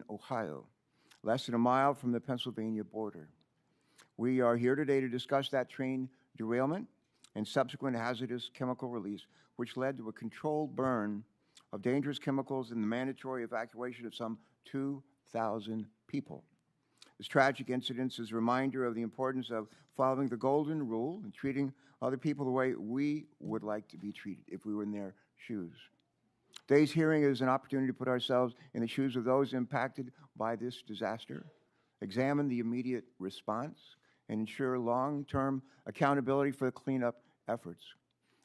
in Ohio, less than a mile from the Pennsylvania border. We are here today to discuss that train derailment and subsequent hazardous chemical release, which led to a controlled burn of dangerous chemicals and the mandatory evacuation of some 2,000 people. This tragic incident is a reminder of the importance of following the golden rule and treating other people the way we would like to be treated if we were in their shoes. Today's hearing is an opportunity to put ourselves in the shoes of those impacted by this disaster, examine the immediate response, and ensure long-term accountability for the cleanup efforts.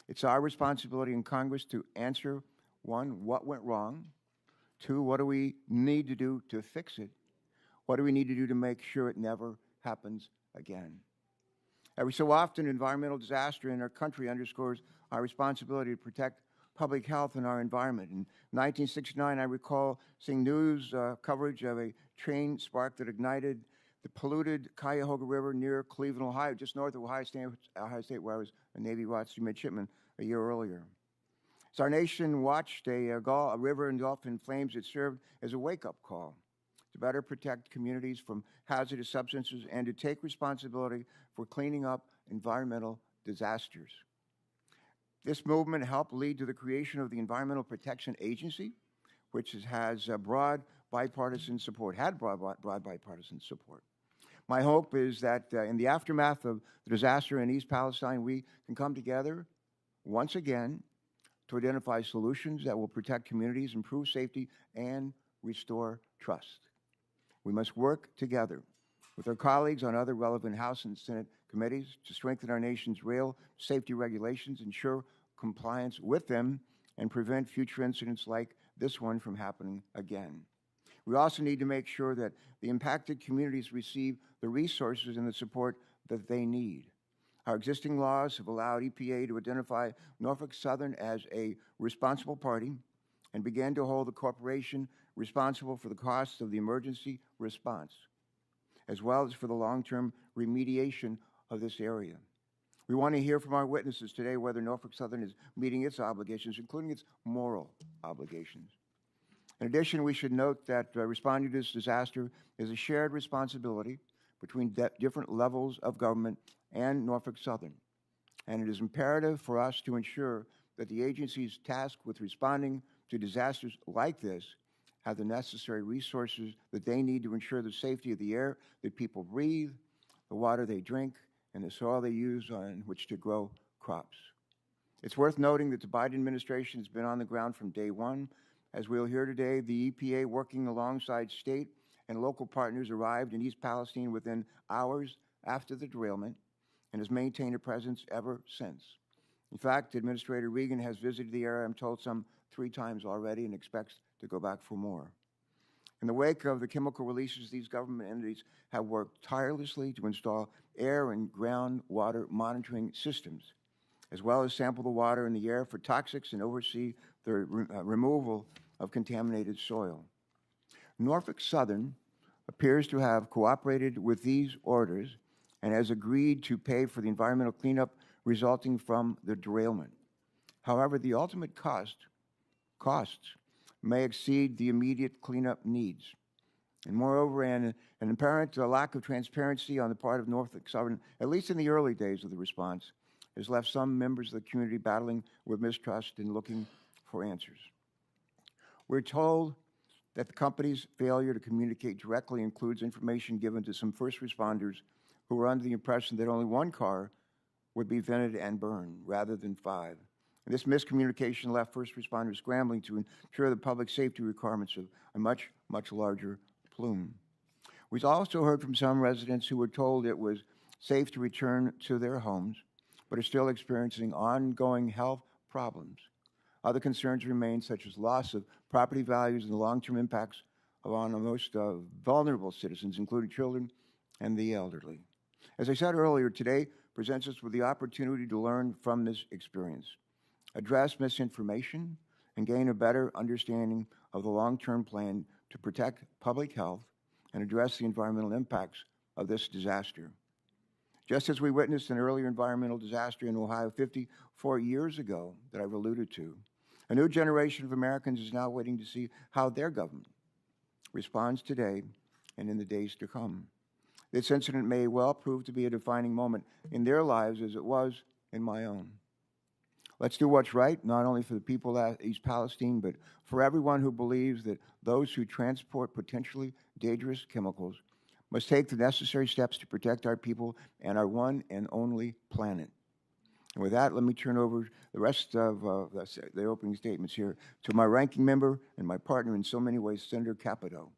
It's our responsibility in Congress to answer, one, what went wrong? Two, what do we need to do to fix it? What do we need to do to make sure it never happens again? Every so often, environmental disaster in our country underscores our responsibility to protect public health and our environment. In 1969, I recall seeing news coverage of a train spark that ignited the polluted Cuyahoga River near Cleveland, Ohio, just north of Ohio State, where I was a Navy ROTC midshipman a year earlier. As our nation watched a river engulfed in flames, it served as a wake-up call to better protect communities from hazardous substances and to take responsibility for cleaning up environmental disasters. This movement helped lead to the creation of the Environmental Protection Agency, which has broad bipartisan support, had broad bipartisan support. My hope is that in the aftermath of the disaster in East Palestine, we can come together once again to identify solutions that will protect communities, improve safety, and restore trust. We must work together with our colleagues on other relevant House and Senate committees to strengthen our nation's rail safety regulations, ensure compliance with them, and prevent future incidents like this one from happening again. We also need to make sure that the impacted communities receive the resources and the support that they need. Our existing laws have allowed EPA to identify Norfolk Southern as a responsible party and began to hold the corporation responsible for the costs of the emergency response, as well as for the long-term remediation of this area. We want to hear from our witnesses today whether Norfolk Southern is meeting its obligations, including its moral obligations. In addition, we should note that responding to this disaster is a shared responsibility between different levels of government and Norfolk Southern. And it is imperative for us to ensure that the agencies tasked with responding to disasters like this have the necessary resources that they need to ensure the safety of the air that people breathe, the water they drink, and the soil they use on which to grow crops. It's worth noting that the Biden administration has been on the ground from day one. As we'll hear today, the EPA, working alongside state and local partners, arrived in East Palestine within hours after the derailment and has maintained a presence ever since. In fact, Administrator Regan has visited the area, I'm told, some 3 times already and expects to go back for more. In the wake of the chemical releases, these government entities have worked tirelessly to install air and groundwater monitoring systems, as well as sample the water in the air for toxics and oversee the removal of contaminated soil. Norfolk Southern appears to have cooperated with these orders and has agreed to pay for the environmental cleanup resulting from the derailment. However, the ultimate costs may exceed the immediate cleanup needs. And moreover, an apparent lack of transparency on the part of Norfolk Southern, at least in the early days of the response, has left some members of the community battling with mistrust and looking for answers. We're told that the company's failure to communicate directly includes information given to some first responders who were under the impression that only 1 car would be vented and burned rather than 5. And this miscommunication left first responders scrambling to ensure the public safety requirements of a much, much larger plume. We've also heard from some residents who were told it was safe to return to their homes, but are still experiencing ongoing health problems. Other concerns remain, such as loss of property values and the long-term impacts on the most vulnerable citizens, including children and the elderly. As I said earlier, today presents us with the opportunity to learn from this experience, address misinformation, and gain a better understanding of the long-term plan to protect public health and address the environmental impacts of this disaster. Just as we witnessed an earlier environmental disaster in Ohio 54 years ago that I've alluded to, a new generation of Americans is now waiting to see how their government responds today and in the days to come. This incident may well prove to be a defining moment in their lives as it was in my own. Let's do what's right, not only for the people of East Palestine, but for everyone who believes that those who transport potentially dangerous chemicals must take the necessary steps to protect our people and our one and only planet. And with that, let me turn over the rest of the opening statements here to my ranking member and my partner in so many ways, Senator Capito.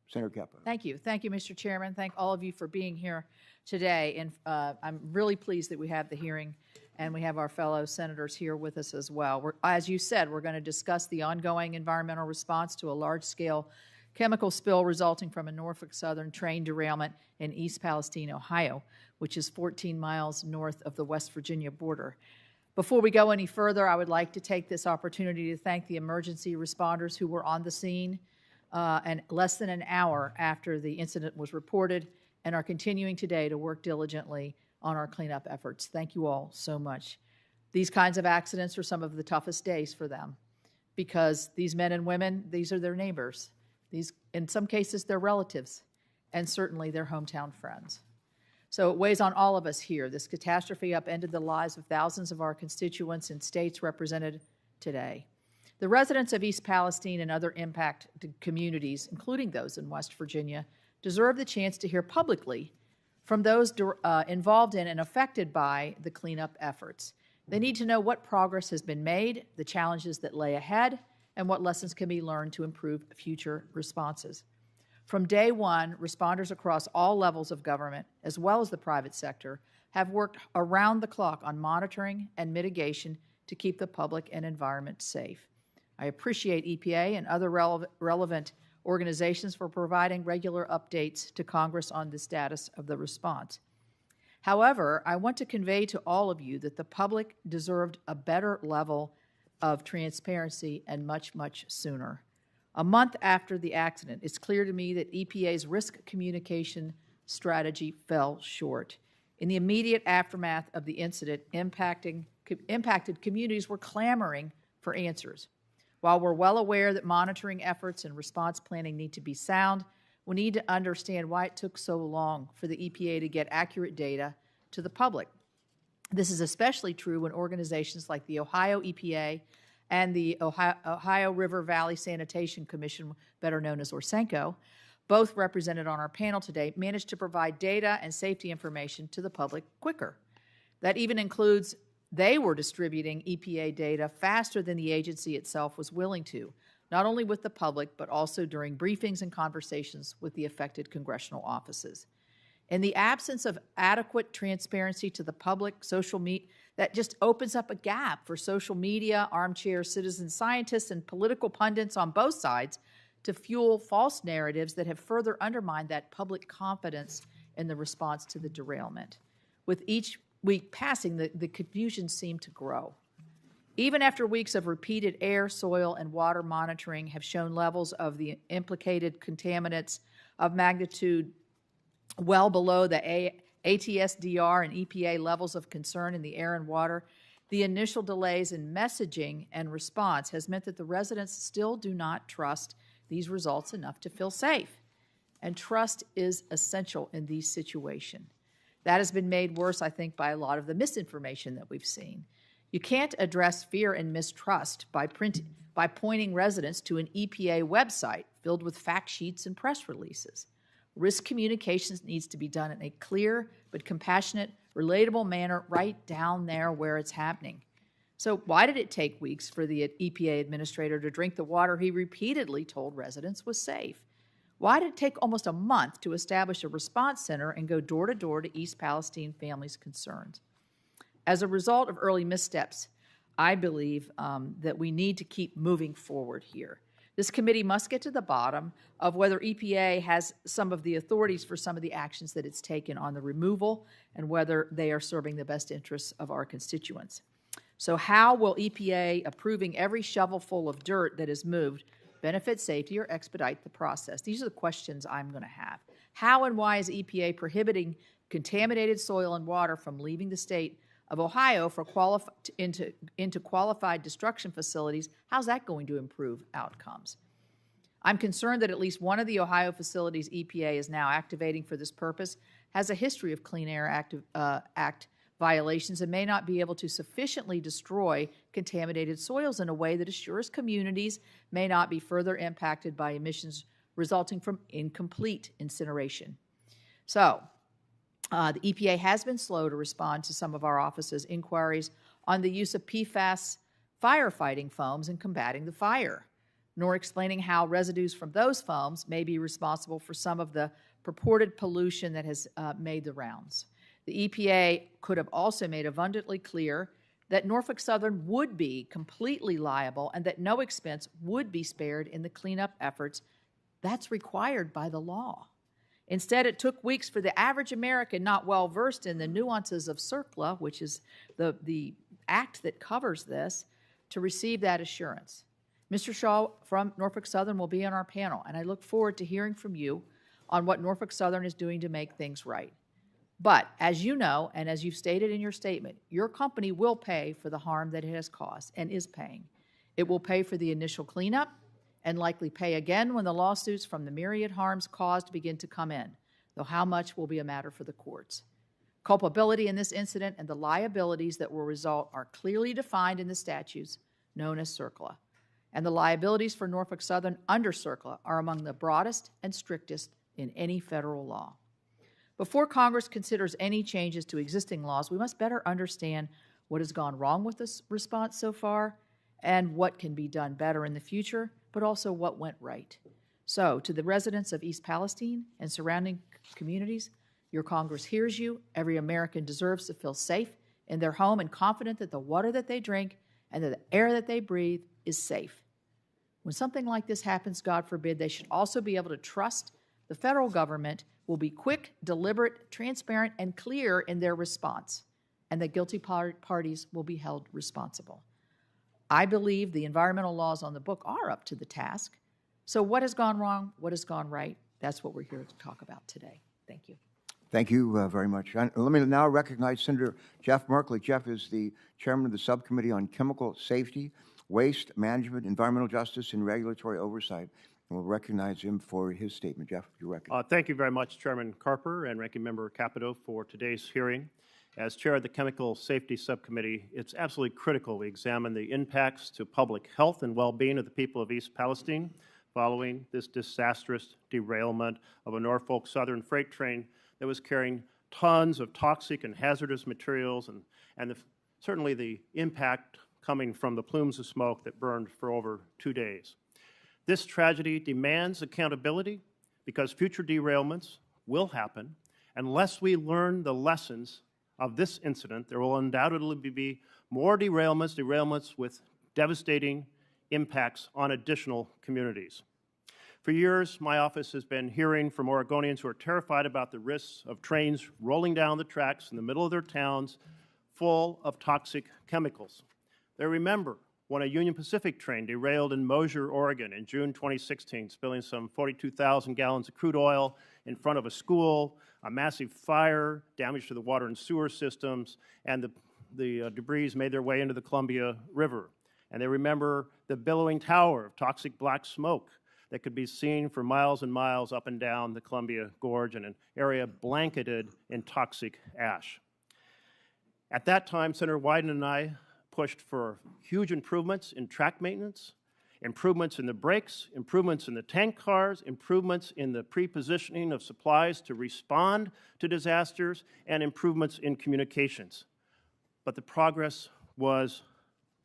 Senator Capito. Thank you. Thank you, Mr. Chairman. Thank all of you for being here today. And I'm really pleased that we have the hearing and we have our fellow senators here with us as well. As you said, we're going to discuss the ongoing environmental response to a large-scale chemical spill resulting from a Norfolk Southern train derailment in East Palestine, Ohio, which is 14 miles north of the West Virginia border. Before we go any further, I would like to take this opportunity to thank the emergency responders who were on the scene and less than an hour after the incident was reported and are continuing today to work diligently on our cleanup efforts. Thank you all so much. These kinds of accidents are some of the toughest days for them because these men and women, these are their neighbors. These, in some cases, they're relatives, and certainly their hometown friends. So it weighs on all of us here. This catastrophe upended the lives of thousands of our constituents in states represented today. The residents of East Palestine and other impacted communities, including those in West Virginia, deserve the chance to hear publicly from those involved in and affected by the cleanup efforts. They need to know what progress has been made, the challenges that lay ahead, and what lessons can be learned to improve future responses. From day one, responders across all levels of government, as well as the private sector, have worked around the clock on monitoring and mitigation to keep the public and environment safe. I appreciate EPA and other relevant organizations for providing regular updates to Congress on the status of the response. However, I want to convey to all of you that the public deserved a better level of transparency and much, much sooner. A month after the accident, it's clear to me that EPA's risk communication strategy fell short. In the immediate aftermath of the incident, impacted communities were clamoring for answers. While we're well aware that monitoring efforts and response planning need to be sound, we need to understand why it took so long for the EPA to get accurate data to the public. This is especially true when organizations like the Ohio EPA and the Ohio River Valley Sanitation Commission, better known as ORSENCO, both represented on our panel today, managed to provide data and safety information to the public quicker. That even includes they were distributing EPA data faster than the agency itself was willing to, not only with the public, but also during briefings and conversations with the affected congressional offices. In the absence of adequate transparency to the public, that just opens up a gap for social media, armchair citizen scientists, and political pundits on both sides to fuel false narratives that have further undermined that public confidence in the response to the derailment. With each week passing, the confusion seemed to grow. Even after weeks of repeated air, soil, and water monitoring have shown levels of the implicated contaminants of magnitude well below the ATSDR and EPA levels of concern in the air and water, the initial delays in messaging and response has meant that the residents still do not trust these results enough to feel safe. And trust is essential in these situations. That has been made worse, I think, by a lot of the misinformation that we've seen. You can't address fear and mistrust by pointing residents to an EPA website filled with fact sheets and press releases. Risk communications needs to be done in a clear but compassionate, relatable manner right down there where it's happening. So why did it take weeks for the EPA administrator to drink the water he repeatedly told residents was safe? Why did it take almost a month to establish a response center and go door to door to East Palestine families concerned? As a result of early missteps, I believe that we need to keep moving forward here. This committee must get to the bottom of whether EPA has some of the authorities for some of the actions that it's taken on the removal and whether they are serving the best interests of our constituents. So how will EPA approving every shovelful of dirt that is moved benefit safety or expedite the process? These are the questions I'm going to have. How and why is EPA prohibiting contaminated soil and water from leaving the state of Ohio for into qualified destruction facilities? How's that going to improve outcomes? I'm concerned that at least one of the Ohio facilities EPA is now activating for this purpose has a history of Clean Air Act violations and may not be able to sufficiently destroy contaminated soils in a way that assures communities may not be further impacted by emissions resulting from incomplete incineration. So, the EPA has been slow to respond to some of our office's inquiries on the use of PFAS firefighting foams in combating the fire, nor explaining how residues from those foams may be responsible for some of the purported pollution that has made the rounds. The EPA could have also made abundantly clear that Norfolk Southern would be completely liable and that no expense would be spared in the cleanup efforts that's required by the law. Instead, it took weeks for the average American not well versed in the nuances of CERCLA, which is the act that covers this, to receive that assurance. Mr. Shaw from Norfolk Southern will be on our panel, and I look forward to hearing from you on what Norfolk Southern is doing to make things right. But as you know, and as you've stated in your statement, your company will pay for the harm that it has caused and is paying. It will pay for the initial cleanup and likely pay again when the lawsuits from the myriad harms caused begin to come in, though how much will be a matter for the courts. Culpability in this incident and the liabilities that will result are clearly defined in the statutes known as CERCLA, and the liabilities for Norfolk Southern under CERCLA are among the broadest and strictest in any federal law. Before Congress considers any changes to existing laws, we must better understand what has gone wrong with this response so far and what can be done better in the future, but also what went right. So, to the residents of East Palestine and surrounding communities, your Congress hears you. Every American deserves to feel safe in their home and confident that the water that they drink and that the air that they breathe is safe. When something like this happens, God forbid, they should also be able to trust the federal government will be quick, deliberate, transparent, and clear in their response, and that guilty parties will be held responsible. I believe the environmental laws on the book are up to the task. So what has gone wrong? What has gone right? That's what we're here to talk about today. Thank you. Thank you very much. And let me now recognize Senator Jeff Merkley. Jeff is the chairman of the Subcommittee on Chemical Safety, Waste Management, Environmental Justice, and Regulatory Oversight. And we'll recognize him for his statement. Jeff, you're recognized. Thank you very much, Chairman Carper and Ranking Member Capito, for today's hearing. As chair of the Chemical Safety Subcommittee, it's absolutely critical we examine the impacts to public health and well-being of the people of East Palestine following this disastrous derailment of a Norfolk Southern freight train that was carrying tons of toxic and hazardous materials and certainly the impact coming from the plumes of smoke that burned for over 2 days. This tragedy demands accountability because future derailments will happen. Unless we learn the lessons of this incident, there will undoubtedly be more derailments with devastating impacts on additional communities. For years, my office has been hearing from Oregonians who are terrified about the risks of trains rolling down the tracks in the middle of their towns full of toxic chemicals. They remember when a Union Pacific train derailed in Mosier, Oregon in June 2016, spilling some 42,000 gallons of crude oil in front of a school, a massive fire, damage to the water and sewer systems, and the debris made their way into the Columbia River. And they remember the billowing tower of toxic black smoke that could be seen for miles and miles up and down the Columbia Gorge in an area blanketed in toxic ash. At that time, Senator Wyden and I pushed for huge improvements in track maintenance, improvements in the brakes, improvements in the tank cars, improvements in the pre-positioning of supplies to respond to disasters, and improvements in communications. But the progress was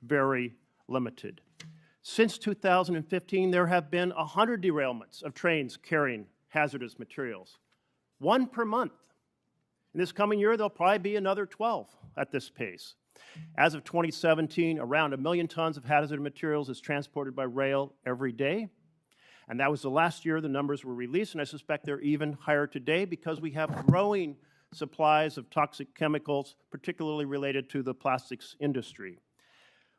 very limited. Since 2015, there have been 100 derailments of trains carrying hazardous materials, 1 per month. In this coming year, there'll probably be another 12 at this pace. As of 2017, around 1 million tons of hazardous materials is transported by rail every day. And that was the last year the numbers were released, and I suspect they're even higher today because we have growing supplies of toxic chemicals, particularly related to the plastics industry.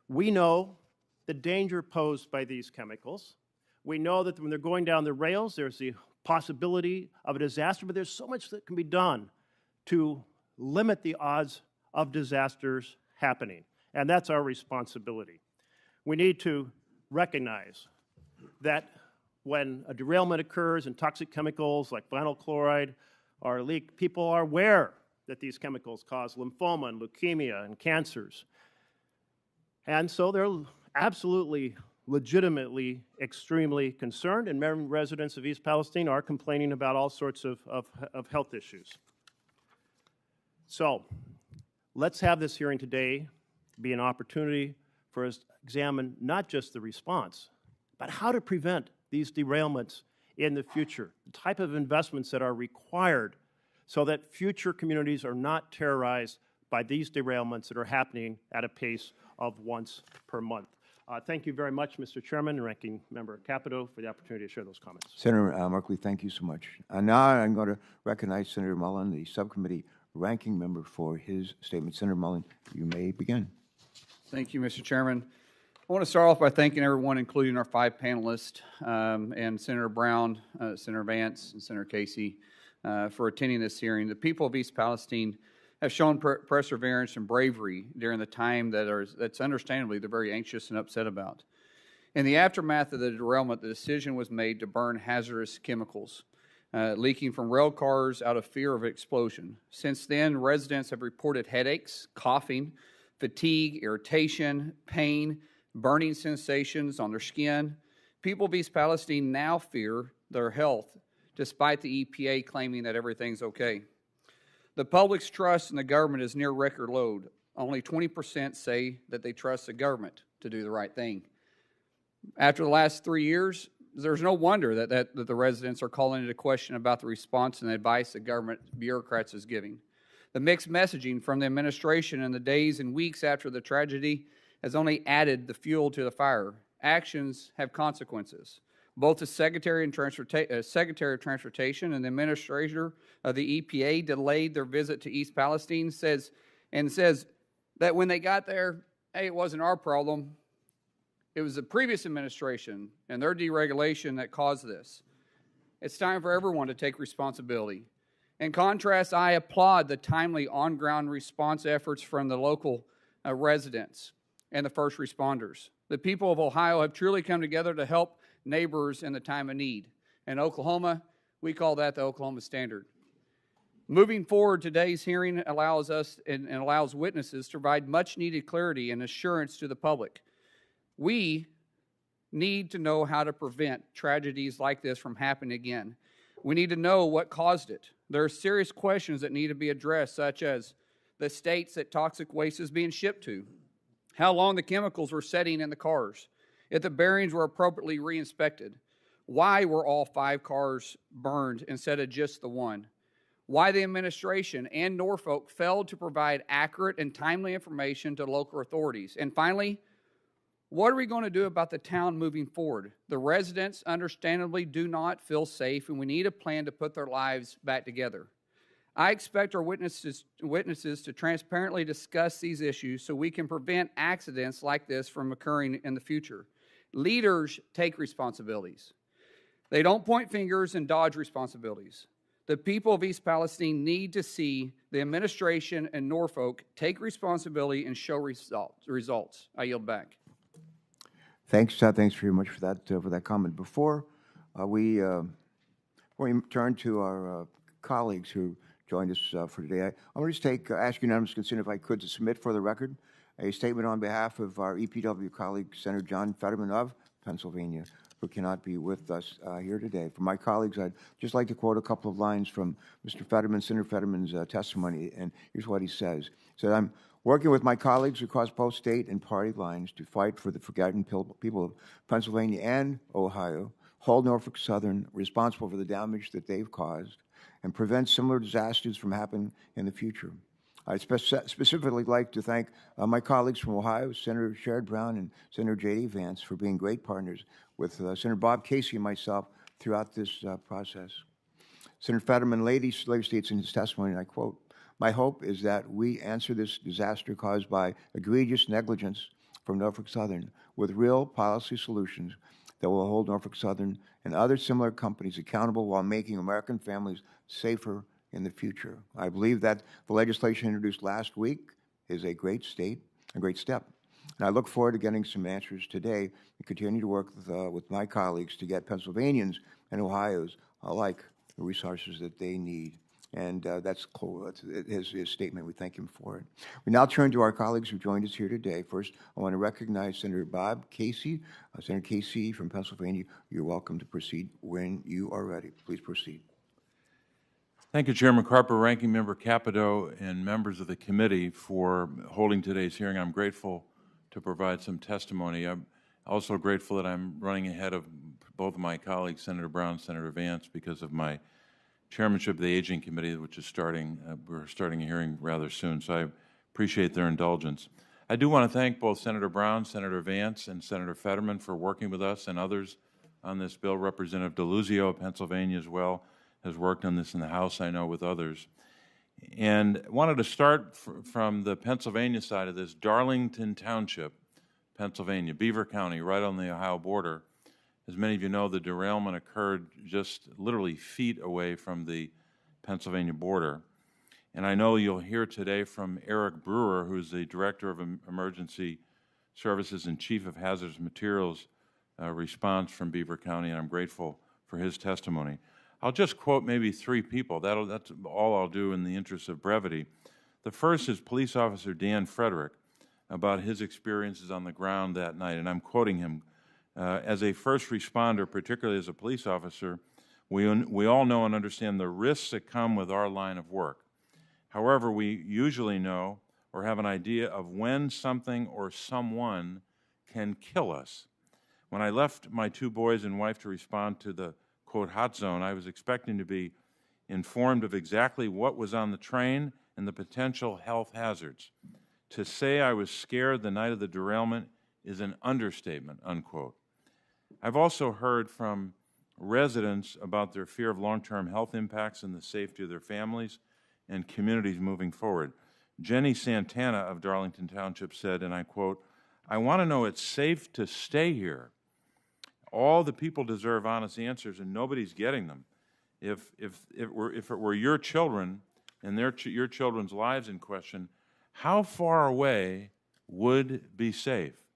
We know the danger posed by these chemicals. We know that when they're going down the rails, there's the possibility of a disaster, but there's so much that can be done to limit the odds of disasters happening, and that's our responsibility. We need to recognize that when a derailment occurs and toxic chemicals like vinyl chloride are leaked, people are aware that these chemicals cause lymphoma and leukemia and cancers. And so they're absolutely, legitimately, extremely concerned, and many residents of East Palestine are complaining about all sorts of health issues. So let's have this hearing today be an opportunity for us to examine not just the response, but how to prevent these derailments in the future, the type of investments that are required so that future communities are not terrorized by these derailments that are happening at a pace of once per month. Thank you very much, Mr. Chairman and Ranking Member Capito, for the opportunity to share those comments. Senator Markley, thank you so much. Now I'm going to recognize Senator Mullen, the subcommittee ranking member, for his statement. Senator Mullen, you may begin. Thank you, Mr. Chairman. I want to start off by thanking everyone, including our 5 panelists, and Senator Brown, Senator Vance, and Senator Casey, for attending this hearing. The people of East Palestine have shown perseverance and bravery during the time that's understandably they're very anxious and upset about. In the aftermath of the derailment, the decision was made to burn hazardous chemicals leaking from rail cars out of fear of explosion. Since then, residents have reported headaches, coughing, fatigue, irritation, pain, burning sensations on their skin. People of East Palestine now fear their health, despite the EPA claiming that everything's okay. The public's trust in the government is near record low. Only 20% say that they trust the government to do the right thing. After the last 3 years, there's no wonder that the residents are calling into question about the response and advice the government bureaucrats is giving. The mixed messaging from the administration in the days and weeks after the tragedy has only added the fuel to the fire. Actions have consequences. Both the Secretary of Transportation and the Administrator of the EPA delayed their visit to East Palestine, says that when they got there, hey, it wasn't our problem. It was the previous administration and their deregulation that caused this. It's time for everyone to take responsibility. In contrast, I applaud the timely on-ground response efforts from the local residents and the first responders. The people of Ohio have truly come together to help neighbors in the time of need. In Oklahoma, we call that the Oklahoma Standard. Moving forward, today's hearing allows us and allows witnesses to provide much-needed clarity and assurance to the public. We need to know how to prevent tragedies like this from happening again. We need to know what caused it. There are serious questions that need to be addressed, such as the states that toxic waste is being shipped to, how long the chemicals were setting in the cars, if the bearings were appropriately re-inspected, why were all 5 cars burned instead of just the one, why the administration and Norfolk failed to provide accurate and timely information to local authorities, and finally, what are we going to do about the town moving forward? The residents understandably do not feel safe, and we need a plan to put their lives back together. I expect our witnesses to transparently discuss these issues so we can prevent accidents like this from occurring in the future. Leaders take responsibilities. They don't point fingers and dodge responsibilities. The people of East Palestine need to see the administration and Norfolk take responsibility and show results. I yield back. Thanks very much for that comment. Before we turn to our colleagues who joined us for today, I want to just ask unanimous consent, if I could, to submit for the record a statement on behalf of our EPW colleague, Senator John Fetterman of Pennsylvania, who cannot be with us here today. For my colleagues, I'd just like to quote a couple of lines from Senator Fetterman's testimony, and here's what he says. He said, "I'm working with my colleagues across both state and party lines to fight for the forgotten people of Pennsylvania and Ohio, hold Norfolk Southern responsible for the damage that they've caused, and prevent similar disasters from happening in the future. I'd specifically like to thank my colleagues from Ohio, Senator Sherrod Brown and Senator J.D. Vance, for being great partners with Senator Bob Casey and myself throughout this process." Senator Fetterman later states in his testimony, and I quote, "My hope is that we answer this disaster caused by egregious negligence from Norfolk Southern with real policy solutions that will hold Norfolk Southern and other similar companies accountable while making American families safer in the future." I believe that the legislation introduced last week is a great step. And I look forward to getting some answers today and continue to work with my colleagues to get Pennsylvanians and Ohio's alike the resources that they need. And that's cool. That's his statement. We thank him for it. We now turn to our colleagues who joined us here today. First, I want to recognize Senator Bob Casey. Senator Casey from Pennsylvania, you're welcome to proceed when you are ready. Please proceed. Thank you, Chairman Carper, Ranking Member Capito, and members of the committee for holding today's hearing. I'm grateful to provide some testimony. I'm also grateful that I'm running ahead of both of my colleagues, Senator Brown and Senator Vance, because of my chairmanship of the Aging Committee, which is we're starting a hearing rather soon, so I appreciate their indulgence. I do want to thank both Senator Brown, Senator Vance, and Senator Fetterman for working with us and others on this bill. Representative DeLuzio of Pennsylvania as well has worked on this in the House, I know, with others. And wanted to start from the Pennsylvania side of this. Darlington Township, Pennsylvania, Beaver County, right on the Ohio border. As many of you know, the derailment occurred just literally feet away from the Pennsylvania border. And I know you'll hear today from Eric Brewer, who's the Director of Emergency Services and Chief of Hazardous Materials Response from Beaver County, and I'm grateful for his testimony. I'll just quote maybe three people. That's all I'll do in the interest of brevity. The first is Police Officer Dan Frederick about his experiences on the ground that night, and I'm quoting him. As a first responder, particularly as a police officer, we all know and understand the risks that come with our line of work. However, we usually know or have an idea of when something or someone can kill us. When I left my two boys and wife to respond to the, quote, hot zone, I was expecting to be informed of exactly what was on the train and the potential health hazards. To say I was scared the night of the derailment is an understatement, unquote. I've also heard from residents about their fear of long-term health impacts and the safety of their families and communities moving forward. Jenny Santana of Darlington Township said, and I quote, "I want to know it's safe to stay here. All the people deserve honest answers, and nobody's getting them. If it were your children and your children's lives in question, how far away would be safe?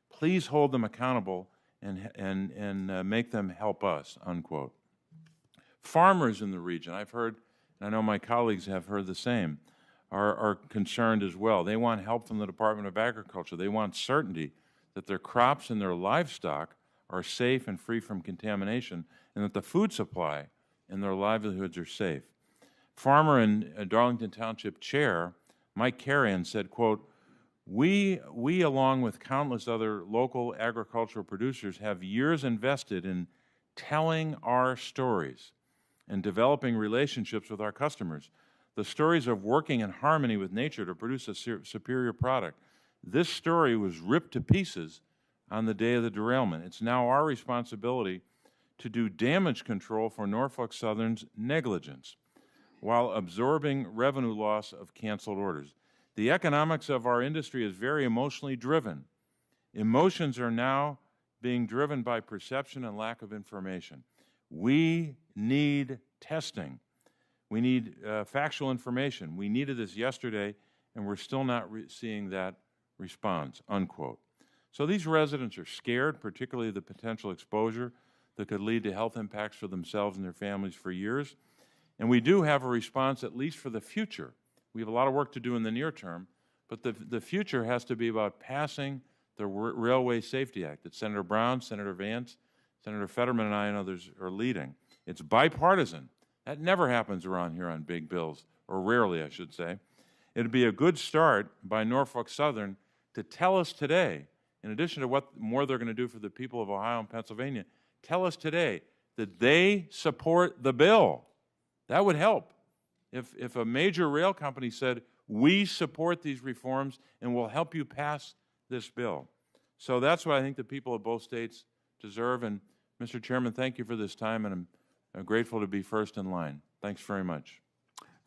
Please hold them accountable and make them help us," unquote. Farmers in the region, I've heard, and I know my colleagues have heard the same, are concerned as well. They want help from the Department of Agriculture. They want certainty that their crops and their livestock are safe and free from contamination, and that the food supply and their livelihoods are safe. Farmer and Darlington Township Chair Mike Carrion said, quote, we along with countless other local agricultural producers have years invested in telling our stories and developing relationships with our customers. The stories of working in harmony with nature to produce a superior product. This story was ripped to pieces on the day of the derailment. It's now our responsibility to do damage control for Norfolk Southern's negligence while absorbing revenue loss of canceled orders. The economics of our industry is very emotionally driven. Emotions are now being driven by perception and lack of information. We need testing. We need factual information. We needed this yesterday, and we're still not seeing that response, unquote. So these residents are scared, particularly the potential exposure that could lead to health impacts for themselves and their families for years. And we do have a response, at least for the future. We have a lot of work to do in the near term, but the future has to be about passing the Railway Safety Act that Senator Brown, Senator Vance, Senator Fetterman, and I and others are leading. It's bipartisan. That never happens around here on big bills, or rarely, I should say. It would be a good start by Norfolk Southern to tell us today, in addition to what more they're going to do for the people of Ohio and Pennsylvania, tell us today that they support the bill. That would help. If a major rail company said, we support these reforms and will help you pass this bill. So that's what I think the people of both states deserve. And Mr. Chairman, thank you for this time, and I'm grateful to be first in line. Thanks very much.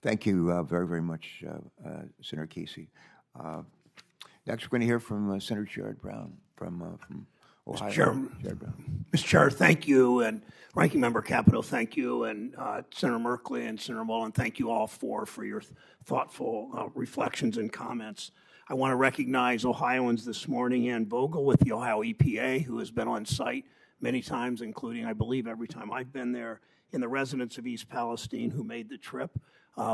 Thank you very, very much, Senator Casey. Next, we're going to hear from Senator Jared Brown from Ohio. Mr. Chairman, Mr. Chair, thank you, and Ranking Member Capito, thank you, and Senator Merkley and Senator Mullen, thank you all for your thoughtful reflections and comments. I want to recognize Ohioans this morning, Ann Vogel with the Ohio EPA, who has been on site many times, including, I believe, every time I've been there, and the residents of East Palestine who made the trip,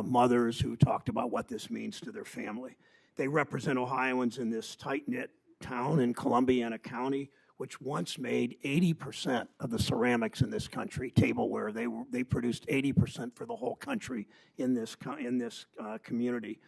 mothers who talked about what this means to their family. They represent Ohioans in this tight-knit town in Columbiana County, which once made 80% of the ceramics in this country, tableware. They produced 80% for the whole country in this community.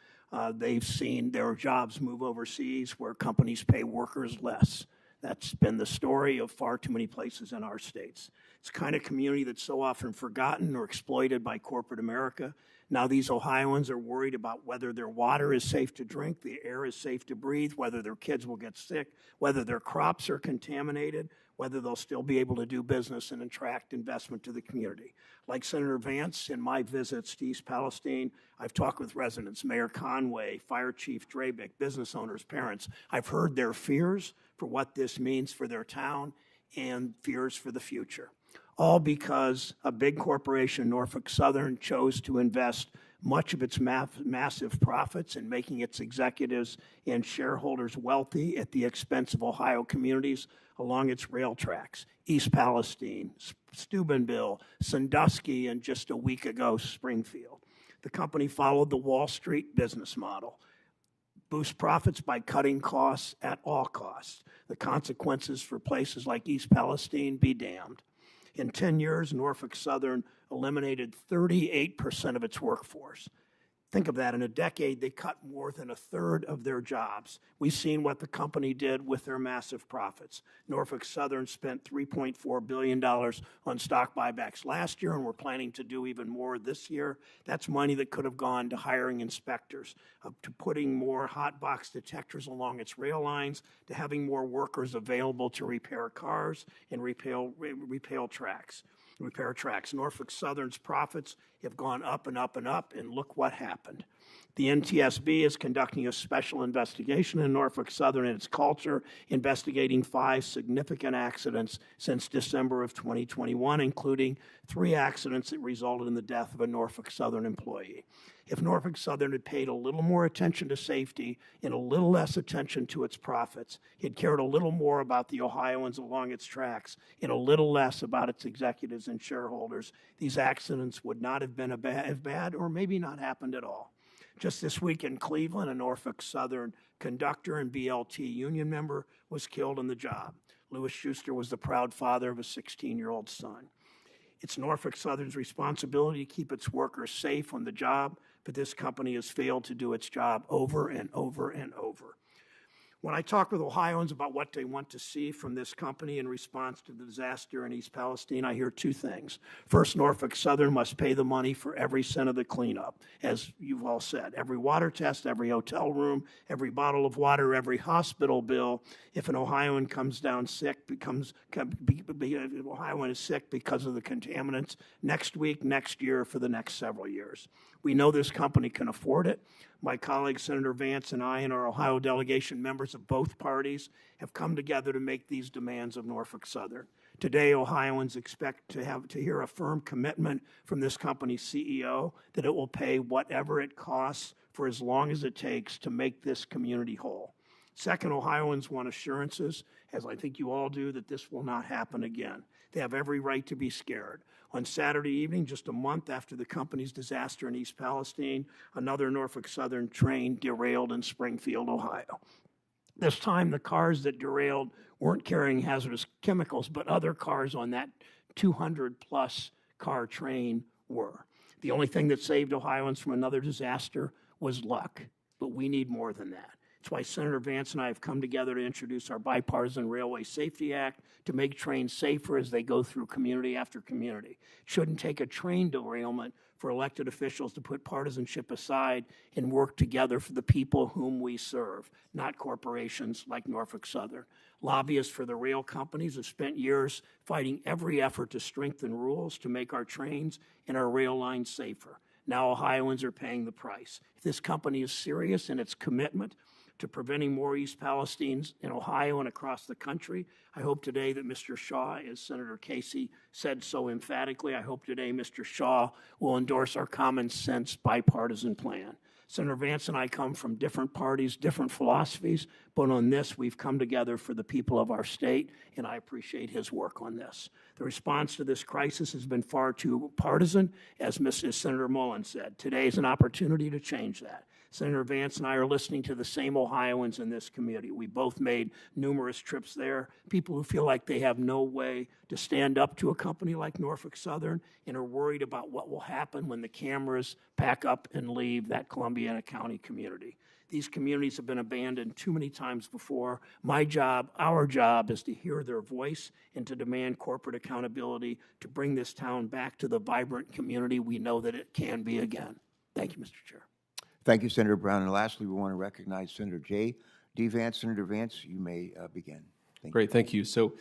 They've seen their jobs move overseas where companies pay workers less. That's been the story of far too many places in our states. It's the kind of community that's so often forgotten or exploited by corporate America. Now these Ohioans are worried about whether their water is safe to drink, the air is safe to breathe, whether their kids will get sick, whether their crops are contaminated, whether they'll still be able to do business and attract investment to the community. Like Senator Vance, in my visits to East Palestine, I've talked with residents, Mayor Conway, Fire Chief Drabick, business owners, parents. I've heard their fears for what this means for their town and fears for the future. All because a big corporation, Norfolk Southern, chose to invest much of its massive profits in making its executives and shareholders wealthy at the expense of Ohio communities along its rail tracks. East Palestine, Steubenville, Sandusky, and just a week ago, Springfield. The company followed the Wall Street business model. Boost profits by cutting costs at all costs. The consequences for places like East Palestine be damned. In 10 years, Norfolk Southern eliminated 38% of its workforce. Think of that. In a decade, they cut more than a third of their jobs. We've seen what the company did with their massive profits. Norfolk Southern spent $3.4 billion on stock buybacks last year, and we're planning to do even more this year. That's money that could have gone to hiring inspectors, to putting more hot box detectors along its rail lines, to having more workers available to repair cars and repair tracks. Norfolk Southern's profits have gone up and up and up, and look what happened. The NTSB is conducting a special investigation in Norfolk Southern and its culture, investigating 5 significant accidents since December of 2021, including 3 accidents that resulted in the death of a Norfolk Southern employee. If Norfolk Southern had paid a little more attention to safety and a little less attention to its profits, it cared a little more about the Ohioans along its tracks and a little less about its executives and shareholders, these accidents would not have been as bad or maybe not happened at all. Just this week in Cleveland, a Norfolk Southern conductor and BLT union member was killed on the job. Louis Schuster was the proud father of a 16-year-old son. It's Norfolk Southern's responsibility to keep its workers safe on the job, but this company has failed to do its job over and over and over. When I talk with Ohioans about what they want to see from this company in response to the disaster in East Palestine, I hear 2 things. First, Norfolk Southern must pay the money for every cent of the cleanup, as you've all said. Every water test, every hotel room, every bottle of water, every hospital bill. If an Ohioan comes down sick, Ohioan is sick because of the contaminants, next week, next year, for the next several years. We know this company can afford it. My colleague, Senator Vance, and I, and our Ohio delegation members of both parties have come together to make these demands of Norfolk Southern. Today, Ohioans expect to hear a firm commitment from this company's CEO that it will pay whatever it costs for as long as it takes to make this community whole. Second, Ohioans want assurances, as I think you all do, that this will not happen again. They have every right to be scared. On Saturday evening, just a month after the company's disaster in East Palestine, another Norfolk Southern train derailed in Springfield, Ohio. This time, the cars that derailed weren't carrying hazardous chemicals, but other cars on that 200-plus car train were. The only thing that saved Ohioans from another disaster was luck, but we need more than that. That's why Senator Vance and I have come together to introduce our Bipartisan Railway Safety Act to make trains safer as they go through community after community. It shouldn't take a train derailment for elected officials to put partisanship aside and work together for the people whom we serve, not corporations like Norfolk Southern. Lobbyists for the rail companies have spent years fighting every effort to strengthen rules to make our trains and our rail lines safer. Now Ohioans are paying the price. If this company is serious in its commitment to preventing more East Palestines in Ohio and across the country, I hope today that Mr. Shaw, as Senator Casey said so emphatically, I hope today Mr. Shaw will endorse our common sense bipartisan plan. Senator Vance and I come from different parties, different philosophies, but on this, we've come together for the people of our state, and I appreciate his work on this. The response to this crisis has been far too partisan, as Senator Mullen said. Today is an opportunity to change that. Senator Vance and I are listening to the same Ohioans in this community. We both made numerous trips there. People who feel like they have no way to stand up to a company like Norfolk Southern and are worried about what will happen when the cameras pack up and leave that Columbiana County community. These communities have been abandoned too many times before. My job, our job, is to hear their voice and to demand corporate accountability to bring this town back to the vibrant community we know that it can be again. Thank you, Mr. Chair. Thank you, Senator Brown. And lastly, we want to recognize Senator J. D. Vance. Senator Vance, you may begin. Great, thank you. So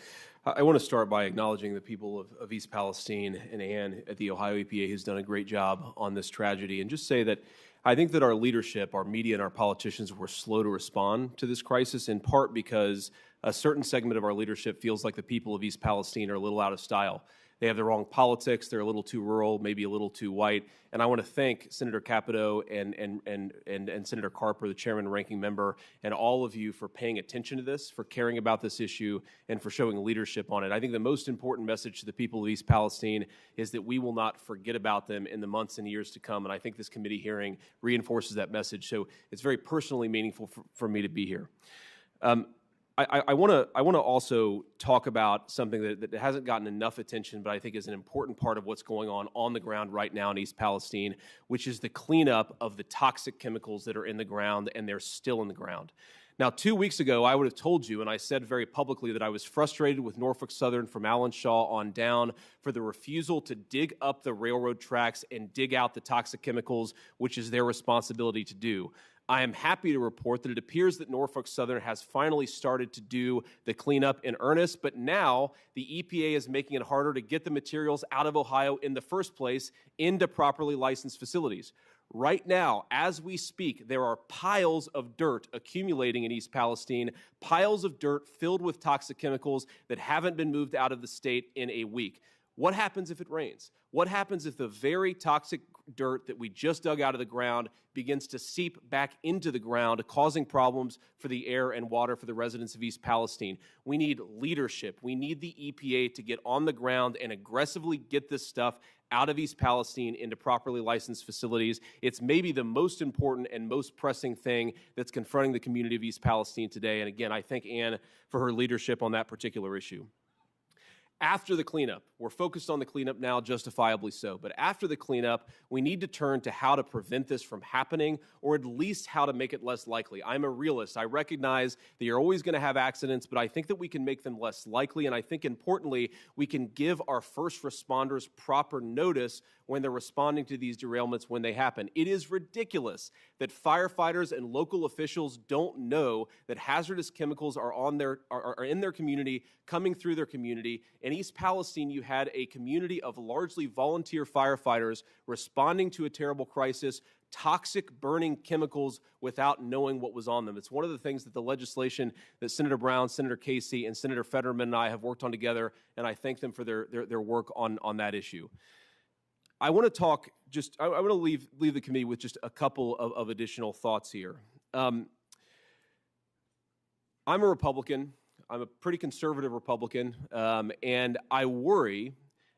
I want to start by acknowledging the people of East Palestine and Ann at the Ohio EPA who's done a great job on this tragedy, and just say that I think that our leadership, our media, and our politicians were slow to respond to this crisis, in part because a certain segment of our leadership feels like the people of East Palestine are a little out of style. They have the wrong politics, they're a little too rural, maybe a little too white. And I want to thank Senator Capito and Senator Carper, the chairman and ranking member, and all of you for paying attention to this, for caring about this issue, and for showing leadership on it. I think the most important message to the people of East Palestine is that we will not forget about them in the months and years to come. And I think this committee hearing reinforces that message. So it's very personally meaningful for me to be here. I want to also talk about something that hasn't gotten enough attention, but I think is an important part of what's going on the ground right now in East Palestine, which is the cleanup of the toxic chemicals that are in the ground, and they're still in the ground. Now, 2 weeks ago, I would have told you, and I said very publicly, that I was frustrated with Norfolk Southern from Allen Shaw on down for the refusal to dig up the railroad tracks and dig out the toxic chemicals, which is their responsibility to do. I am happy to report that it appears that Norfolk Southern has finally started to do the cleanup in earnest, but now the EPA is making it harder to get the materials out of Ohio in the first place into properly licensed facilities. Right now, as we speak, there are piles of dirt accumulating in East Palestine, piles of dirt filled with toxic chemicals that haven't been moved out of the state in a week. What happens if it rains? What happens if the very toxic dirt that we just dug out of the ground begins to seep back into the ground, causing problems for the air and water for the residents of East Palestine? We need leadership. We need the EPA to get on the ground and aggressively get this stuff out of East Palestine into properly licensed facilities. It's maybe the most important and most pressing thing that's confronting the community of East Palestine today. And again, I thank Ann for her leadership on that particular issue. After the cleanup, we're focused on the cleanup now, justifiably so, but after the cleanup, we need to turn to how to prevent this from happening, or at least how to make it less likely. I'm a realist. I recognize that you're always going to have accidents, but I think that we can make them less likely, and I think, importantly, we can give our first responders proper notice when they're responding to these derailments when they happen. It is ridiculous that firefighters and local officials don't know that hazardous chemicals are in their community, coming through their community. In East Palestine, you had a community of largely volunteer firefighters responding to a terrible crisis, toxic burning chemicals without knowing what was on them. It's one of the things that the legislation that Senator Brown, Senator Casey, and Senator Fetterman and I have worked on together, and I thank them for their work on that issue. I want to talk I want to leave the committee with just a couple of additional thoughts here. I'm a Republican. I'm a pretty conservative Republican, and I worry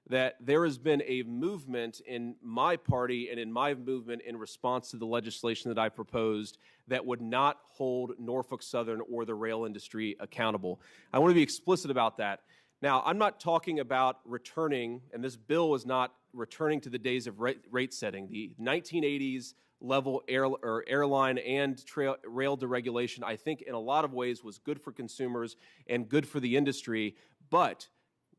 that there has been a movement in my party and in my movement in response to the legislation that I proposed that would not hold Norfolk Southern or the rail industry accountable. I want to be explicit about that. Now, I'm not talking about returning, and this bill is not returning to the days of rate setting. The 1980s level airline and rail deregulation, I think, in a lot of ways was good for consumers and good for the industry, but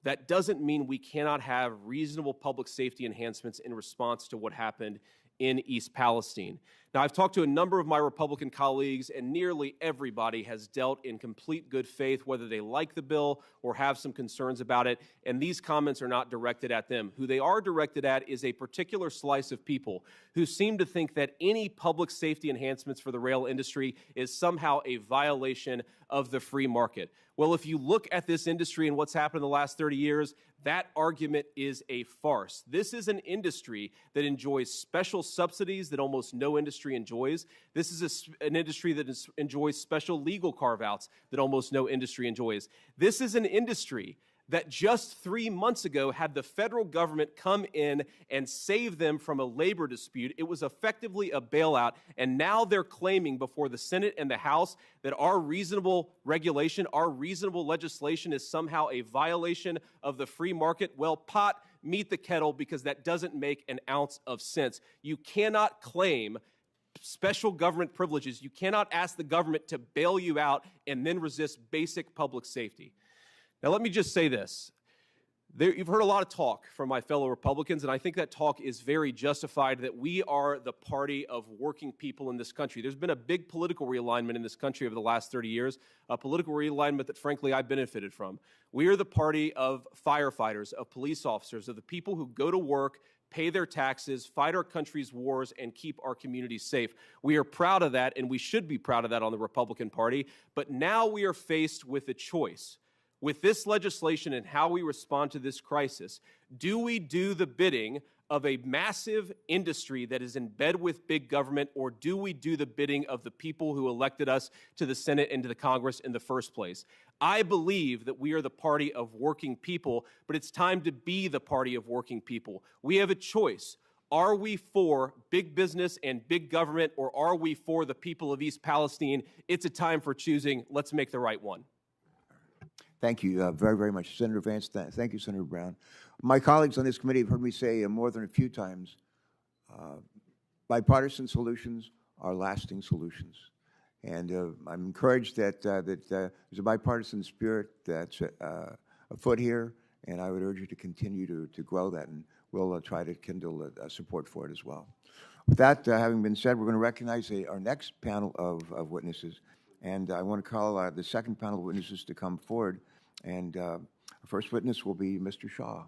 that doesn't mean we cannot have reasonable public safety enhancements in response to what happened in East Palestine. Now, I've talked to a number of my Republican colleagues, and nearly everybody has dealt in complete good faith, whether they like the bill or have some concerns about it, and these comments are not directed at them. Who they are directed at is a particular slice of people who seem to think that any public safety enhancements for the rail industry is somehow a violation of the free market. Well, if you look at this industry and what's happened in the last 30 years, That argument is a farce. This is an industry that enjoys special subsidies that almost no industry enjoys. This is an industry that enjoys special legal carve-outs that almost no industry enjoys. This is an industry that just 3 months ago had the federal government come in and save them from a labor dispute. It was effectively a bailout, and now they're claiming before the Senate and the House that our reasonable regulation, our reasonable legislation is somehow a violation of the free market. Well, pot, meet the kettle, because that doesn't make an ounce of sense. You cannot claim special government privileges. You cannot ask the government to bail you out and then resist basic public safety. Now, let me just say this. You've heard a lot of talk from my fellow Republicans, and I think that talk is very justified, that we are the party of working people in this country. There's been a big political realignment in this country over the last 30 years, a political realignment that, frankly, I've benefited from. We are the party of firefighters, of police officers, of the people who go to work, pay their taxes, fight our country's wars, and keep our communities safe. We are proud of that, and we should be proud of that on the Republican Party. But now we are faced with a choice. With this legislation and how we respond to this crisis, do we do the bidding of a massive industry that is in bed with big government, or do we do the bidding of the people who elected us to the Senate and to the Congress in the first place? I believe that we are the party of working people, but it's time to be the party of working people. We have a choice. Are we for big business and big government, or are we for the people of East Palestine? It's a time for choosing. Let's make the right one. Thank you very, very much, Senator Vance. Thank you, Senator Brown. My colleagues on this committee have heard me say more than a few times, bipartisan solutions are lasting solutions. And I'm encouraged that there's a bipartisan spirit that's afoot here, and I would urge you to continue to grow that, and we'll try to kindle support for it as well. With that having been said, we're going to recognize our next panel of witnesses. And I want to call the second panel of witnesses to come forward. And our first witness will be Mr. Shaw.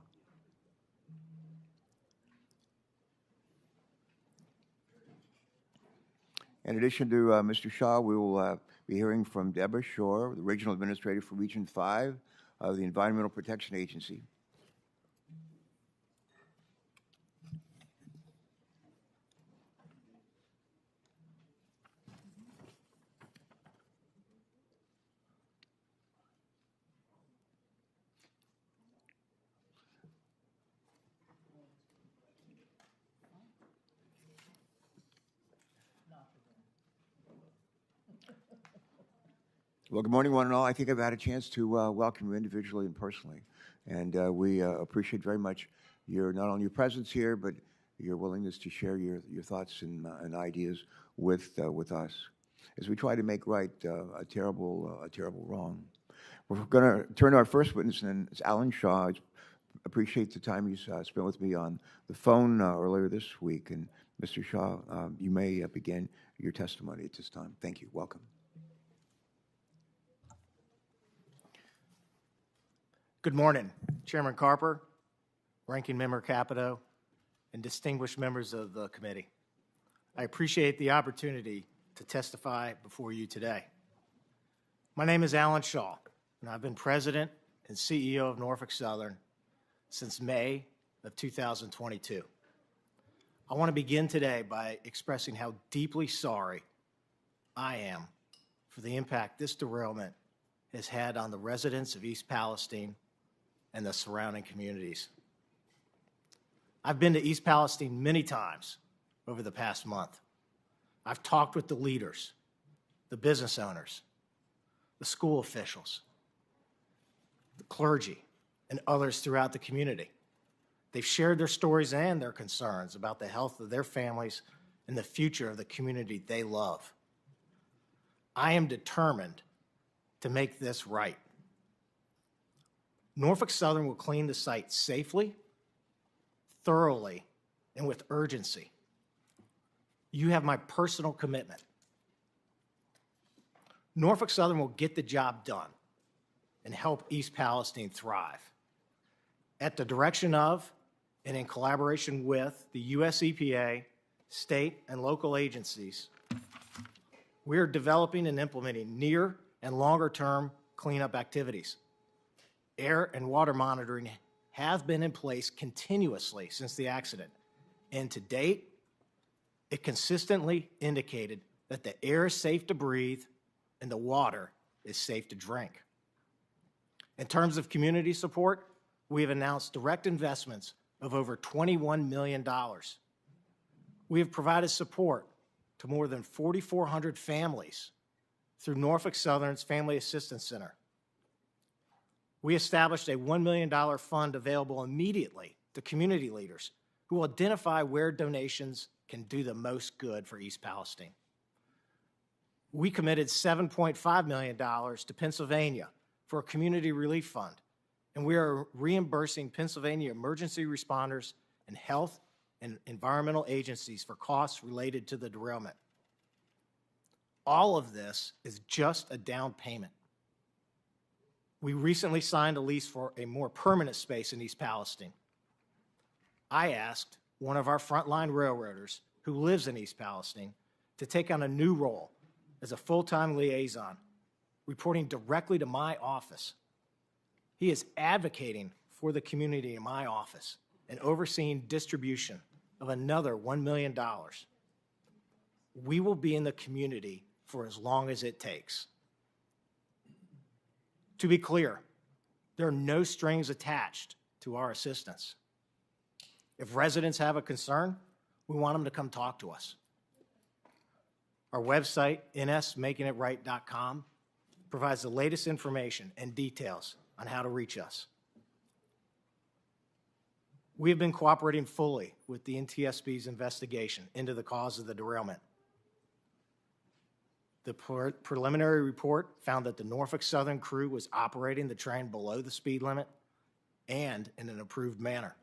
In addition to Mr. Shaw, we will be hearing from Deborah Shore, the Regional Administrator for Region 5 of the Environmental Protection Agency. Well, good morning, one and all. I think I've had a chance to welcome you individually and personally. And we appreciate very much not only your presence here, but your willingness to share your thoughts and ideas with us as we try to make right a terrible wrong. We're going to turn to our first witness, and it's Alan Shaw. I appreciate the time you spent with me on the phone earlier this week. And Mr. Shaw, you may begin your testimony at this time. Thank you. Welcome. Good morning, Chairman Carper, Ranking Member Capito, and distinguished members of the committee. I appreciate the opportunity to testify before you today. My name is Alan Shaw, and I've been President and CEO of Norfolk Southern since May of 2022. I want to begin today by expressing how deeply sorry I am for the impact this derailment has had on the residents of East Palestine and the surrounding communities. I've been to East Palestine many times over the past month. I've talked with the leaders, the business owners, the school officials, the clergy, and others throughout the community. They've shared their stories and their concerns about the health of their families and the future of the community they love. I am determined to make this right. Norfolk Southern will clean the site safely, thoroughly, and with urgency. You have my personal commitment. Norfolk Southern will get the job done and help East Palestine thrive. At the direction of and in collaboration with the U.S. EPA, state and local agencies, we are developing and implementing near and longer-term cleanup activities. Air and water monitoring have been in place continuously since the accident, and to date, it consistently indicated that the air is safe to breathe and the water is safe to drink. In terms of community support, we have announced direct investments of over $21 million. We have provided support to more than 4,400 families through Norfolk Southern's Family Assistance Center. We established a $1 million fund available immediately to community leaders who will identify where donations can do the most good for East Palestine. We committed $7.5 million to Pennsylvania for a community relief fund, and we are reimbursing Pennsylvania emergency responders and health and environmental agencies for costs related to the derailment. All of this is just a down payment. We recently signed a lease for a more permanent space in East Palestine. I asked one of our frontline railroaders who lives in East Palestine to take on a new role as a full-time liaison, reporting directly to my office. He is advocating for the community in my office and overseeing distribution of another $1 million. We will be in the community for as long as it takes. To be clear, there are no strings attached to our assistance. If residents have a concern, we want them to come talk to us. Our website, nsmakingitright.com, provides the latest information and details on how to reach us. We have been cooperating fully with the NTSB's investigation into the cause of the derailment. The preliminary report found that the Norfolk Southern crew was operating the train below the speed limit and in an approved manner.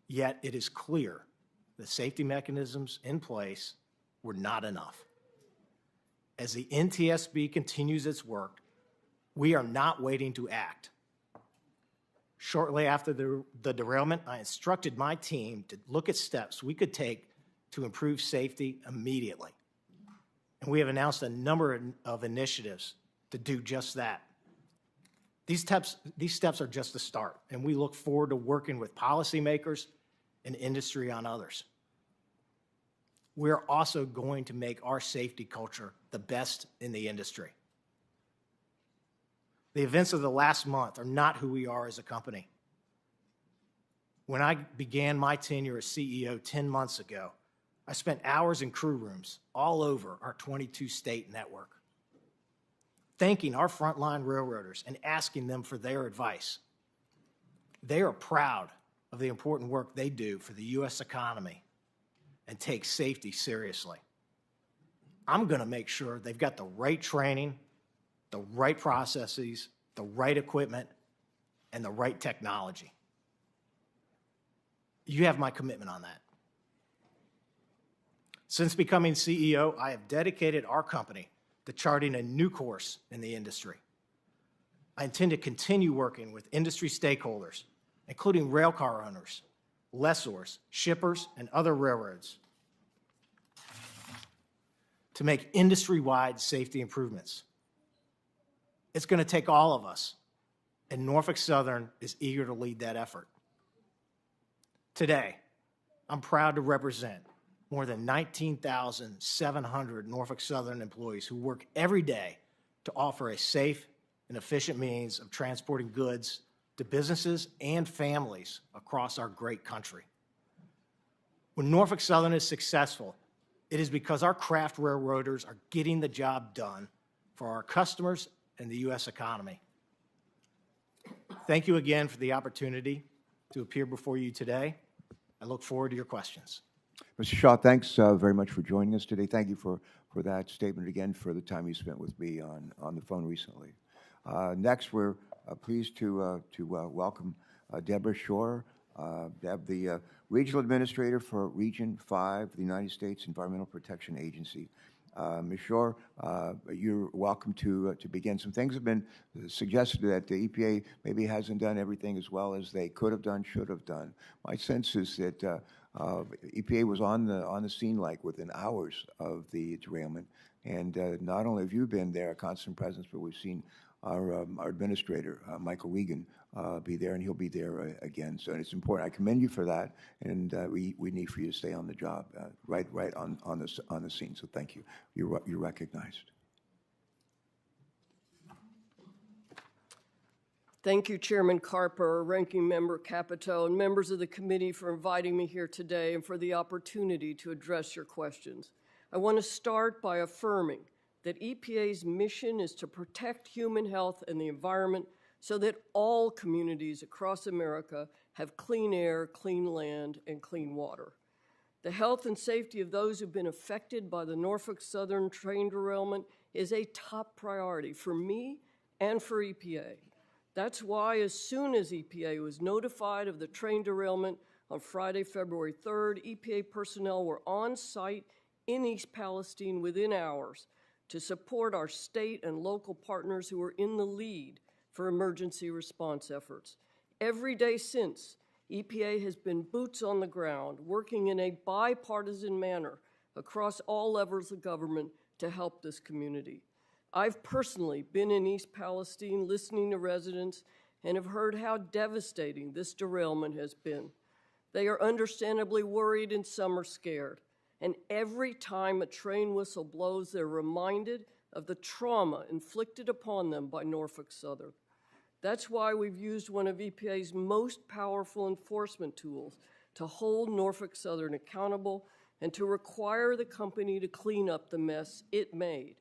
Yet it is clear the safety mechanisms in place were not enough. As the NTSB continues its work, we are not waiting to act. Shortly after the derailment, I instructed my team to look at steps we could take to improve safety immediately. And we have announced a number of initiatives to do just that. These steps are just the start, and we look forward to working with policymakers and industry on others. We're also going to make our safety culture the best in the industry. The events of the last month are not who we are as a company. When I began my tenure as CEO 10 months ago, I spent hours in crew rooms all over our 22-state network, thanking our frontline railroaders and asking them for their advice. They are proud of the important work they do for the U.S. economy and take safety seriously. I'm going to make sure they've got the right training, the right processes, the right equipment, and the right technology. You have my commitment on that. Since becoming CEO, I have dedicated our company to charting a new course in the industry. I intend to continue working with industry stakeholders, including railcar owners, lessors, shippers, and other railroads, to make industry-wide safety improvements. It's going to take all of us, and Norfolk Southern is eager to lead that effort. Today, I'm proud to represent more than 19,700 Norfolk Southern employees who work every day to offer a safe and efficient means of transporting goods to businesses and families across our great country. When Norfolk Southern is successful, it is because our craft railroaders are getting the job done for our customers and the U.S. economy. Thank you again for the opportunity to appear before you today. I look forward to your questions. Mr. Shaw, thanks very much for joining us today. Thank you for that statement again, for the time you spent with me on the phone recently. Next, we're pleased to welcome Deborah Shore, Deb, the Regional Administrator for Region 5 of the United States Environmental Protection Agency. Ms. Shore, you're welcome to begin. Some things have been suggested that the EPA maybe hasn't done everything as well as they could have done, should have done. My sense is that EPA was on the scene like within hours of the derailment, and not only have you been there, a constant presence, but we've seen our administrator, Michael Regan, be there, and he'll be there again. So it's important. I commend you for that, and we need for you to stay on the job, right on the scene. So thank you. You're recognized. Thank you, Chairman Carper, Ranking Member Capito, and members of the committee for inviting me here today and for the opportunity to address your questions. I want to start by affirming that EPA's mission is to protect human health and the environment so that all communities across America have clean air, clean land, and clean water. The health and safety of those who've been affected by the Norfolk Southern train derailment is a top priority for me and for EPA. That's why as soon as EPA was notified of the train derailment on Friday, February 3rd, EPA personnel were on site in East Palestine within hours to support our state and local partners who were in the lead for emergency response efforts. Every day since, EPA has been boots on the ground, working in a bipartisan manner across all levels of government to help this community. I've personally been in East Palestine listening to residents and have heard how devastating this derailment has been. They are understandably worried and some are scared. And every time a train whistle blows, they're reminded of the trauma inflicted upon them by Norfolk Southern. That's why we've used one of EPA's most powerful enforcement tools to hold Norfolk Southern accountable and to require the company to clean up the mess it made.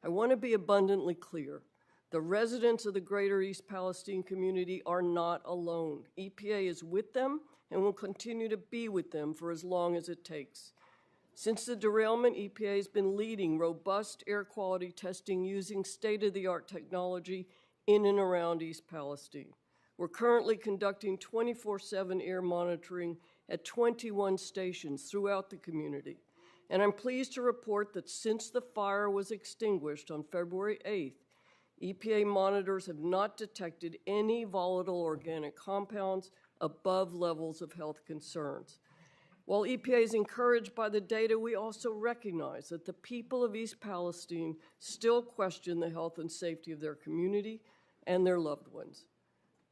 I want to be abundantly clear. The residents of the greater East Palestine community are not alone. EPA is with them and will continue to be with them for as long as it takes. Since the derailment, EPA has been leading robust air quality testing using state-of-the-art technology in and around East Palestine. We're currently conducting 24/7 air monitoring at 21 stations throughout the community. And I'm pleased to report that since the fire was extinguished on February 8th, EPA monitors have not detected any volatile organic compounds above levels of health concerns. While EPA is encouraged by the data, we also recognize that the people of East Palestine still question the health and safety of their community and their loved ones.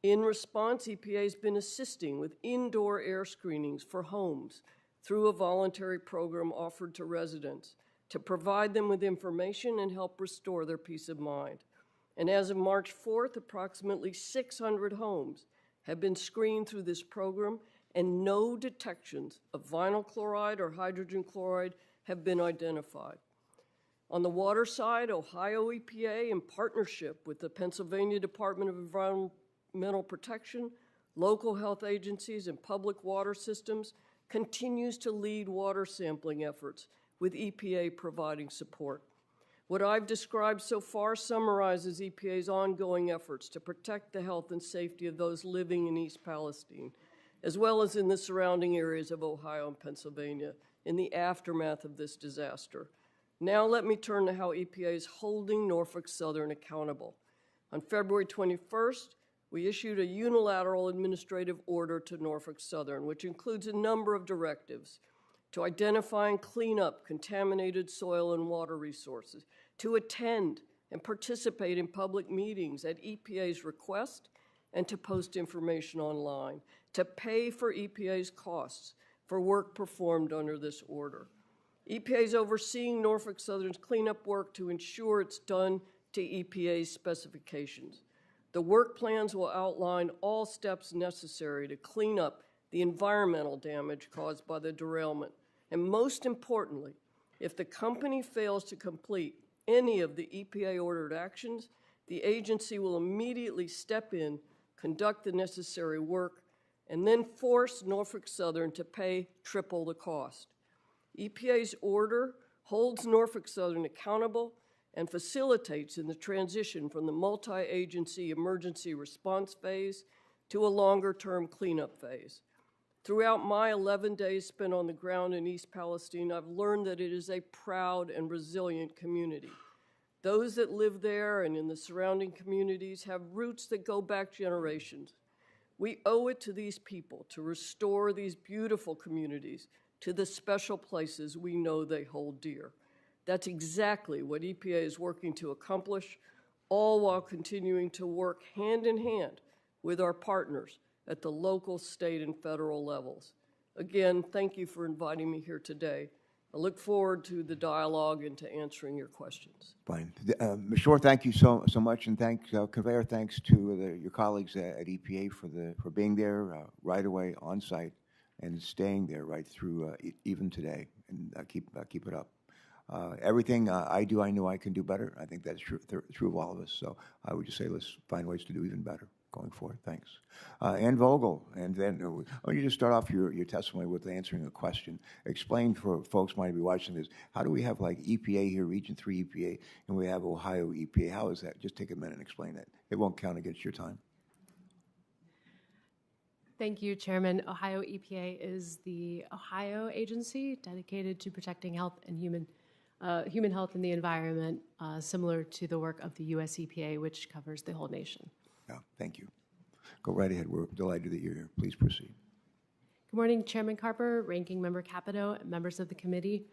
In response, EPA has been assisting with indoor air screenings for homes through a voluntary program offered to residents to provide them with information and help restore their peace of mind. And as of March 4th, approximately 600 homes have been screened through this program, and no detections of vinyl chloride or hydrogen chloride have been identified. On the water side, Ohio EPA, in partnership with the Pennsylvania Department of Environmental Protection, local health agencies, and public water systems, continues to lead water sampling efforts, with EPA providing support. What I've described so far summarizes EPA's ongoing efforts to protect the health and safety of those living in East Palestine, as well as in the surrounding areas of Ohio and Pennsylvania in the aftermath of this disaster. Now let me turn to how EPA is holding Norfolk Southern accountable. On February 21st, we issued a unilateral administrative order to Norfolk Southern, which includes a number of directives to identify and clean up contaminated soil and water resources, to attend and participate in public meetings at EPA's request, and to post information online, to pay for EPA's costs for work performed under this order. EPA is overseeing Norfolk Southern's cleanup work to ensure it's done to EPA's specifications. The work plans will outline all steps necessary to clean up the environmental damage caused by the derailment. And most importantly, if the company fails to complete any of the EPA-ordered actions, the agency will immediately step in, conduct the necessary work, and then force Norfolk Southern to pay triple the cost. EPA's order holds Norfolk Southern accountable and facilitates in the transition from the multi-agency emergency response phase to a longer-term cleanup phase. Throughout my 11 days spent on the ground in East Palestine, I've learned that it is a proud and resilient community. Those that live there and in the surrounding communities have roots that go back generations. We owe it to these people to restore these beautiful communities to the special places we know they hold dear. That's exactly what EPA is working to accomplish, all while continuing to work hand in hand with our partners at the local, state, and federal levels. Again, thank you for inviting me here today. I look forward to the dialogue and to answering your questions. Fine. Ms. Shore, thank you so much, and convey our thanks to your colleagues at EPA for being there right away on site and staying there right through even today, and keep it up. Everything I do, I know I can do better. I think that's true of all of us. So I would just say let's find ways to do even better going forward. Thanks. Ann Vogel, and then I want you to start off your testimony with answering a question. Explain for folks who might be watching this, how do we have like EPA here, Region 3 EPA, and we have Ohio EPA? How is that? Just take a minute and explain that. It won't count against your time. Thank you, Chairman. Ohio EPA is the Ohio agency dedicated to protecting health and human health and the environment, similar to the work of the U.S. EPA, which covers the whole nation. Yeah, thank you. Go right ahead. We're delighted that you're here. Please proceed. Good morning, Chairman Carper, Ranking Member Capito, and members of the committee.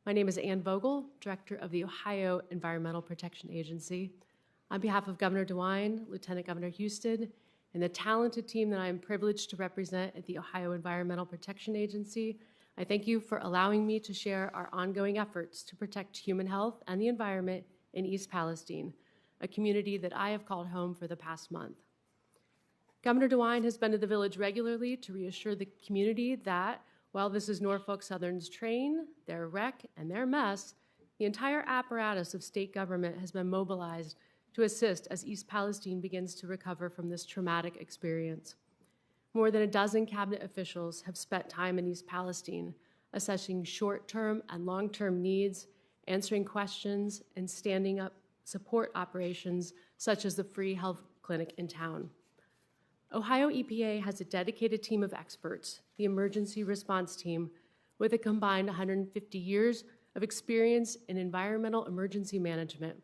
My name is Ann Vogel, Director of the Ohio Environmental Protection Agency. On behalf of Governor DeWine, Lieutenant Governor Houston, and the talented team that I am privileged to represent at the Ohio Environmental Protection Agency, I thank you for allowing me to share our ongoing efforts to protect human health and the environment in East Palestine, a community that I have called home for the past month. Governor DeWine has been to the village regularly to reassure the community that while this is Norfolk Southern's train, their wreck, and their mess, the entire apparatus of state government has been mobilized to assist as East Palestine begins to recover from this traumatic experience. More than a dozen cabinet officials have spent time in East Palestine assessing short-term and long-term needs, answering questions, and standing up support operations such as the free health clinic in town. Ohio EPA has a dedicated team of experts, the emergency response team, with a combined 150 years of experience in environmental emergency management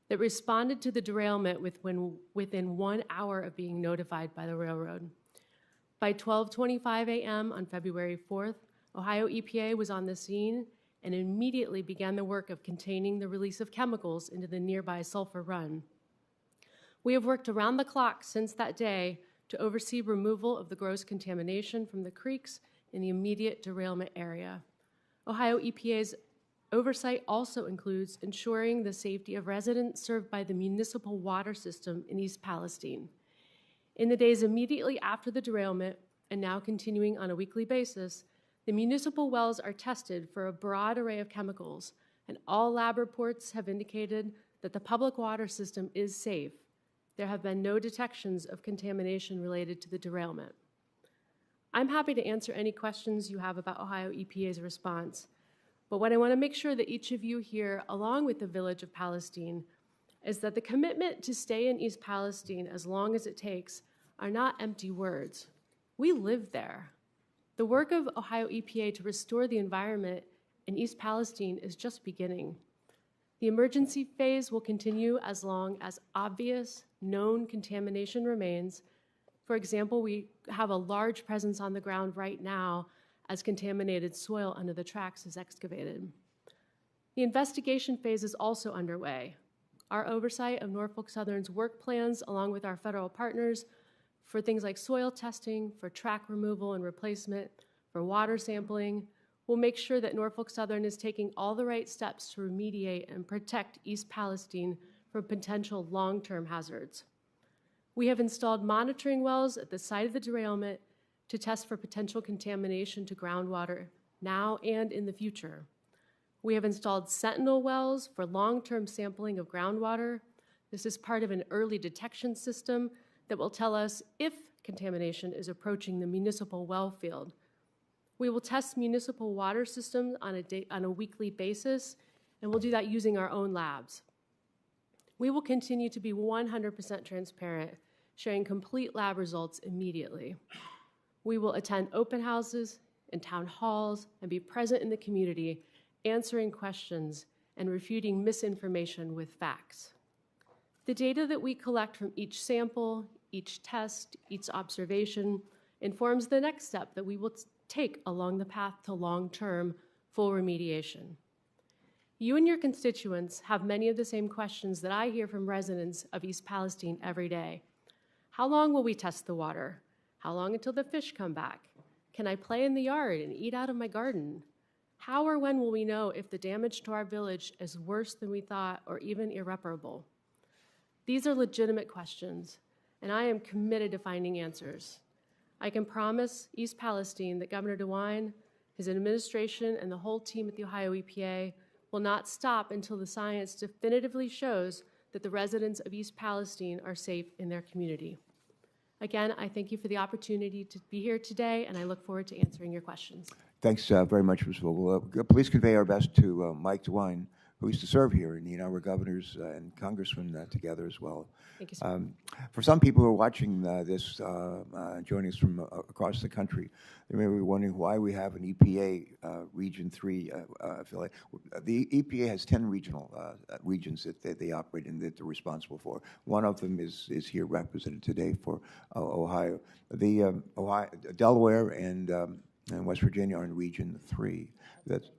that responded to the derailment within 1 hour of being notified by the railroad. By 12:25 a.m. on February 4th, Ohio EPA was on the scene and immediately began the work of containing the release of chemicals into the nearby Sulphur Run. We have worked around the clock since that day to oversee removal of the gross contamination from the creeks in the immediate derailment area. Ohio EPA's oversight also includes ensuring the safety of residents served by the municipal water system in East Palestine. In the days immediately after the derailment, and now continuing on a weekly basis, the municipal wells are tested for a broad array of chemicals, and all lab reports have indicated that the public water system is safe. There have been no detections of contamination related to the derailment. I'm happy to answer any questions you have about Ohio EPA's response, but what I want to make sure that each of you here, along with the village of Palestine, is that the commitment to stay in East Palestine as long as it takes are not empty words. We live there. The work of Ohio EPA to restore the environment in East Palestine is just beginning. The emergency phase will continue as long as obvious, known contamination remains. For example, we have a large presence on the ground right now as contaminated soil under the tracks is excavated. The investigation phase is also underway. Our oversight of Norfolk Southern's work plans, along with our federal partners, for things like soil testing, for track removal and replacement, for water sampling, will make sure that Norfolk Southern is taking all the right steps to remediate and protect East Palestine from potential long-term hazards. We have installed monitoring wells at the site of the derailment to test for potential contamination to groundwater now and in the future. We have installed sentinel wells for long-term sampling of groundwater. This is part of an early detection system that will tell us if contamination is approaching the municipal well field. We will test municipal water systems on a weekly basis, and we'll do that using our own labs. We will continue to be 100% transparent, sharing complete lab results immediately. We will attend open houses and town halls and be present in the community, answering questions and refuting misinformation with facts. The data that we collect from each sample, each test, each observation informs the next step that we will take along the path to long-term full remediation. You and your constituents have many of the same questions that I hear from residents of East Palestine every day. How long will we test the water? How long until the fish come back? Can I play in the yard and eat out of my garden? How or when will we know if the damage to our village is worse than we thought or even irreparable? These are legitimate questions, and I am committed to finding answers. I can promise East Palestine that Governor DeWine, his administration, and the whole team at the Ohio EPA will not stop until the science definitively shows that the residents of East Palestine are safe in their community. Again, I thank you for the opportunity to be here today, and I look forward to answering your questions. Thanks very much, Ms. Vogel. Please convey our best to Mike DeWine, who used to serve here, and we're governors and congressmen together as well. Thank you, sir. For some people who are watching this, joining us from across the country, they may be wondering why we have an EPA Region 3 affiliate. The EPA has 10 regional regions that they operate in that they're responsible for. One of them is here represented today for Ohio. The Delaware and West Virginia are in Region 3. That's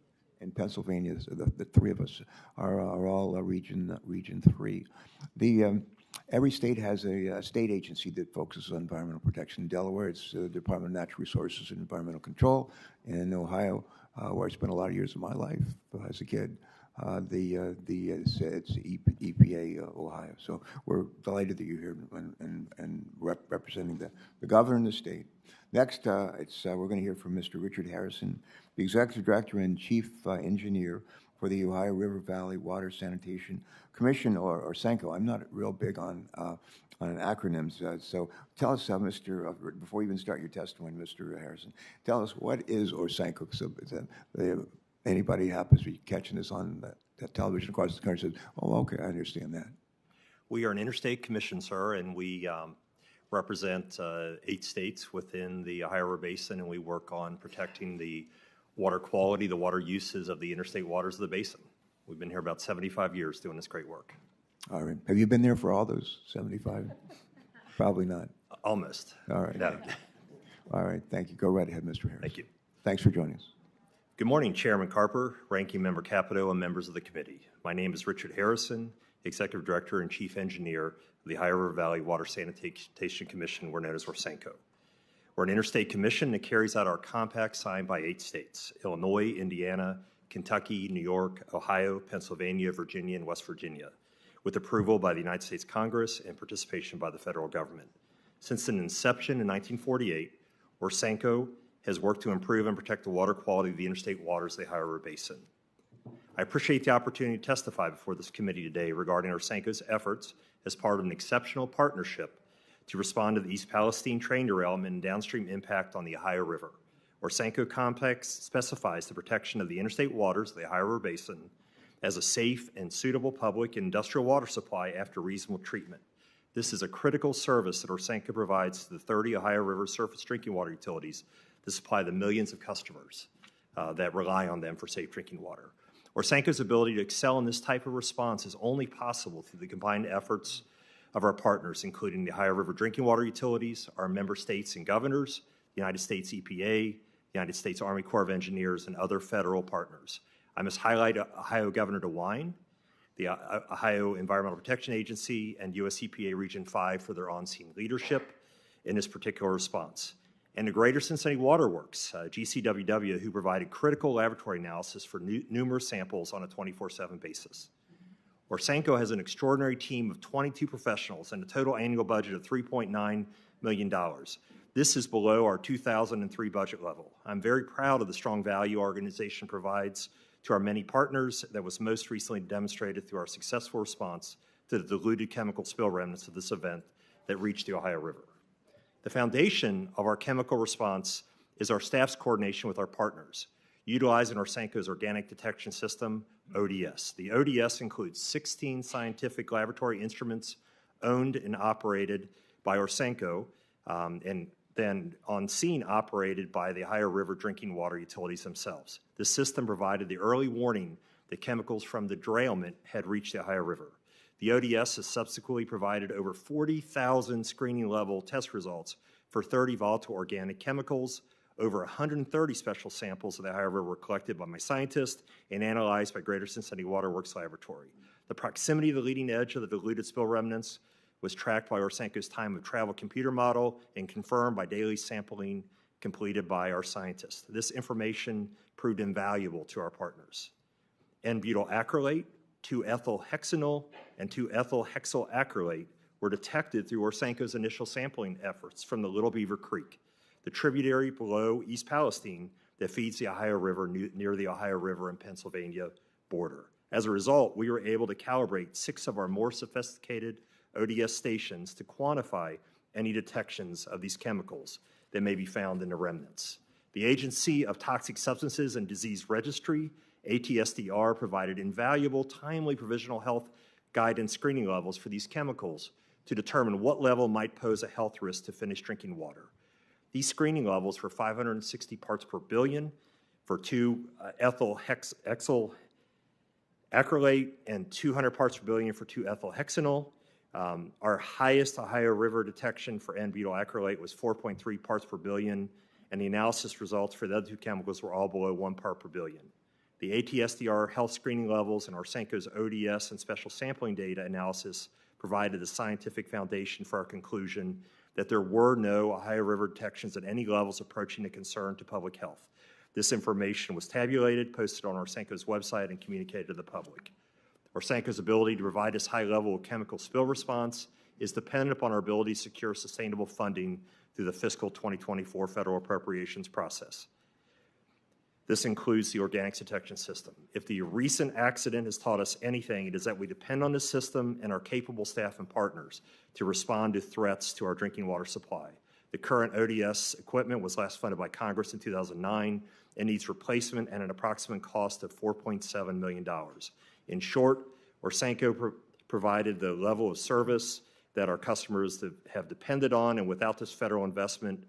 in Pennsylvania. So the three of us are all Region 3. Every state has a state agency that focuses on environmental protection. In Delaware, it's the Department of Natural Resources and Environmental Control. And in Ohio, where I spent a lot of years of my life as a kid, it's EPA Ohio. So we're delighted that you're here and representing the governor in the state. Next, we're going to hear from Mr. Richard Harrison, the Executive Director and Chief Engineer for the Ohio River Valley Water Sanitation Commission, or SANCO. I'm not real big on acronyms, so tell us, before you even start your testimony, Mr. Harrison, tell us what is SANCO, so that anybody happens to be catching this on that television across the country says, oh, okay, I understand that. We are an interstate commission, sir, and we represent 8 states within the Ohio River Basin, and we work on protecting the water quality, the water uses of the interstate waters of the basin. We've been here about 75 years doing this great work. All right. Have you been there for all those 75? Probably not. Almost. All right. No. All right. Thank you. Go right ahead, Mr. Harris. Thank you. Thanks for joining us. Good morning, Chairman Carper, Ranking Member Capito, and members of the committee. My name is Richard Harrison, Executive Director and Chief Engineer of the Ohio River Valley Water Sanitation Commission, we're known as SANCO. We're an interstate commission that carries out our compact signed by 8 states: Illinois, Indiana, Kentucky, New York, Ohio, Pennsylvania, Virginia, and West Virginia, with approval by the United States Congress and participation by the federal government. Since its inception in 1948, SANCO has worked to improve and protect the water quality of the interstate waters of the Ohio River Basin. I appreciate the opportunity to testify before this committee today regarding SANCO's efforts as part of an exceptional partnership to respond to the East Palestine train derailment and downstream impact on the Ohio River. SANCO complex specifies the protection of the interstate waters of the Ohio River Basin as a safe and suitable public and industrial water supply after reasonable treatment. This is a critical service that SANCO provides to the 30 Ohio River surface drinking water utilities to supply the millions of customers that rely on them for safe drinking water. SANCO's ability to excel in this type of response is only possible through the combined efforts of our partners, including the Ohio River drinking water utilities, our member states and governors, the United States EPA, United States Army Corps of Engineers, and other federal partners. I must highlight Ohio Governor DeWine, the Ohio Environmental Protection Agency, and US EPA Region 5 for their on-scene leadership in this particular response. And the Greater Cincinnati Water Works, GCWW, who provided critical laboratory analysis for numerous samples on a 24/7 basis. SANCO has an extraordinary team of 22 professionals and a total annual budget of $3.9 million. This is below our 2003 budget level. I'm very proud of the strong value our organization provides to our many partners that was most recently demonstrated through our successful response to the diluted chemical spill remnants of this event that reached the Ohio River. The foundation of our chemical response is our staff's coordination with our partners, utilizing SANCO's organic detection system, ODS. The ODS includes 16 scientific laboratory instruments owned and operated by SANCO, and then on scene operated by the Ohio River drinking water utilities themselves. This system provided the early warning that chemicals from the derailment had reached the Ohio River. The ODS has subsequently provided over 40,000 screening level test results for 30 volatile organic chemicals. Over 130 special samples of the Ohio River were collected by my scientists and analyzed by Greater Cincinnati Water Works Laboratory. The proximity of the leading edge of the diluted spill remnants was tracked by Orsenco's time of travel computer model and confirmed by daily sampling completed by our scientists. This information proved invaluable to our partners. N-butyl acrylate, 2-ethylhexanol, and 2-ethylhexyl acrylate were detected through Orsenco's initial sampling efforts from the Little Beaver Creek, the tributary below East Palestine that feeds the Ohio River near the Ohio River and Pennsylvania border. As a result, we were able to calibrate 6 of our more sophisticated ODS stations to quantify any detections of these chemicals that may be found in the remnants. The Agency of Toxic Substances and Disease Registry, ATSDR, provided invaluable, timely provisional health guidance screening levels for these chemicals to determine what level might pose a health risk to finished drinking water. These screening levels were 560 parts per billion for 2-ethylhexyl acrylate and 200 parts per billion for 2-ethylhexanol. Our highest Ohio River detection for N-butyl acrylate was 4.3 parts per billion, and the analysis results for the other 2 chemicals were all below 1 part per billion. The ATSDR health screening levels and Orsenco's ODS and special sampling data analysis provided the scientific foundation for our conclusion that there were no Ohio River detections at any levels approaching a concern to public health. This information was tabulated, posted on Orsenco's website, and communicated to the public. Orsenco's ability to provide this high level of chemical spill response is dependent upon our ability to secure sustainable funding through the fiscal 2024 federal appropriations process. This includes the organics detection system. If the recent accident has taught us anything, it is that we depend on this system and our capable staff and partners to respond to threats to our drinking water supply. The current ODS equipment was last funded by Congress in 2009 and needs replacement at an approximate cost of $4.7 million. In short, Orsenco provided the level of service that our customers have depended on, and without this federal investment,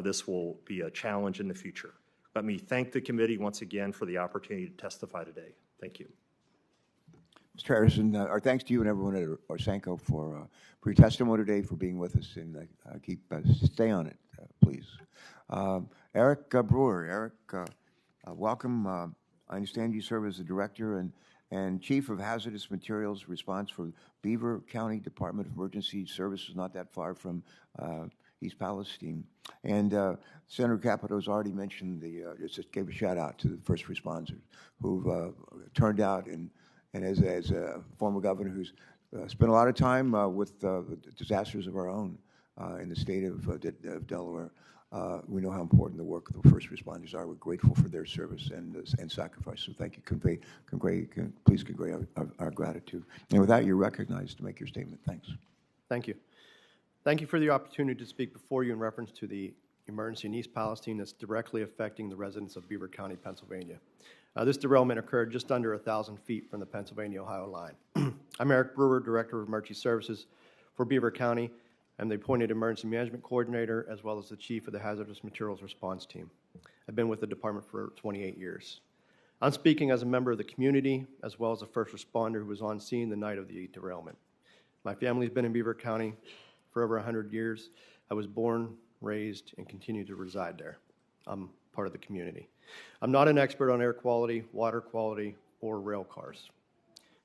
this will be a challenge in the future. Let me thank the committee once again for the opportunity to testify today. Thank you. Mr. Harrison, our thanks to you and everyone at Orsenco for your testimony today, for being with us, and stay on it, please. Eric Brewer. Eric, welcome. I understand you serve as the Director and Chief of Hazardous Materials Response for Beaver County Department of Emergency Services, not that far from East Palestine. And Senator Capito's already mentioned just gave a shout out to the first responders who've turned out, and as a former governor who's spent a lot of time with the disasters of our own in the state of Delaware, we know how important the work of the first responders are. We're grateful for their service and sacrifice. So thank you. Please convey our gratitude. And with that, you're recognized to make your statement. Thanks. Thank you. Thank you for the opportunity to speak before you in reference to the emergency in East Palestine that's directly affecting the residents of Beaver County, Pennsylvania. This derailment occurred just under 1,000 feet from the Pennsylvania-Ohio line. I'm Eric Brewer, Director of Emergency Services for Beaver County. I'm the appointed Emergency Management Coordinator, as well as the Chief of the Hazardous Materials Response Team. I've been with the department for 28 years. I'm speaking as a member of the community, as well as a first responder who was on scene the night of the derailment. My family's been in Beaver County for over 100 years. I was born, raised, and continue to reside there. I'm part of the community. I'm not an expert on air quality, water quality, or rail cars.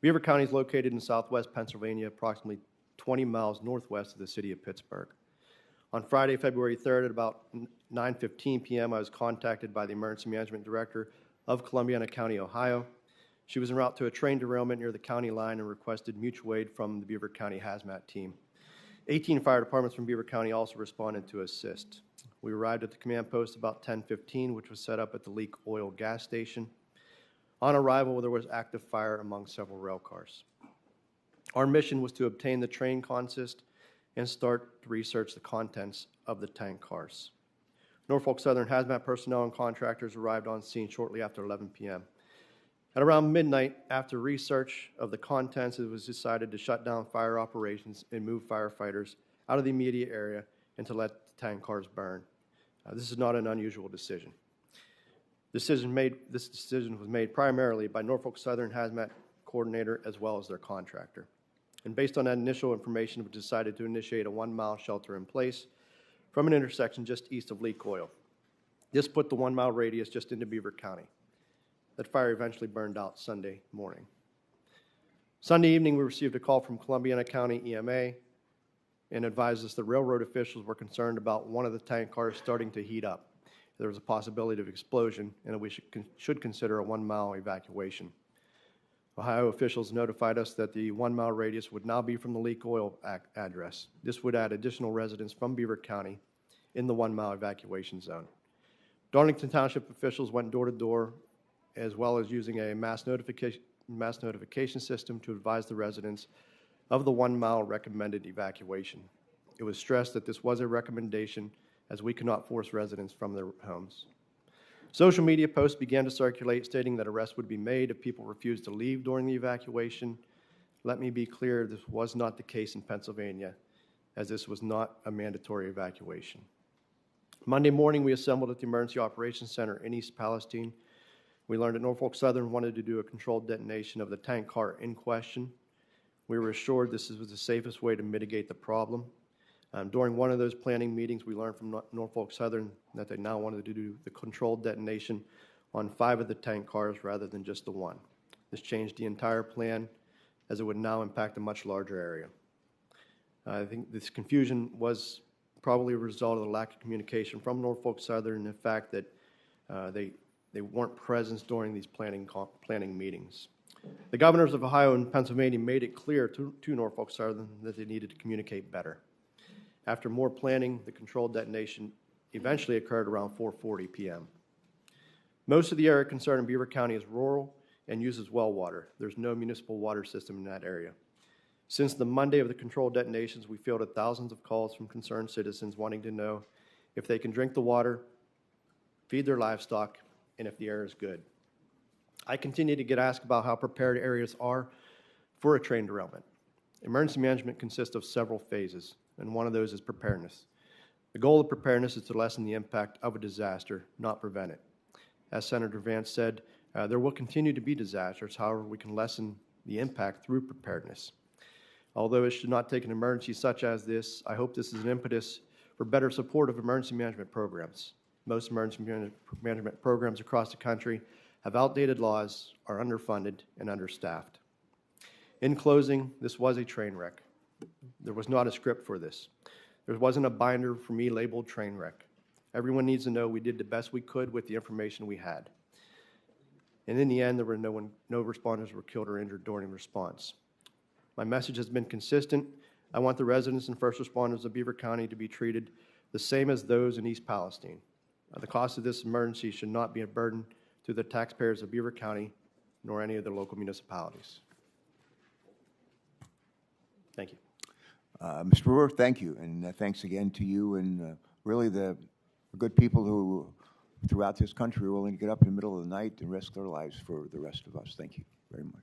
Beaver County is located in southwest Pennsylvania, approximately 20 miles northwest of the city of Pittsburgh. On Friday, February 3rd at about 9:15 p.m., I was contacted by the Emergency Management Director of Columbiana County, Ohio. She was en route to a train derailment near the county line and requested mutual aid from the Beaver County Hazmat team. 18 fire departments from Beaver County also responded to assist. We arrived at the command post about 10:15, which was set up at the Leak Oil gas station. On arrival, there was active fire among several rail cars. Our mission was to obtain the train consist and start to research the contents of the tank cars. Norfolk Southern Hazmat personnel and contractors arrived on scene shortly after 11 p.m. At around midnight, after research of the contents, it was decided to shut down fire operations and move firefighters out of the immediate area and to let the tank cars burn. This is not an unusual decision. This decision was made primarily by Norfolk Southern Hazmat coordinator as well as their contractor. And based on that initial information, we decided to initiate a 1-mile shelter in place from an intersection just east of Leak Oil. This put the 1-mile radius just into Beaver County. That fire eventually burned out Sunday morning. Sunday evening, we received a call from Columbiana County EMA and advised us that railroad officials were concerned about one of the tank cars starting to heat up. There was a possibility of explosion, and that we should consider a 1-mile evacuation. Ohio officials notified us that the 1-mile radius would now be from the leak oil address. This would add additional residents from Beaver County in the 1-mile evacuation zone. Darlington Township officials went door to door, as well as using a mass notification system to advise the residents of the 1-mile recommended evacuation. It was stressed that this was a recommendation, as we cannot force residents from their homes. Social media posts began to circulate stating that arrests would be made if people refused to leave during the evacuation. Let me be clear, this was not the case in Pennsylvania, as this was not a mandatory evacuation. Monday morning, we assembled at the Emergency Operations Center in East Palestine. We learned that Norfolk Southern wanted to do a controlled detonation of the tank car in question. We were assured this was the safest way to mitigate the problem. During one of those planning meetings, we learned from Norfolk Southern that they now wanted to do the controlled detonation on 5 of the tank cars rather than just the 1. This changed the entire plan, as it would now impact a much larger area. I think this confusion was probably a result of the lack of communication from Norfolk Southern and the fact that they weren't present during these planning meetings. The governors of Ohio and Pennsylvania made it clear to Norfolk Southern that they needed to communicate better. After more planning, the controlled detonation eventually occurred around 4:40 p.m. Most of the area concerned in Beaver County is rural and uses well water. There's no municipal water system in that area. Since the Monday of the controlled detonations, we fielded thousands of calls from concerned citizens wanting to know if they can drink the water, feed their livestock, and if the air is good. I continue to get asked about how prepared areas are for a train derailment. Emergency management consists of several phases, and one of those is preparedness. The goal of preparedness is to lessen the impact of a disaster, not prevent it. As Senator Vance said, there will continue to be disasters. However, we can lessen the impact through preparedness. Although it should not take an emergency such as this, I hope this is an impetus for better support of emergency management programs. Most emergency management programs across the country have outdated laws, are underfunded, and understaffed. In closing, this was a train wreck. There was not a script for this. There wasn't a binder for me labeled train wreck. Everyone needs to know we did the best we could with the information we had. And in the end, there were no responders were killed or injured during response. My message has been consistent. I want the residents and first responders of Beaver County to be treated the same as those in East Palestine. The cost of this emergency should not be a burden to the taxpayers of Beaver County nor any of the local municipalities. Thank you. Mr. Brewer, thank you, and thanks again to you and really the good people who throughout this country are willing to get up in the middle of the night and risk their lives for the rest of us. Thank you very much.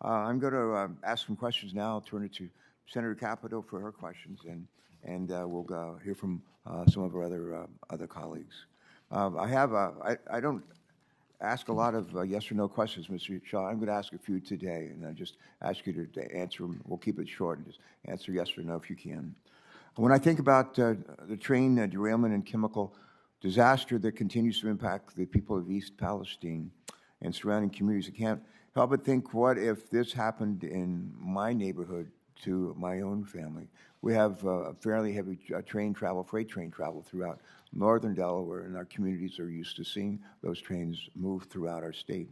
I'm going to ask some questions now. I'll turn it to Senator Capito for her questions, and we'll go hear from some of our other colleagues. I don't ask a lot of yes or no questions, Mr. Shaw. I'm going to ask a few today, and I just ask you to answer them. We'll keep it short and just answer yes or no if you can. When I think about the train derailment and chemical disaster that continues to impact the people of East Palestine and surrounding communities, I can't help but think, what if this happened in my neighborhood to my own family? We have a fairly heavy train travel, freight train travel throughout northern Delaware, and our communities are used to seeing those trains move throughout our state.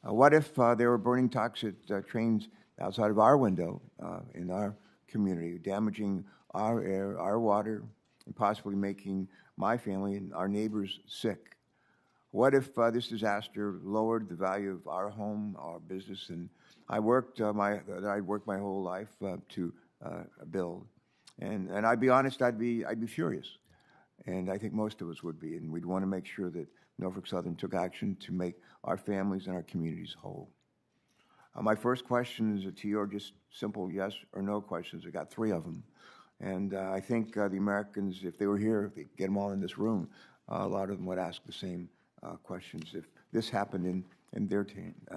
What if they were burning toxic trains outside of our window in our community, damaging our air, our water, and possibly making my family and our neighbors sick? What if this disaster lowered the value of our home, our business, and I worked my whole life to build, and I'd be honest, I'd be furious, and I think most of us would be, and we'd want to make sure that Norfolk Southern took action to make our families and our communities whole. My first question is to you are just simple yes or no questions. I got 3 of them, and I think the Americans, if they were here, if they get them all in this room, a lot of them would ask the same questions if this happened in their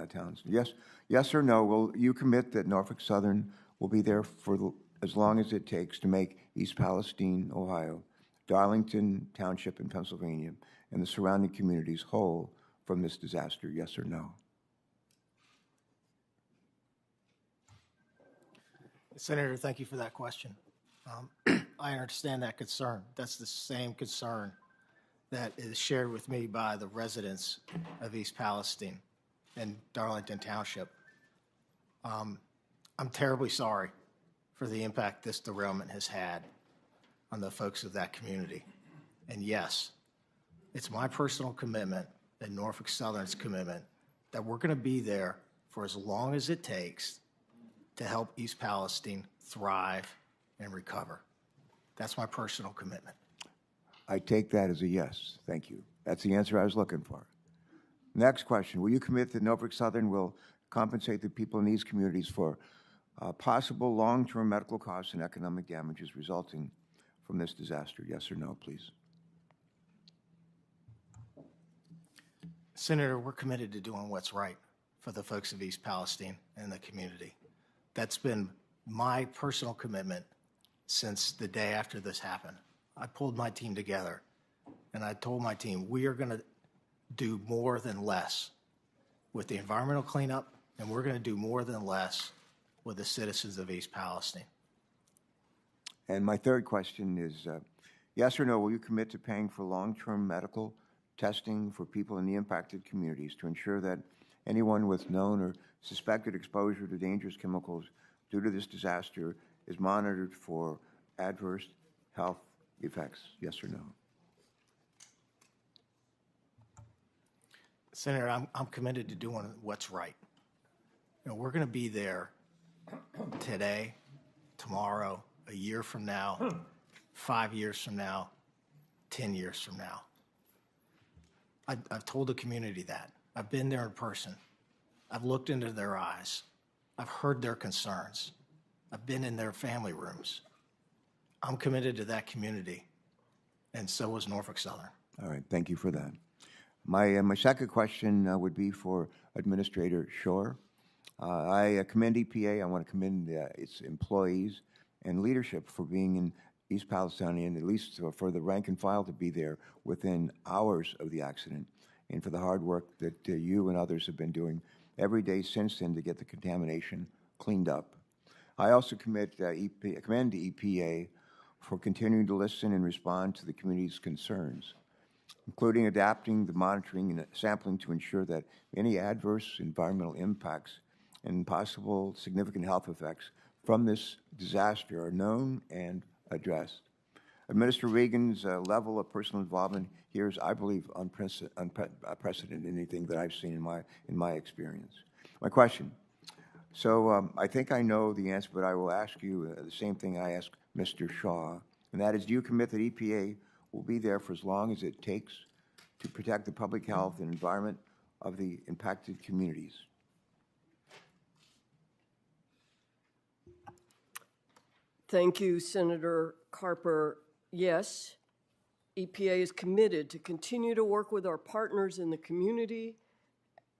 towns. Yes or no, will you commit that Norfolk Southern will be there for as long as it takes to make East Palestine, Ohio, Darlington Township in Pennsylvania, and the surrounding communities whole from this disaster? Yes or no? Senator, thank you for that question. I understand that concern. That's the same concern that is shared with me by the residents of East Palestine and Darlington Township. I'm terribly sorry for the impact this derailment has had on the folks of that community. And yes, it's my personal commitment and Norfolk Southern's commitment that we're going to be there for as long as it takes to help East Palestine thrive and recover. That's my personal commitment. I take that as a yes. Thank you. That's the answer I was looking for. Next question. Will you commit that Norfolk Southern will compensate the people in these communities for possible long-term medical costs and economic damages resulting from this disaster? Yes or no, please. Senator, we're committed to doing what's right for the folks of East Palestine and the community. That's been my personal commitment since the day after this happened. I pulled my team together and I told my team, we are going to do more than less with the environmental cleanup, and we're going to do more than less with the citizens of East Palestine. And my third question is, yes or no, will you commit to paying for long-term medical testing for people in the impacted communities to ensure that anyone with known or suspected exposure to dangerous chemicals due to this disaster is monitored for adverse health effects? Yes or no? Senator, I'm committed to doing what's right. You know, we're going to be there today, tomorrow, a year from now, 5 years from now, 10 years from now. I've told the community that. I've been there in person. I've looked into their eyes. I've heard their concerns. I've been in their family rooms. I'm committed to that community, and so is Norfolk Southern. All right, thank you for that. My second question would be for Administrator Shore. I commend EPA. I want to commend its employees and leadership for being in East Palestine, and at least for the rank and file to be there within hours of the accident, and for the hard work that you and others have been doing every day since then to get the contamination cleaned up. I also commend the EPA for continuing to listen and respond to the community's concerns, including adapting the monitoring and sampling to ensure that any adverse environmental impacts and possible significant health effects from this disaster are known and addressed. Administrator Regan's level of personal involvement here is, I believe, unprecedented in anything that I've seen in my experience. My question. So I think I know the answer, but I will ask you the same thing I asked Mr. Shaw, and that is, do you commit that EPA will be there for as long as it takes to protect the public health and environment of the impacted communities? Thank you, Senator Carper. Yes, EPA is committed to continue to work with our partners in the community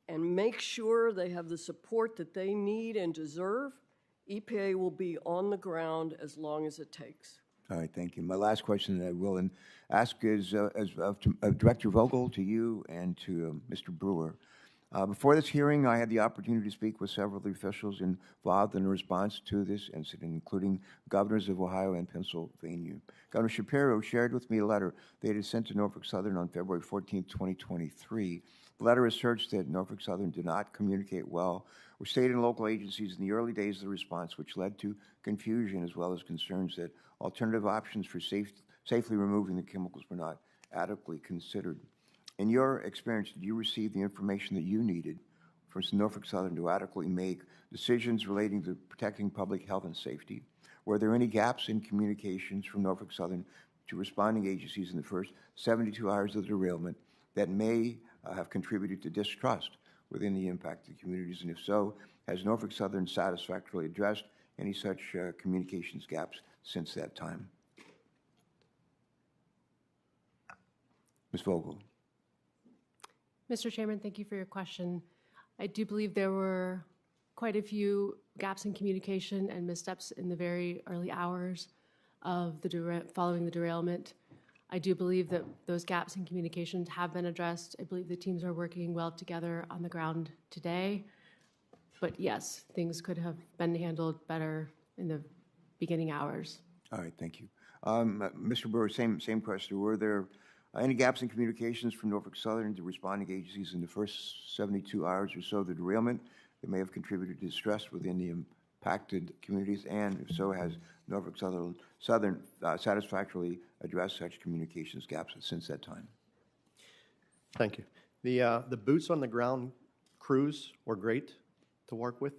and make sure they have the support that they need and deserve. EPA will be on the ground as long as it takes. All right, thank you. My last question that I will ask is Director Vogel, to you and to Mr. Brewer. Before this hearing, I had the opportunity to speak with several of the officials involved in the response to this incident, including governors of Ohio and Pennsylvania. Governor Shapiro shared with me a letter they had sent to Norfolk Southern on February 14, 2023. The letter asserts that Norfolk Southern did not communicate well with state and local agencies in the early days of the response, which led to confusion as well as concerns that alternative options for safely removing the chemicals were not adequately considered. In your experience, did you receive the information that you needed from Norfolk Southern to adequately make decisions relating to protecting public health and safety? Were there any gaps in communications from Norfolk Southern to responding agencies in the first 72 hours of the derailment that may have contributed to distrust within the impacted communities? And if so, has Norfolk Southern satisfactorily addressed any such communications gaps since that time? Ms. Vogel. Mr. Chairman, thank you for your question. I do believe there were quite a few gaps in communication and missteps in the very early hours of following the derailment. I do believe that those gaps in communications have been addressed. I believe the teams are working well together on the ground today. But yes, things could have been handled better in the beginning hours. All right, thank you. Mr. Brewer, same question. Were there any gaps in communications from Norfolk Southern to responding agencies in the first 72 hours or so of the derailment that may have contributed to distress within the impacted communities? And if so, has Norfolk Southern satisfactorily addressed such communications gaps since that time? Thank you. The boots on the ground crews were great to work with.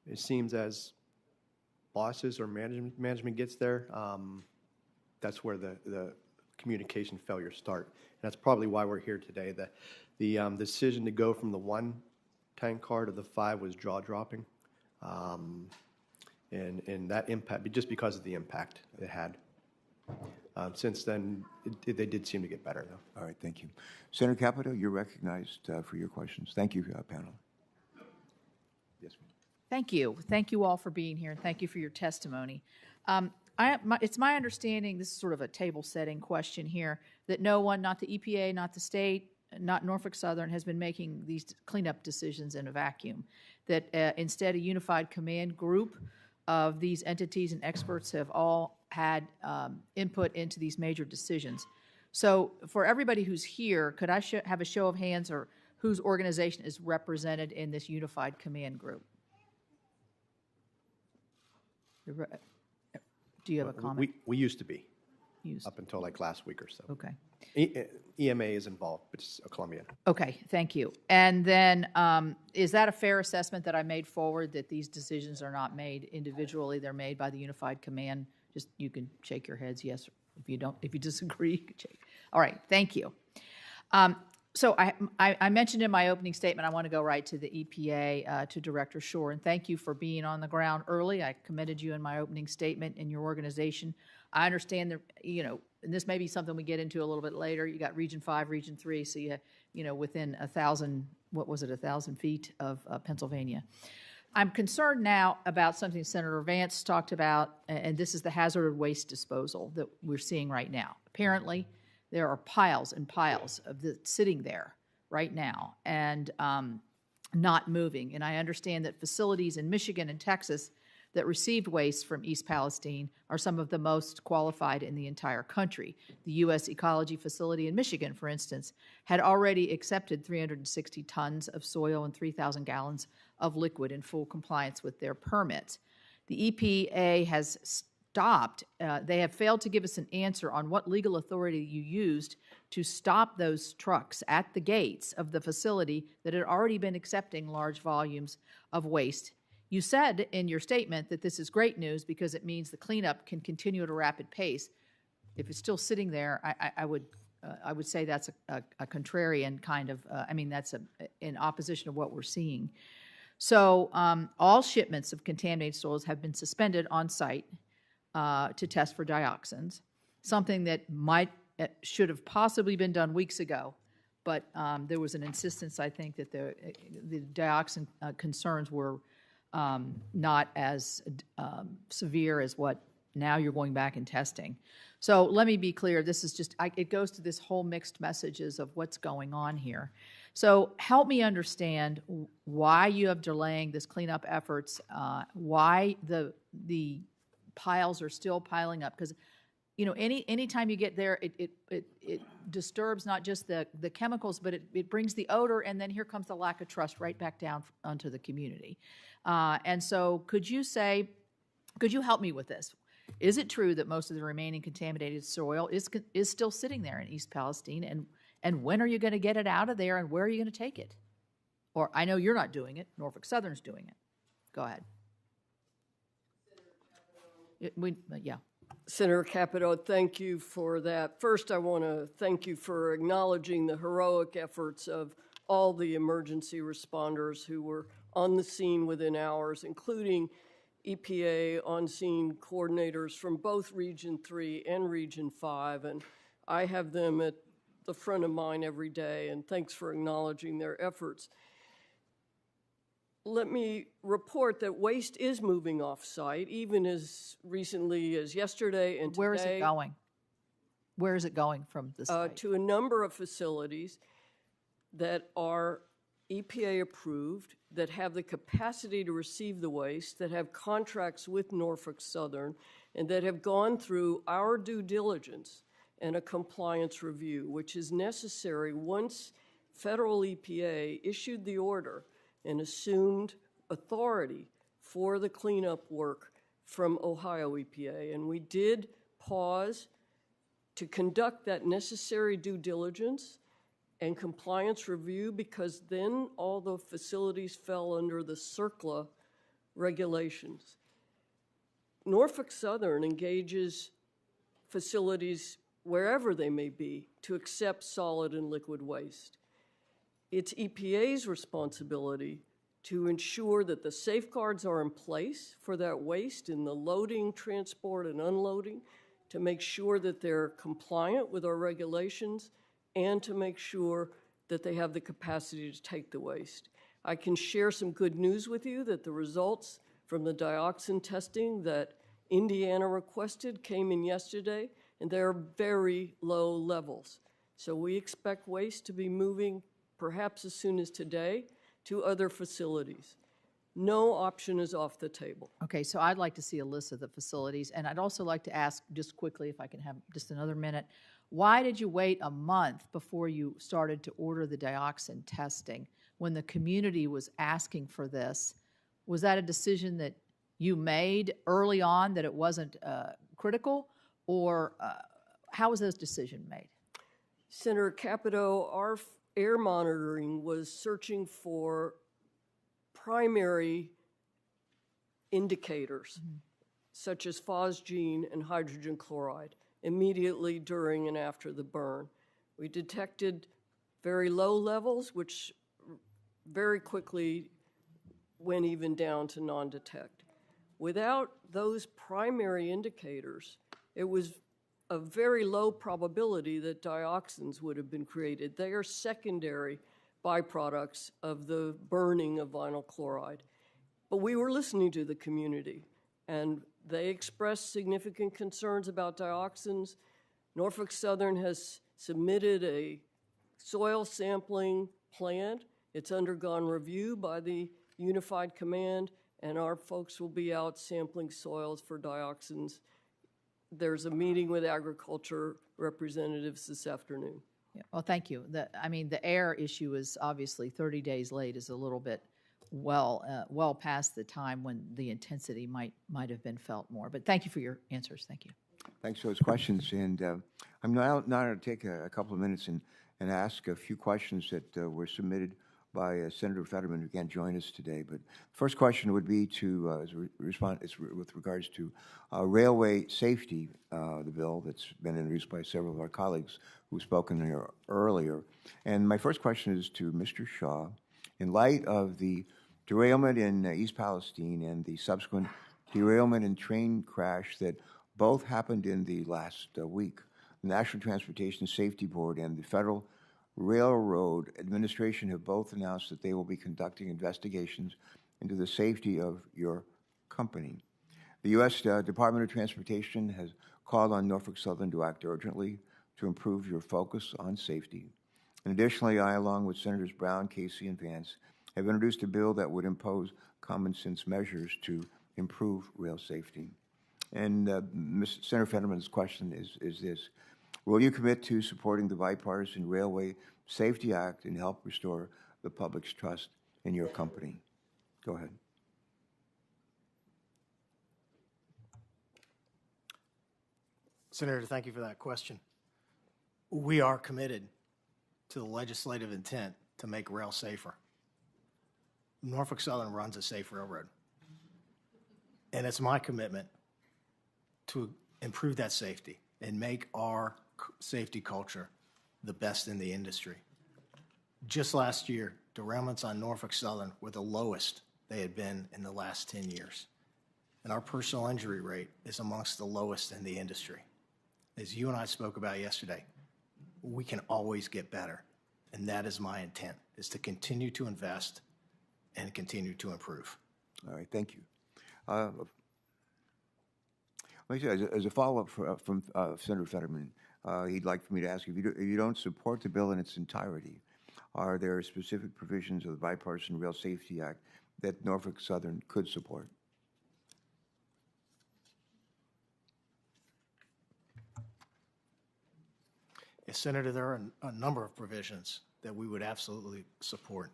It seems as bosses or management gets there, that's where the communication failures start. And that's probably why we're here today. The decision to go from the 1 tank car to the 5 was jaw-dropping. And that impact, just because of the impact it had. Since then, they did seem to get better, though. All right, thank you. Senator Capito, you're recognized for your questions. Thank you, panel. Yes, ma'am. Thank you. Thank you all for being here, and thank you for your testimony. It's my understanding, this is sort of a table-setting question here, that no one, not the EPA, not the state, not Norfolk Southern, has been making these cleanup decisions in a vacuum, that instead a unified command group of these entities and experts have all had input into these major decisions. So for everybody who's here, could I have a show of hands or whose organization is represented in this unified command group? Do you have a comment? We used to be, Used. up until like last week or so. Okay. EMA is involved, but it's Colombian. Okay, thank you. And then is that a fair assessment that I made forward, that these decisions are not made individually, they're made by the unified command? Just, you can shake your heads, yes, if you don't, if you disagree, you can shake. All right, thank you. So I mentioned in my opening statement, I want to go right to the EPA, to Director Shore, and thank you for being on the ground early. I commended you in my opening statement in your organization. I understand that, and this may be something we get into a little bit later. You got Region 5, Region 3, so within 1,000 feet of Pennsylvania. I'm concerned now about something Senator Vance talked about, and this is the hazardous waste disposal that we're seeing right now. Apparently, there are piles and piles of sitting there right now and not moving. And I understand that facilities in Michigan and Texas that received waste from East Palestine are some of the most qualified in the entire country. The U.S. Ecology Facility in Michigan, for instance, had already accepted 360 tons of soil and 3,000 gallons of liquid in full compliance with their permits. The EPA has stopped. They have failed to give us an answer on what legal authority you used to stop those trucks at the gates of the facility that had already been accepting large volumes of waste. You said in your statement that this is great news because it means the cleanup can continue at a rapid pace. If it's still sitting there, I would say that's a contrarian kind of, that's in opposition of what we're seeing. So all shipments of contaminated soils have been suspended on site to test for dioxins, something that should have possibly been done weeks ago, but there was an insistence, I think, that the dioxin concerns were not as severe as what now you're going back and testing. So let me be clear, this is just, it goes to this whole mixed messages of what's going on here. So help me understand why you have delaying this cleanup efforts, why the piles are still piling up, because any time you get there, it disturbs not just the chemicals, but it brings the odor, and then here comes the lack of trust right back down onto the community. And so could you help me with this? Is it true that most of the remaining contaminated soil is still sitting there in East Palestine, and when are you going to get it out of there, and where are you going to take it? Or I know you're not doing it, Norfolk Southern's doing it. Go ahead. Yeah. Senator Capito, thank you for that. First, I want to thank you for acknowledging the heroic efforts of all the emergency responders who were on the scene within hours, including EPA on-scene coordinators from both Region 3 and Region 5. And I have them at the front of mine every day, and thanks for acknowledging their efforts. Let me report that waste is moving off-site, even as recently as yesterday and today. Where is it going? Where is it going from the site? To a number of facilities that are EPA approved, that have the capacity to receive the waste, that have contracts with Norfolk Southern, and that have gone through our due diligence and a compliance review, which is necessary once federal EPA issued the order and assumed authority for the cleanup work from Ohio EPA. And we did pause to conduct that necessary due diligence and compliance review, because then all the facilities fell under the CERCLA regulations. Norfolk Southern engages facilities wherever they may be to accept solid and liquid waste. It's EPA's responsibility to ensure that the safeguards are in place for that waste in the loading, transport, and unloading, to make sure that they're compliant with our regulations, and to make sure that they have the capacity to take the waste. I can share some good news with you that the results from the dioxin testing that Indiana requested came in yesterday, and they're very low levels. So we expect waste to be moving perhaps as soon as today to other facilities. No option is off the table. Okay, so I'd like to see a list of the facilities, and I'd also like to ask, just quickly, if I can have just another minute, why did you wait a month before you started to order the dioxin testing when the community was asking for this? Was that a decision that you made early on, that it wasn't critical, or how was this decision made? Senator Capito, our air monitoring was searching for primary indicators, such as phosgene and hydrogen chloride, immediately during and after the burn. We detected very low levels, which very quickly went even down to non-detect. Without those primary indicators, it was a very low probability that dioxins would have been created. They are secondary byproducts of the burning of vinyl chloride. But we were listening to the community, and they expressed significant concerns about dioxins. Norfolk Southern has submitted a soil sampling plan. It's undergone review by the Unified Command, and our folks will be out sampling soils for dioxins. There's a meeting with agriculture representatives this afternoon. Yeah, well, thank you. The air issue is obviously 30 days late, is a little bit well past the time when the intensity might have been felt more. But thank you for your answers. Thank you. Thanks for those questions. And I'm now going to take a couple of minutes and ask a few questions that were submitted by Senator Fetterman, who can't join us today. But first question would be to respond with regards to railway safety, the bill that's been introduced by several of our colleagues who've spoken here earlier. And my first question is to Mr. Shaw. In light of the derailment in East Palestine and the subsequent derailment and train crash that both happened in the last week, the National Transportation Safety Board and the Federal Railroad Administration have both announced that they will be conducting investigations into the safety of your company. The U.S. Department of Transportation has called on Norfolk Southern to act urgently to improve your focus on safety. And additionally, I, along with Senators Brown, Casey, and Vance, have introduced a bill that would impose common sense measures to improve rail safety. And Senator Fetterman's question is this: will you commit to supporting the Bipartisan Railway Safety Act and help restore the public's trust in your company? Go ahead. Senator, thank you for that question. We are committed to the legislative intent to make rail safer. Norfolk Southern runs a safe railroad, and it's my commitment to improve that safety and make our safety culture the best in the industry. Just last year, derailments on Norfolk Southern were the lowest they had been in the last 10 years. And our personal injury rate is amongst the lowest in the industry. As you and I spoke about yesterday, we can always get better. And that is my intent, is to continue to invest and continue to improve. All right, thank you. Let me say, as a follow-up from Senator Fetterman, he'd like for me to ask you, if you don't support the bill in its entirety, are there specific provisions of the Bipartisan Rail Safety Act that Norfolk Southern could support? Yes, Senator, there are a number of provisions that we would absolutely support.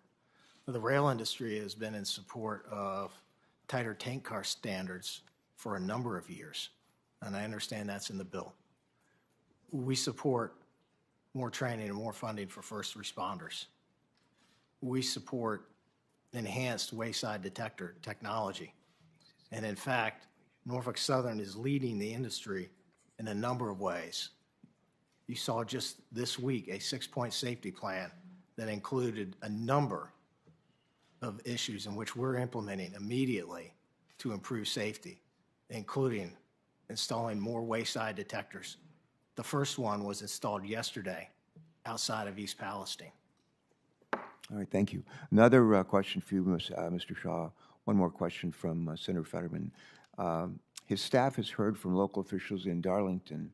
The rail industry has been in support of tighter tank car standards for a number of years, and I understand that's in the bill. We support more training and more funding for first responders. We support enhanced wayside detector technology. And in fact, Norfolk Southern is leading the industry in a number of ways. You saw just this week a 6-point safety plan that included a number of issues in which we're implementing immediately to improve safety, including installing more wayside detectors. The first one was installed yesterday outside of East Palestine. All right, thank you. Another question for you, Mr. Shaw. One more question from Senator Fetterman. His staff has heard from local officials in Darlington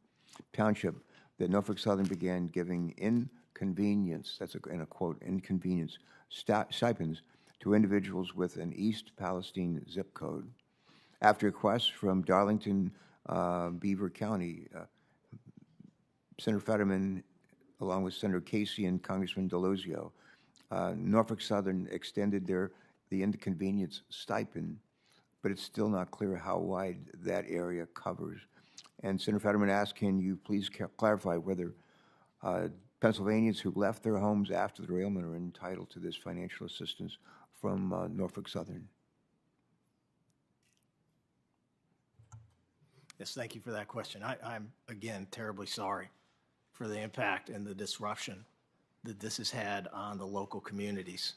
Township that Norfolk Southern began giving inconvenience, that's in a quote, inconvenience stipends to individuals with an East Palestine zip code. After requests from Darlington, Beaver County, Senator Fetterman, along with Senator Casey and Congressman Delosio, Norfolk Southern extended the inconvenience stipend, but it's still not clear how wide that area covers. And Senator Fetterman asked, can you please clarify whether Pennsylvanians who left their homes after the derailment are entitled to this financial assistance from Norfolk Southern? Yes, thank you for that question. I'm, again, terribly sorry for the impact and the disruption that this has had on the local communities.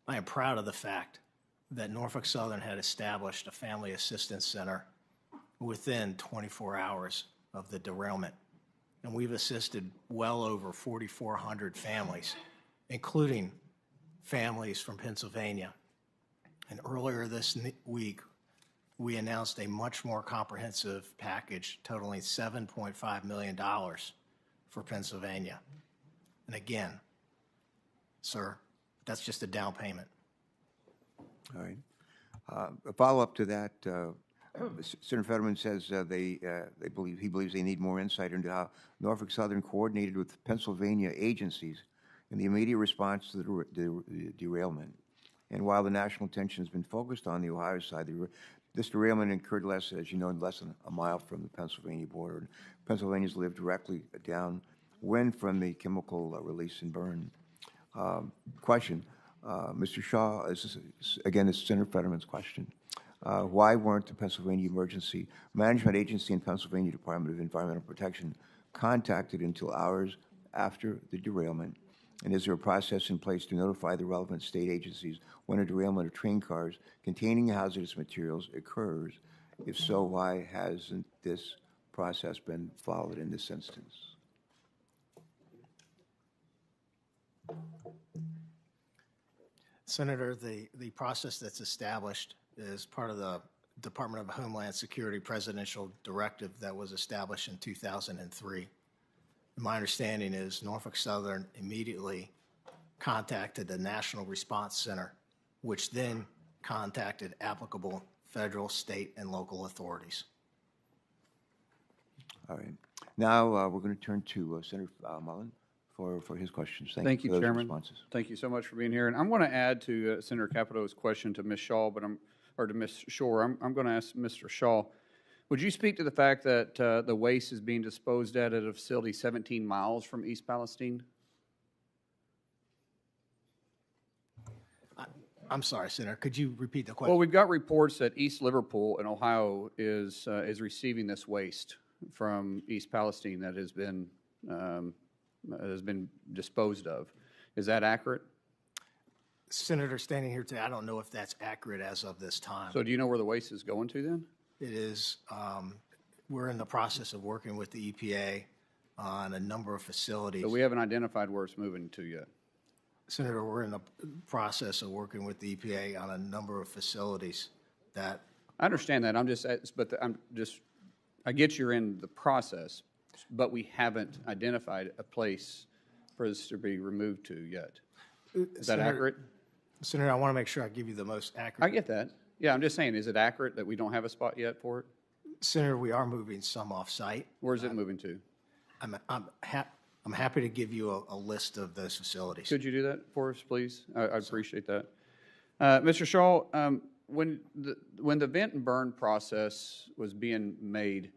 I am proud of the fact that Norfolk Southern had established a family assistance center within 24 hours of the derailment. And we've assisted well over 4,400 families, including families from Pennsylvania. And earlier this week, we announced a much more comprehensive package totaling $7.5 million for Pennsylvania. And again, sir, that's just a down payment. All right. A follow-up to that, Senator Fetterman says he believes they need more insight into how Norfolk Southern coordinated with Pennsylvania agencies in the immediate response to the derailment. And while the national attention has been focused on the Ohio side, this derailment occurred less than a mile from the Pennsylvania border. Pennsylvanians live directly downwind from the chemical release and burn. Question, Mr. Shaw, again, it's Senator Fetterman's question. Why weren't the Pennsylvania Emergency Management Agency and Pennsylvania Department of Environmental Protection contacted until hours after the derailment? And is there a process in place to notify the relevant state agencies when a derailment of train cars containing hazardous materials occurs? If so, why hasn't this process been followed in this instance? Senator, the process that's established is part of the Department of Homeland Security presidential directive that was established in 2003. My understanding is Norfolk Southern immediately contacted the National Response Center, which then contacted applicable federal, state, and local authorities. All right. Now we're going to turn to Senator Mullen for his questions. Thank you, for those Chairman. responses. Thank you so much for being here. And I'm going to add to Senator Capito's question to Ms. Shaw, to Ms. Shore. I'm going to ask Mr. Shaw, would you speak to the fact that the waste is being disposed at a facility 17 miles from East Palestine? I'm sorry, Senator. Could you repeat the question? Well, we've got reports that East Liverpool in Ohio is receiving this waste from East Palestine that has been disposed of. Is that accurate? Senator, standing here today, I don't know if that's accurate as of this time. So do you know where the waste is going to then? It is, we're in the process of working with the EPA on a number of facilities. But we haven't identified where it's moving to yet. Senator, we're in the process of working with the EPA on a number of facilities that. I understand that. I get you're in the process, but we haven't identified a place for this to be removed to yet. Is that accurate? Senator, I want to make sure I give you the most accurate. I get that. Yeah, I'm just saying, is it accurate that we don't have a spot yet for it? Senator, we are moving some off-site. Where's it moving to? I'm happy to give you a list of those facilities. Could you do that for us, please? I appreciate that. Mr. Shaw, when the vent and burn process was being made,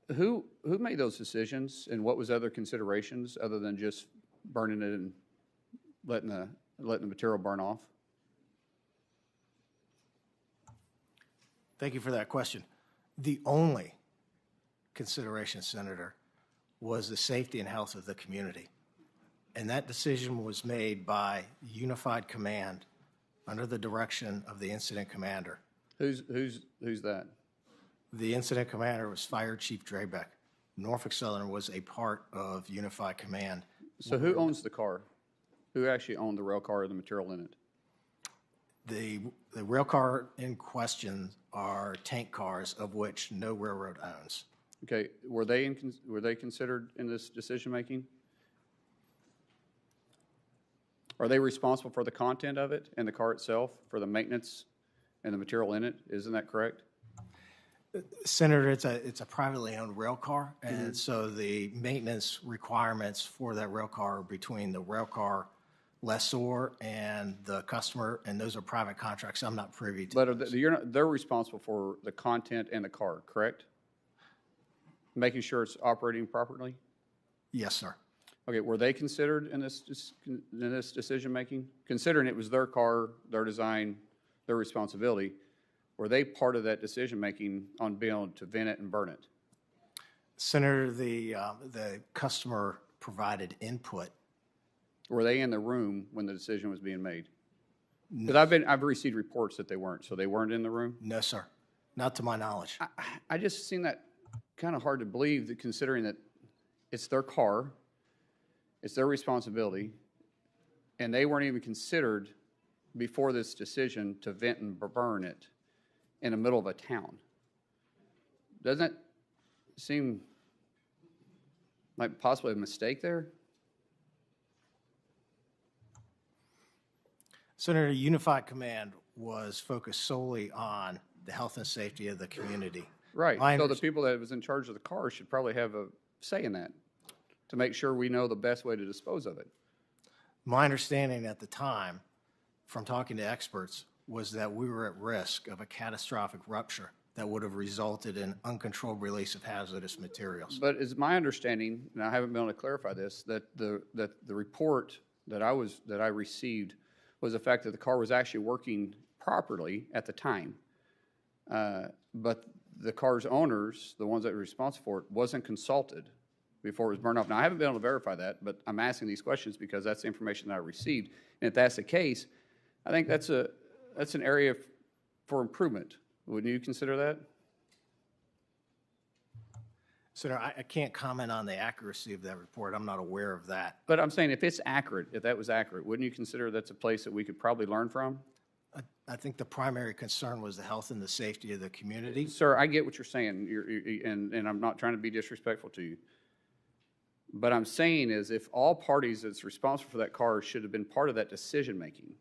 who made those decisions, and what was other considerations other than just burning it and letting the material burn off? Thank you for that question. The only consideration, Senator, was the safety and health of the community. And that decision was made by unified command under the direction of the incident commander. Who's that? The incident commander was Fire Chief Drabeck. Norfolk Southern was a part of unified command. So who owns the car? Who actually owned the rail car or the material in it? The rail car in question are tank cars, of which no railroad owns. Okay, were they considered in this decision making? Are they responsible for the content of it and the car itself, for the maintenance and the material in it? Isn't that correct? Senator, it's a privately owned rail car, and so the maintenance requirements for that rail car are between the rail car lessor and the customer, and those are private contracts. I'm not privy to. But they're responsible for the content and the car, correct? Making sure it's operating properly? Yes, sir. Okay, were they considered in this decision making? Considering it was their car, their design, their responsibility, were they part of that decision making on being able to vent it and burn it? Senator, the customer provided input. Were they in the room when the decision was being made? Because I've received reports that they weren't. So they weren't in the room? No, sir. Not to my knowledge. I just seen that kind of hard to believe, that considering that it's their car, it's their responsibility, and they weren't even considered before this decision to vent and burn it in the middle of a town. Doesn't that seem like possibly a mistake there? Senator, Unified Command was focused solely on the health and safety of the community. Right. So the people that was in charge of the car should probably have a say in that to make sure we know the best way to dispose of it. My understanding at the time, from talking to experts, was that we were at risk of a catastrophic rupture that would have resulted in uncontrolled release of hazardous materials. But it's my understanding, and I haven't been able to clarify this, that the report that I received was the fact that the car was actually working properly at the time, but the car's owners, the ones that were responsible for it, wasn't consulted before it was burned off. Now, I haven't been able to verify that, but I'm asking these questions because that's the information that I received. And if that's the case, I think that's an area for improvement. Wouldn't you consider that? Senator, I can't comment on the accuracy of that report. I'm not aware of that. But I'm saying if it's accurate, if that was accurate, wouldn't you consider that's a place that we could probably learn from? I think the primary concern was the health and the safety of the community. Sir, I get what you're saying, and I'm not trying to be disrespectful to you. But I'm saying is if all parties that's responsible for that car should have been part of that decision-making,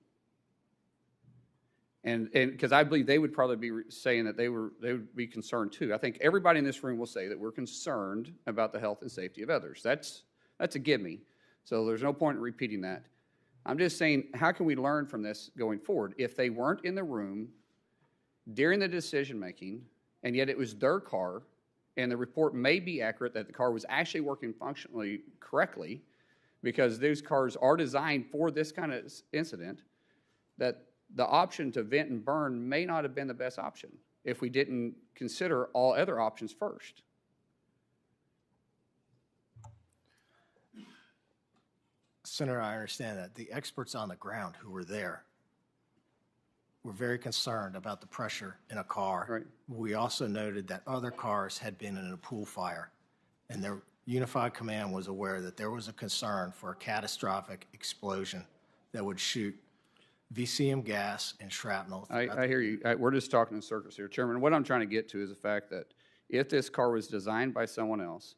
and because I believe they would probably be saying that they would be concerned too. I think everybody in this room will say that we're concerned about the health and safety of others. That's a gimme. So there's no point in repeating that. I'm just saying, how can we learn from this going forward? If they weren't in the room during the decision-making, and yet it was their car, and the report may be accurate that the car was actually working functionally correctly, because those cars are designed for this kind of incident, that the option to vent and burn may not have been the best option if we didn't consider all other options first. Senator, I understand that. The experts on the ground who were there were very concerned about the pressure in a car. Right. We also noted that other cars had been in a pool fire, and their Unified Command was aware that there was a concern for a catastrophic explosion that would shoot VCM gas and shrapnel. I hear you. We're just talking in circles here. Chairman, what I'm trying to get to is the fact that if this car was designed by someone else,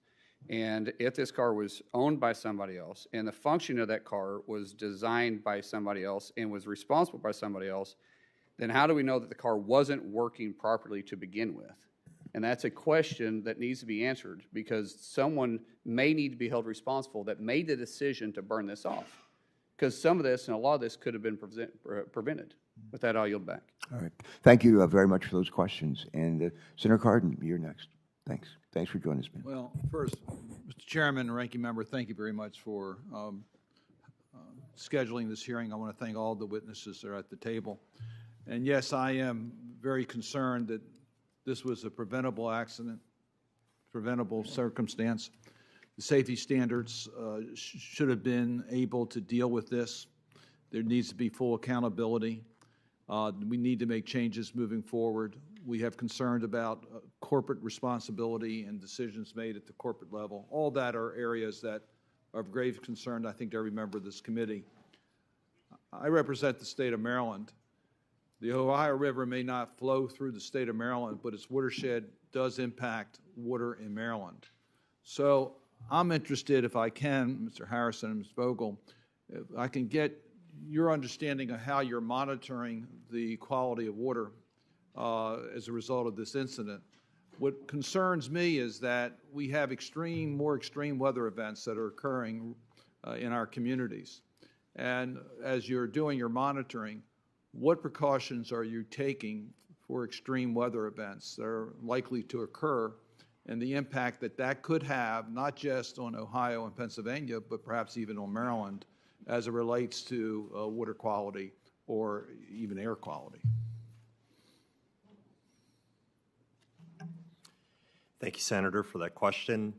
And if this car was owned by somebody else and the function of that car was designed by somebody else and was responsible by somebody else, then how do we know that the car wasn't working properly to begin with? And that's a question that needs to be answered, because someone may need to be held responsible that made the decision to burn this off. Because some of this and a lot of this could have been prevented. With that, I'll yield back. All right. Thank you very much for those questions. And Senator Cardin, you're next. Thanks. Thanks for joining us, man. Well, first, Mr. Chairman and Ranking Member, thank you very much for scheduling this hearing. I want to thank all the witnesses that are at the table. And yes, I am very concerned that this was a preventable accident, preventable circumstance. The safety standards should have been able to deal with this. There needs to be full accountability. We need to make changes moving forward. We have concerns about corporate responsibility and decisions made at the corporate level. All that are areas that are of grave concern, I think, to every member of this committee. I represent the state of Maryland. The Ohio River may not flow through the state of Maryland, but its watershed does impact water in Maryland. So I'm interested, if I can, Mr. Harrison and Ms. Vogel, if I can get your understanding of how you're monitoring the quality of water as a result of this incident. What concerns me is that we have more extreme weather events that are occurring in our communities. And as you're doing your monitoring, what precautions are you taking for extreme weather events that are likely to occur, and the impact that that could have, not just on Ohio and Pennsylvania, but perhaps even on Maryland, as it relates to water quality or even air quality? Thank you, Senator, for that question.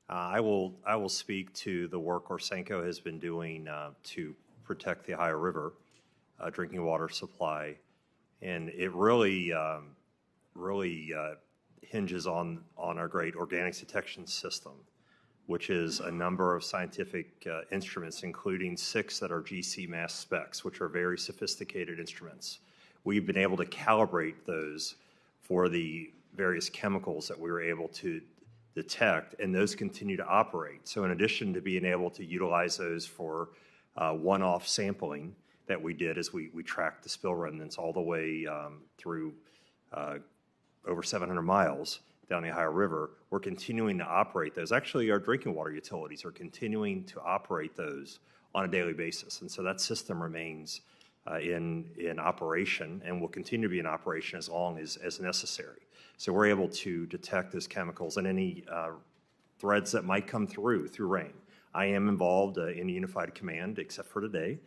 I will speak to the work Orsenco has been doing to protect the Ohio River drinking water supply, and it really hinges on our great organics detection system, which is a number of scientific instruments, including 6 that are GC mass specs, which are very sophisticated instruments. We've been able to calibrate those for the various chemicals that we were able to detect, and those continue to operate. So in addition to being able to utilize those for one-off sampling that we did as we tracked the spill remnants all the way through over 700 miles down the Ohio River, we're continuing to operate those. Actually, our drinking water utilities are continuing to operate those on a daily basis. And so that system remains in operation and will continue to be in operation as long as necessary. So we're able to detect those chemicals and any threads that might come through rain. I am involved in Unified Command, except for today,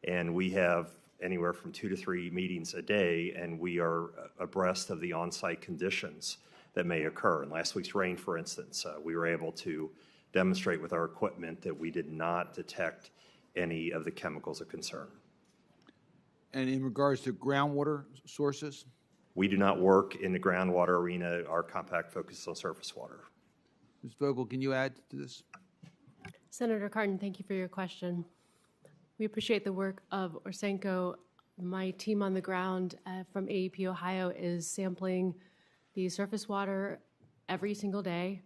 and we have anywhere from 2 to 3 meetings a day, and we are abreast of the on-site conditions that may occur. In last week's rain, for instance, we were able to demonstrate with our equipment that we did not detect any of the chemicals of concern. And in regards to groundwater sources? We do not work in the groundwater arena. Our compact focuses on surface water. Ms. Vogel, can you add to this? Senator Cardin, thank you for your question. We appreciate the work of Orsenco. My team on the ground from AEP Ohio is sampling the surface water every single day.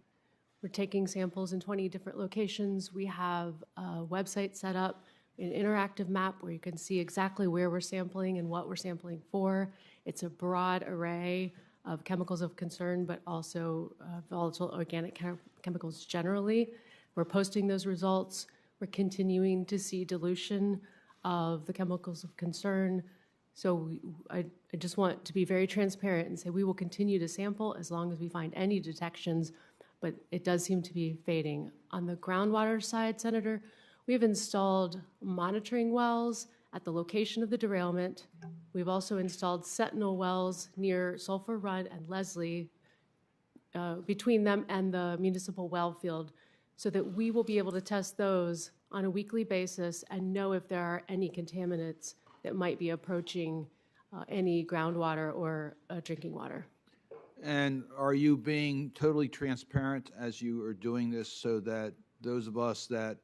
We're taking samples in 20 different locations. We have a website set up, an interactive map where you can see exactly where we're sampling and what we're sampling for. It's a broad array of chemicals of concern, but also volatile organic chemicals generally. We're posting those results. We're continuing to see dilution of the chemicals of concern. So I just want to be very transparent and say we will continue to sample as long as we find any detections, but it does seem to be fading. On the groundwater side, Senator, we have installed monitoring wells at the location of the derailment. We've also installed sentinel wells near Sulphur Run and Leslie, between them and the municipal well field, so that we will be able to test those on a weekly basis and know if there are any contaminants that might be approaching any groundwater or drinking water. And are you being totally transparent as you are doing this so that those of us that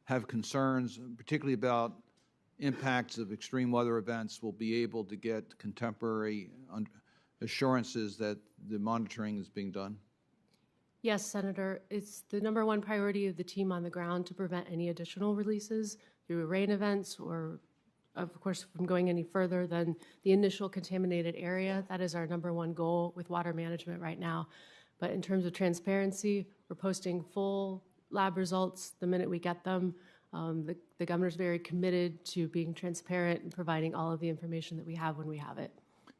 have concerns, particularly about impacts of extreme weather events, will be able to get contemporary assurances that the monitoring is being done? Yes, Senator. It's the number one priority of the team on the ground to prevent any additional releases through rain events or, of course, from going any further than the initial contaminated area. That is our number one goal with water management right now. But in terms of transparency, we're posting full lab results the minute we get them. The governor's very committed to being transparent and providing all of the information that we have when we have it.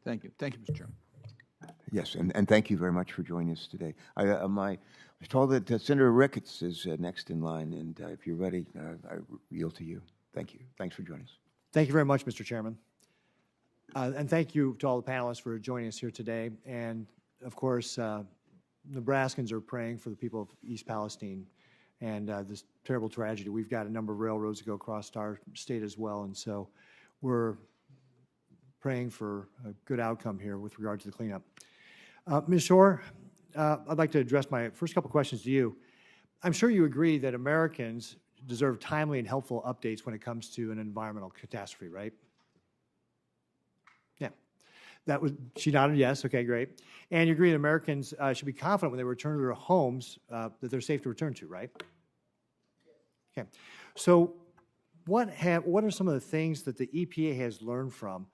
Thank you. Thank you, Mr. Chairman. Yes, and thank you very much for joining us today. I was told that Senator Ricketts is next in line, and if you're ready, I yield to you. Thank you. Thanks for joining us. Thank you very much, Mr. Chairman. And thank you to all the panelists for joining us here today. And, of course, Nebraskans are praying for the people of East Palestine and this terrible tragedy. We've got a number of railroads that go across our state as well, and so we're praying for a good outcome here with regard to the cleanup. Ms. Shore, I'd like to address my first couple questions to you. I'm sure you agree that Americans deserve timely and helpful updates when it comes to an environmental catastrophe, right? Yeah. She nodded yes. Okay, great. And you agree that Americans should be confident when they return to their homes that they're safe to return to, right? Okay. So what are some of the things that the EPA has learned from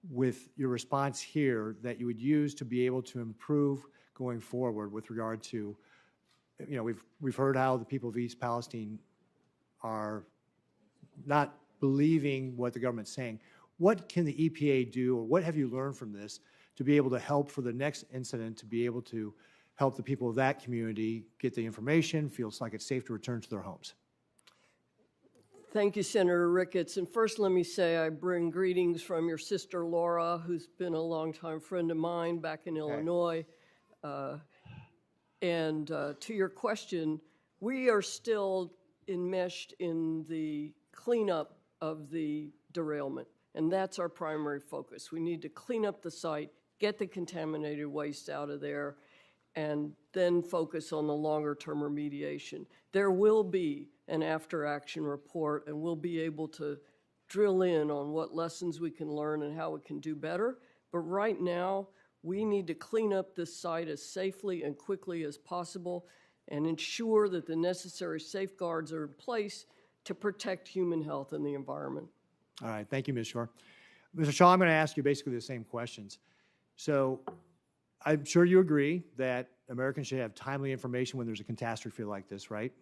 with your response here that you would use to be able to improve going forward with regard to, you know, we've heard how the people of East Palestine are not believing what the government's saying. What can the EPA do, or what have you learned from this to be able to help for the next incident, to be able to help the people of that community get the information, feels like it's safe to return to their homes? Thank you, Senator Ricketts. And first, let me say I bring greetings from your sister, Laura, who's been a longtime friend of mine back in Illinois. And to your question, we are still enmeshed in the cleanup of the derailment, and that's our primary focus. We need to clean up the site, get the contaminated waste out of there, and then focus on the longer-term remediation. There will be an after-action report, and we'll be able to drill in on what lessons we can learn and how we can do better. But right now, we need to clean up this site as safely and quickly as possible and ensure that the necessary safeguards are in place to protect human health and the environment. All right, thank you, Ms. Shore. Mr. Shaw, I'm going to ask you basically the same questions. So I'm sure you agree that Americans should have timely information when there's a catastrophe like this, right?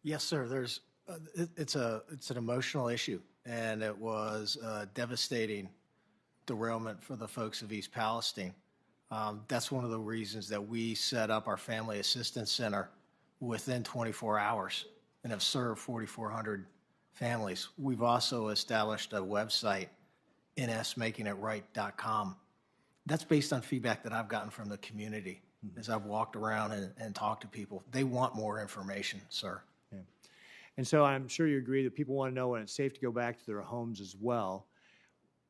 Yes, sir. It's an emotional issue, and it was a devastating derailment for the folks of East Palestine. That's one of the reasons that we set up our Family Assistance Center within 24 hours and have served 4,400 families. We've also established a website, nsmakingitright.com. That's based on feedback that I've gotten from the community as I've walked around and talked to people. They want more information, sir. Yeah. And so I'm sure you agree that people want to know when it's safe to go back to their homes as well.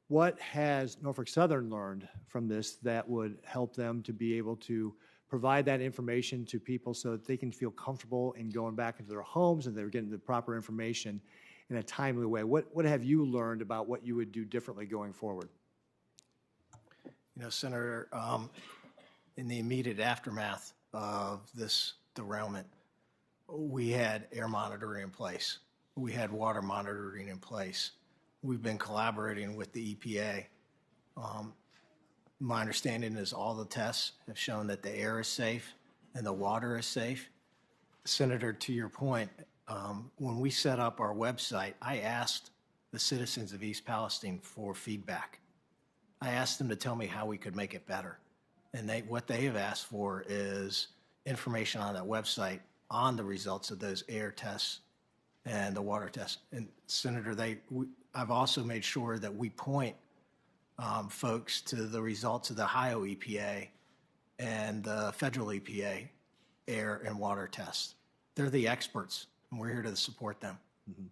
What has Norfolk Southern learned from this that would help them to be able to provide that information to people so that they can feel comfortable in going back into their homes and they're getting the proper information in a timely way? What have you learned about what you would do differently going forward? You know, Senator, in the immediate aftermath of this derailment, we had air monitoring in place. We had water monitoring in place. We've been collaborating with the EPA. My understanding is all the tests have shown that the air is safe and the water is safe. Senator, to your point, when we set up our website, I asked the citizens of East Palestine for feedback. I asked them to tell me how we could make it better. And what they have asked for is information on that website on the results of those air tests and the water tests. And Senator, I've also made sure that we point folks to the results of the Ohio EPA and the federal EPA air and water tests. They're the experts, and we're here to support them. Mm-hmm.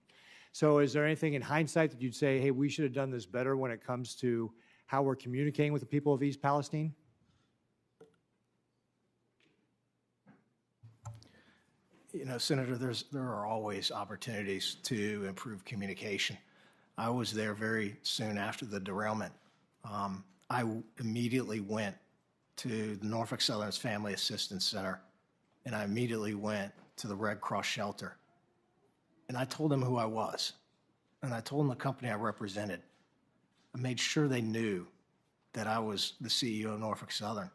So is there anything in hindsight that you'd say, hey, we should have done this better when it comes to how we're communicating with the people of East Palestine? You know, Senator, there are always opportunities to improve communication. I was there very soon after the derailment. I immediately went to the Norfolk Southern's Family Assistance Center, and I immediately went to the Red Cross shelter. And I told them who I was, and I told them the company I represented. I made sure they knew that I was the CEO of Norfolk Southern.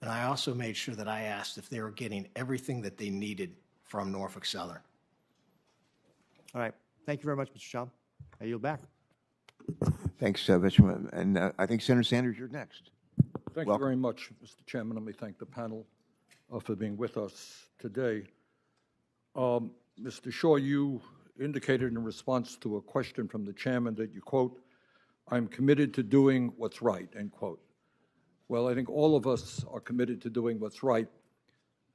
And I also made sure that I asked if they were getting everything that they needed from Norfolk Southern. All right. Thank you very much, Mr. Shaw. I yield back. Thanks, Mr. And I think Senator Sanders, you're next. Thank you very much, Mr. Chairman. Let me thank the panel for being with us today. Mr. Shaw, you indicated in response to a question from the chairman that you, quote, "I'm committed to doing what's right," end quote. Well, I think all of us are committed to doing what's right,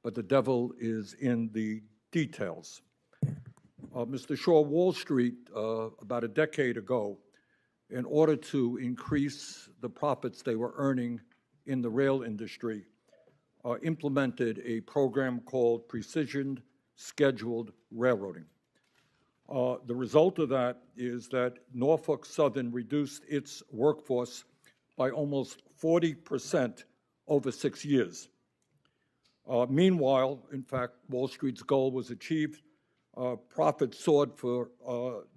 but the devil is in the details. Mr. Shaw, Wall Street, about a decade ago, in order to increase the profits they were earning in the rail industry, implemented a program called Precision Scheduled Railroading. The result of that is that Norfolk Southern reduced its workforce by almost 40% over 6 years. Meanwhile, in fact, Wall Street's goal was achieved. Profits soared for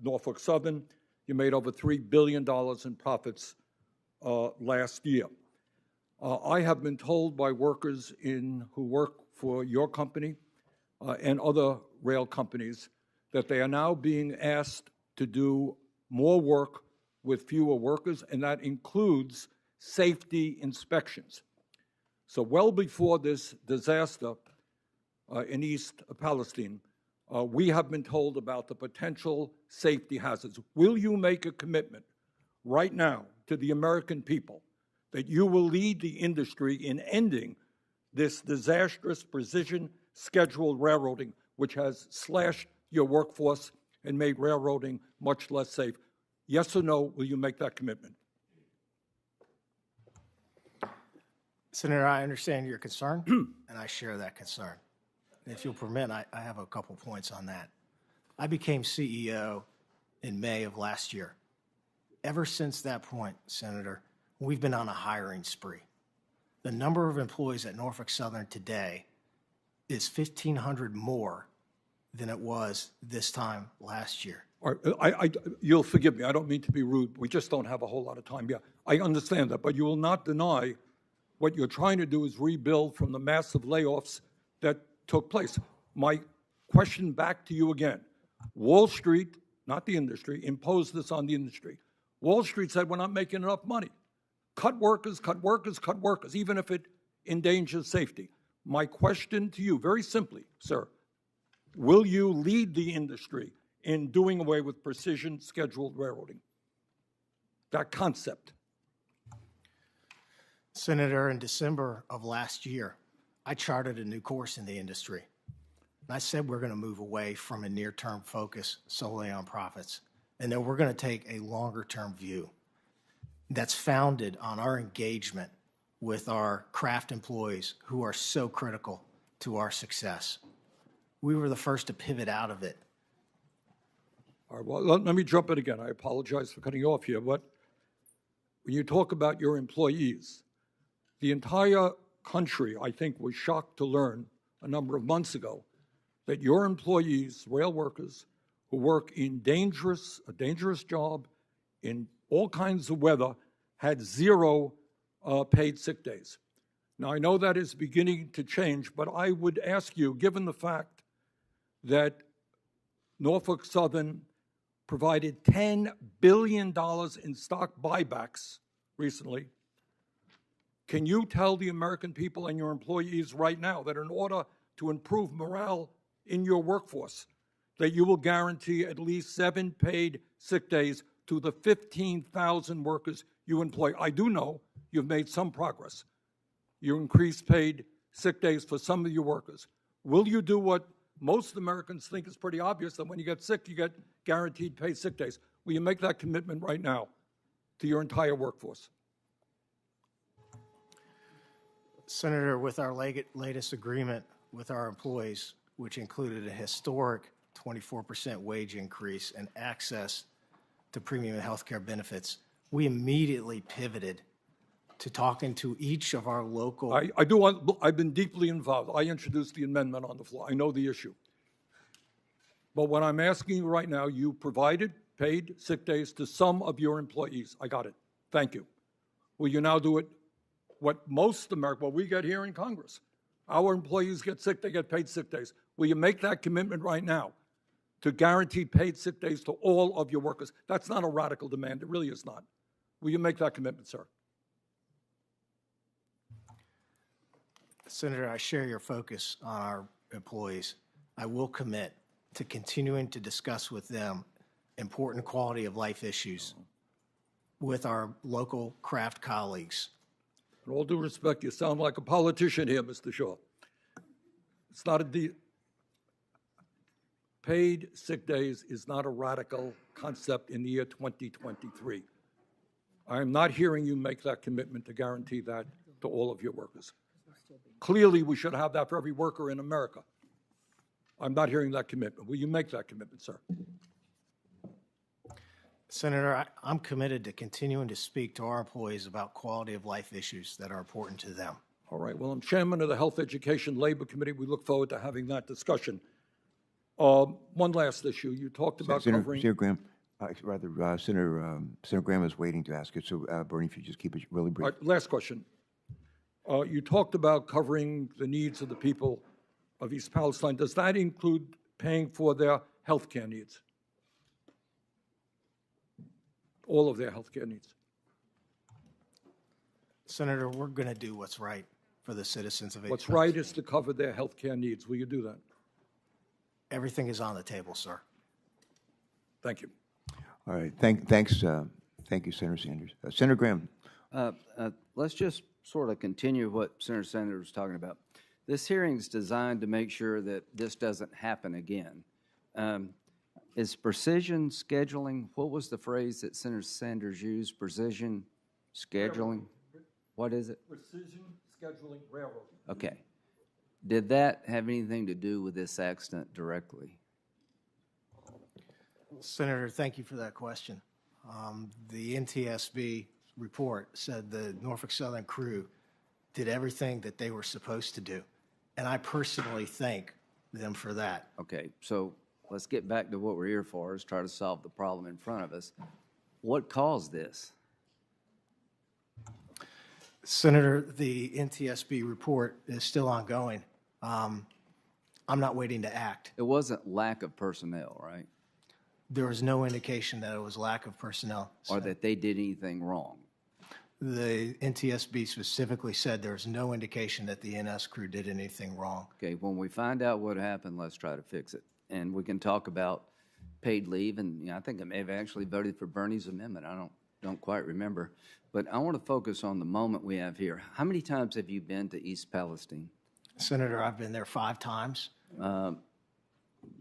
Norfolk Southern. You made over $3 billion in profits last year. I have been told by workers who work for your company and other rail companies that they are now being asked to do more work with fewer workers, and that includes safety inspections. So well before this disaster in East Palestine, we have been told about the potential safety hazards. Will you make a commitment right now to the American people that you will lead the industry in ending this disastrous precision scheduled railroading, which has slashed your workforce and made railroading much less safe? Yes or no, will you make that commitment? Senator, I understand your concern, and I share that concern. And if you'll permit, I have a couple points on that. I became CEO in May of last year. Ever since that point, Senator, we've been on a hiring spree. The number of employees at Norfolk Southern today is 1,500 more than it was this time last year. You'll forgive me, I don't mean to be rude. We just don't have a whole lot of time. Yeah, I understand that, but you will not deny what you're trying to do is rebuild from the massive layoffs that took place. My question back to you again. Wall Street, not the industry, imposed this on the industry. Wall Street said, we're not making enough money. Cut workers, cut workers, cut workers, even if it endangers safety. My question to you, very simply, sir, will you lead the industry in doing away with precision scheduled railroading? That concept. Senator, in December of last year, I charted a new course in the industry. And I said we're going to move away from a near-term focus solely on profits, and that we're going to take a longer-term view that's founded on our engagement with our craft employees who are so critical to our success. We were the first to pivot out of it. All right, well, let me jump in again. I apologize for cutting you off here, but when you talk about your employees, the entire country, I think, was shocked to learn a number of months ago that your employees, rail workers, who work in a dangerous job in all kinds of weather, had 0 paid sick days. Now, I know that is beginning to change, but I would ask you, given the fact that Norfolk Southern provided $10 billion in stock buybacks recently, can you tell the American people and your employees right now that in order to improve morale in your workforce, that you will guarantee at least 7 paid sick days to the 15,000 workers you employ? I do know you've made some progress. You increased paid sick days for some of your workers. Will you do what most Americans think is pretty obvious, that when you get sick, you get guaranteed paid sick days? Will you make that commitment right now to your entire workforce? Senator, with our latest agreement with our employees, which included a historic 24% wage increase and access to premium health care benefits, we immediately pivoted to talking to each of our local. I do want, I've been deeply involved. I introduced the amendment on the floor. I know the issue. But what I'm asking you right now, you provided paid sick days to some of your employees. I got it. Thank you. Will you now do it what we get here in Congress? Our employees get sick, they get paid sick days. Will you make that commitment right now to guarantee paid sick days to all of your workers? That's not a radical demand. It really is not. Will you make that commitment, sir? Senator, I share your focus on our employees. I will commit to continuing to discuss with them important quality of life issues with our local craft colleagues. In all due respect, you sound like a politician here, Mr. Shaw. It's not paid sick days is not a radical concept in the year 2023. I am not hearing you make that commitment to guarantee that to all of your workers. Clearly, we should have that for every worker in America. I'm not hearing that commitment. Will you make that commitment, sir? Senator, I'm committed to continuing to speak to our employees about quality of life issues that are important to them. All right. Well, I'm chairman of the Health, Education, Labor Committee. We look forward to having that discussion. One last issue. You talked about covering... Senator Graham, Senator Graham is waiting to ask it, so Bernie, if you just keep it really brief. All right, last question. You talked about covering the needs of the people of East Palestine. Does that include paying for their health care needs? All of their health care needs? Senator, we're going to do what's right for the citizens of East What's Palestine. right is to cover their health care needs. Will you do that? Everything is on the table, sir. Thank you. All right. Thank you, Senator Sanders. Senator Graham. Let's just sort of continue what Senator Sanders was talking about. This hearing is designed to make sure that this doesn't happen again. Is precision scheduling, what was the phrase that Senator Sanders used? Precision scheduling? What is it? Precision scheduling railroad. Okay. Did that have anything to do with this accident directly? Senator, thank you for that question. The NTSB report said the Norfolk Southern crew did everything that they were supposed to do, and I personally thank them for that. Okay, so let's get back to what we're here for, is try to solve the problem in front of us. What caused this? Senator, the NTSB report is still ongoing. I'm not waiting to act. It wasn't lack of personnel, right? There was no indication that it was lack of personnel. Or that they did anything wrong? The NTSB specifically said there's no indication that the NS crew did anything wrong. Okay, when we find out what happened, let's try to fix it. And we can talk about paid leave, and I think I may have actually voted for Bernie's amendment. I don't quite remember. But I want to focus on the moment we have here. How many times have you been to East Palestine? Senator, I've been there 5 times.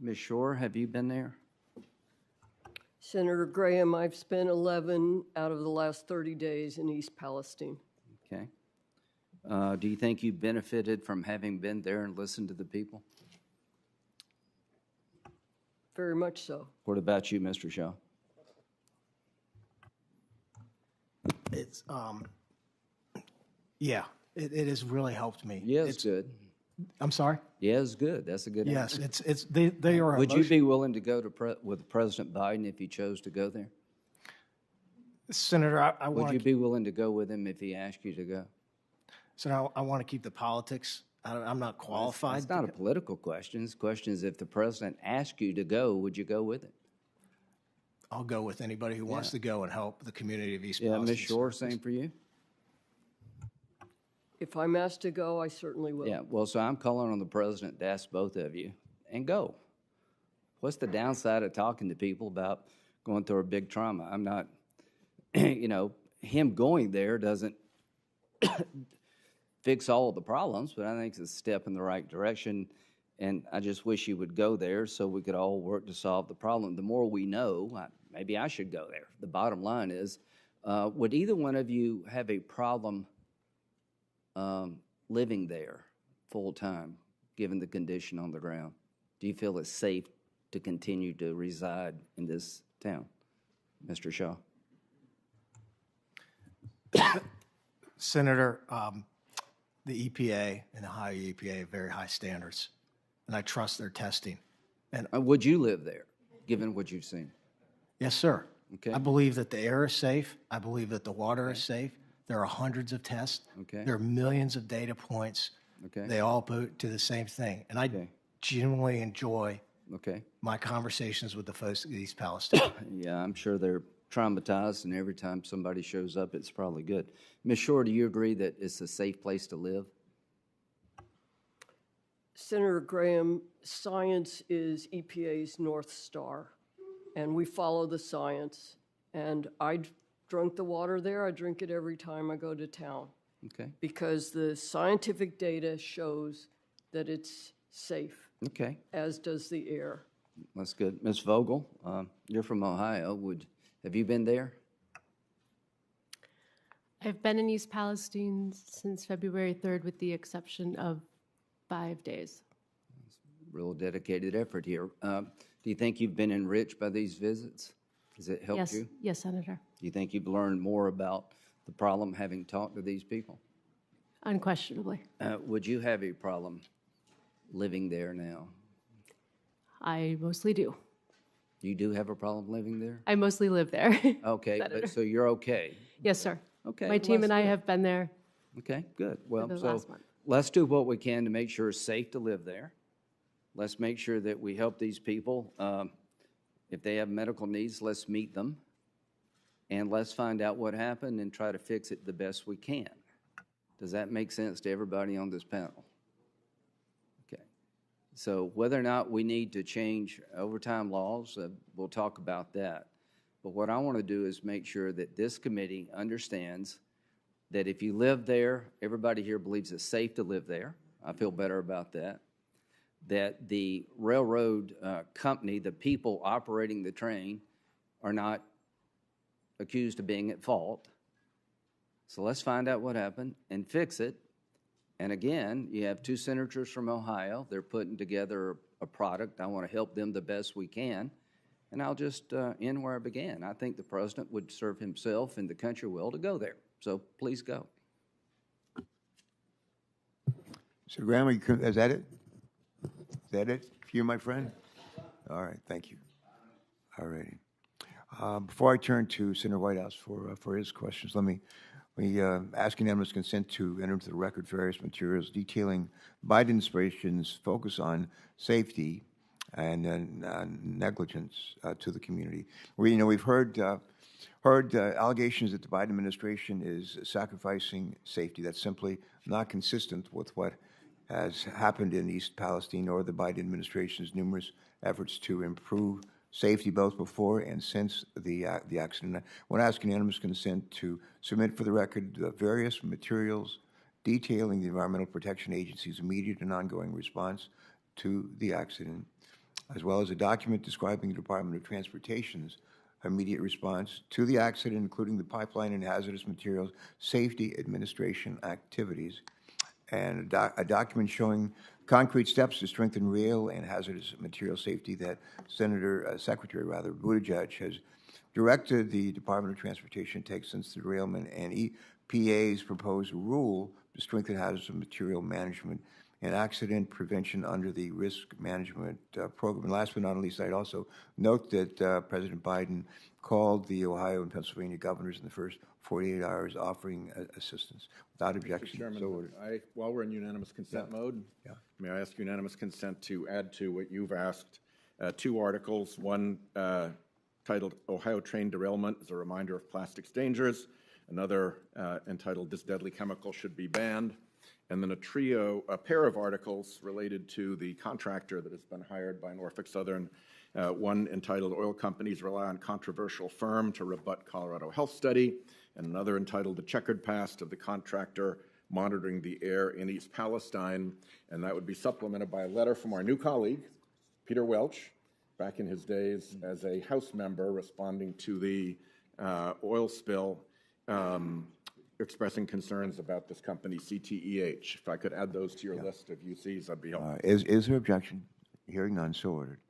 Ms. Shore, have you been there? Senator Graham, I've spent 11 out of the last 30 days in East Palestine. Okay. Do you think you benefited from having been there and listened to the people? Very much so. What about you, Mr. Shaw? It's, yeah, it has really helped me. Yeah, it's good. I'm sorry? Yeah, it's good. That's a good Yes, answer. they are. Would you be willing to go to with President Biden if he chose to go there? Senator, I want Would you be willing to go with him if he asked you to go? Senator, I want to keep the politics. I'm not qualified. It's not a political question. The question is, if the president asked you to go, would you go with it? I'll go with anybody who wants to go and help the community of East Palestine. Yeah, Ms. Shore, same for you? If I'm asked to go, I certainly will. Yeah, well, so I'm calling on the president to ask both of you and go. What's the downside of talking to people about going through a big trauma? I'm not, him going there doesn't fix all of the problems, but I think it's a step in the right direction. And I just wish you would go there so we could all work to solve the problem. The more we know, maybe I should go there. The bottom line is, would either one of you have a problem living there full time, given the condition on the ground? Do you feel it's safe to continue to reside in this town? Mr. Shaw? Senator, the EPA and the Ohio EPA have very high standards, and I trust their testing. And would you live there, given what you've seen? yes, sir. Okay. I believe that the air is safe. I believe that the water is safe. There are hundreds of tests. Okay. There are millions of data points. Okay. They all boot to the same thing. And I genuinely enjoy my conversations with the folks at East Palestine. Yeah, I'm sure they're traumatized, and every time somebody shows up, it's probably good. Ms. Shore, do you agree that it's a safe place to live? Senator Graham, science is EPA's North Star, and we follow the science. And I drunk the water there. I drink it every time I go to town. Okay. Because the scientific data shows that it's safe. Okay. As does the air. That's good. Ms. Vogel, you're from Ohio. Have you been there? I've been in East Palestine since February 3rd, with the exception of 5 days. Real dedicated effort here. Do you think you've been enriched by these visits? Has it helped you? Yes, Senator. Do you think you've learned more about the problem having talked to these people? Unquestionably. Would you have a problem living there now? I mostly do. You do have a problem living there? I mostly live there. Okay, Senator. so you're okay? Yes, sir. Okay. My team and I good. have been there. Okay, good. Well, the so last month. let's do what we can to make sure it's safe to live there. Let's make sure that we help these people. If they have medical needs, let's meet them. And let's find out what happened and try to fix it the best we can. Does that make sense to everybody on this panel? Okay. So whether or not we need to change overtime laws, we'll talk about that. But what I want to do is make sure that this committee understands that if you live there, everybody here believes it's safe to live there. I feel better about that. That the railroad company, the people operating the train, are not accused of being at fault. So let's find out what happened and fix it. And again, you have two senators from Ohio. They're putting together a product. I want to help them the best we can. And I'll just end where I began. I think the president would serve himself and the country well to go there. So please go. So, Graham, is that it? Is that it for you, my friend? All right, thank you. All righty. Before I turn to Senator Whitehouse for his questions, let me ask unanimous consent to enter into the record various materials detailing Biden administration's focus on safety and negligence to the community. We've heard allegations that the Biden administration is sacrificing safety. That's simply not consistent with what has happened in East Palestine or the Biden administration's numerous efforts to improve safety both before and since the accident. I want to ask unanimous consent to submit for the record various materials detailing the Environmental Protection Agency's immediate and ongoing response to the accident, as well as a document describing the Department of Transportation's immediate response to the accident, including the pipeline and hazardous materials safety administration activities, and a document showing concrete steps to strengthen rail and hazardous material safety that Secretary Buttigieg has directed the Department of Transportation to take since the derailment, and EPA's proposed rule to strengthen hazardous material management and accident prevention under the risk management program. And last but not least, I'd also note that President Biden called the Ohio and Pennsylvania governors in the first 48 hours offering assistance without objection. Mr. Chairman, while we're in unanimous consent mode, may I ask unanimous consent to add to what you've asked two articles, one titled Ohio Train Derailment as a Reminder of Plastics Dangers, another entitled This Deadly Chemical Should Be Banned, and then a pair of articles related to the contractor that has been hired by Norfolk Southern, one entitled Oil Companies Rely on Controversial Firm to Rebut Colorado Health Study, and another entitled The Checkered Past of the Contractor Monitoring the Air in East Palestine, and that would be supplemented by a letter from our new colleague, Peter Welch, back in his days as a House member responding to the oil spill, expressing concerns about this company, CTEH. If I could add those to your list of UCs, that'd be helpful. Is there objection? Hearing none, so ordered.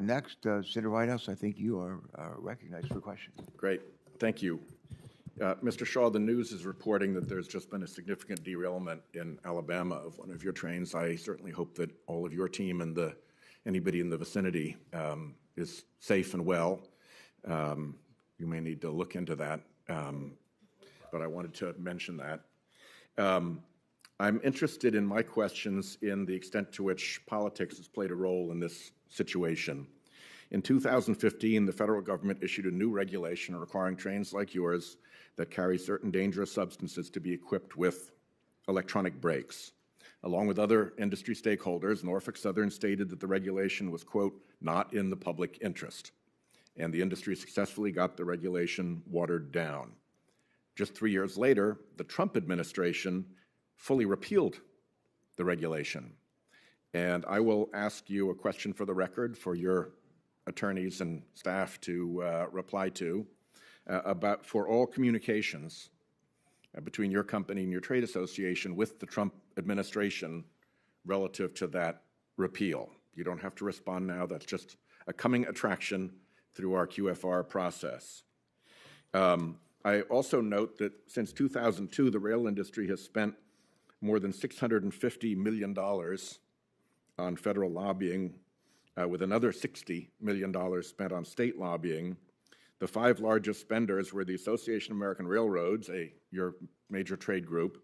Next, Senator Whitehouse, I think you are recognized for questions. Great. Thank you. Mr. Shaw, the news is reporting that there's just been a significant derailment in Alabama of one of your trains. I certainly hope that all of your team and anybody in the vicinity is safe and well. You may need to look into that, but I wanted to mention that. I'm interested in my questions in the extent to which politics has played a role in this situation. In 2015, the federal government issued a new regulation requiring trains like yours that carry certain dangerous substances to be equipped with electronic brakes. Along with other industry stakeholders, Norfolk Southern stated that the regulation was, quote, not in the public interest, and the industry successfully got the regulation watered down. Just 3 years later, the Trump administration fully repealed the regulation. And I will ask you a question for the record for your attorneys and staff to reply to about for all communications between your company and your trade association with the Trump administration relative to that repeal. You don't have to respond now. That's just a coming attraction through our QFR process. I also note that since 2002, the rail industry has spent more than $650 million on federal lobbying, with another $60 million spent on state lobbying. The 5 largest spenders were the Association of American Railroads, your major trade group,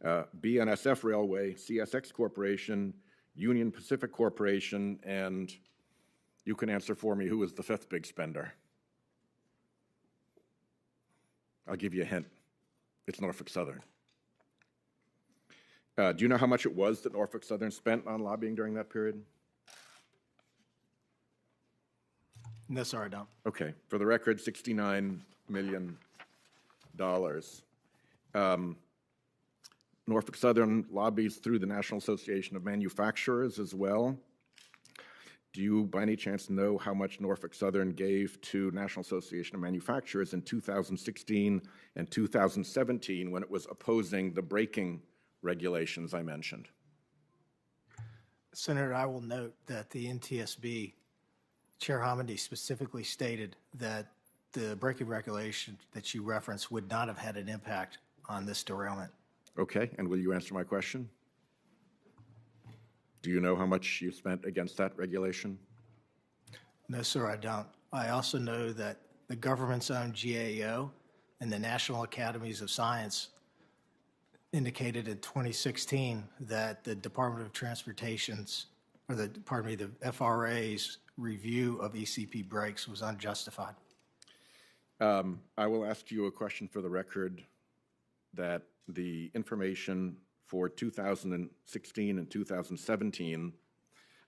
BNSF Railway, CSX Corporation, Union Pacific Corporation, and you can answer for me, who was the 5th big spender? I'll give you a hint. It's Norfolk Southern. Do you know how much it was that Norfolk Southern spent on lobbying during that period? No, sir, I don't. Okay. For the record, $69 million. Norfolk Southern lobbies through the National Association of Manufacturers as well. Do you, by any chance, know how much Norfolk Southern gave to National Association of Manufacturers in 2016 and 2017 when it was opposing the braking regulations I mentioned? Senator, I will note that the NTSB, Chair Hamady specifically stated that the braking regulation that you referenced would not have had an impact on this derailment. Okay, and will you answer my question? Do you know how much you spent against that regulation? No, sir, I don't. I also know that the government's own GAO and the National Academies of Science indicated in 2016 that the Department of Transportation's, or the FRA's review of ECP brakes was unjustified. I will ask you a question for the record that the information for 2016 and 2017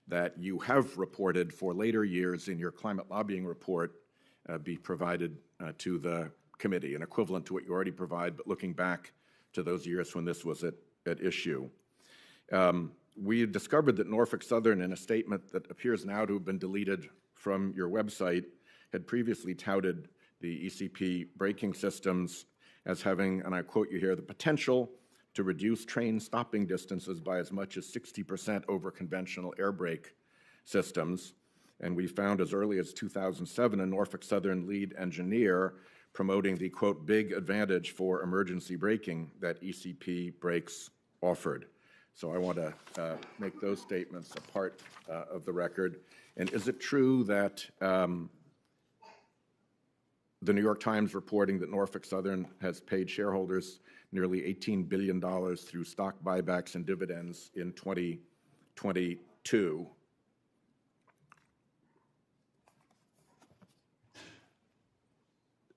that you have reported for later years in your climate lobbying report be provided to the committee, and equivalent to what you already provide, but looking back to those years when this was at issue. We discovered that Norfolk Southern, in a statement that appears now to have been deleted from your website, had previously touted the ECP braking systems as having, and I quote you here, the potential to reduce train stopping distances by as much as 60% over conventional air brake systems. And we found as early as 2007 a Norfolk Southern lead engineer promoting the, quote, big advantage for emergency braking that ECP brakes offered. So I want to make those statements a part of the record. And is it true that the New York Times reporting that Norfolk Southern has paid shareholders nearly $18 billion through stock buybacks and dividends in 2022?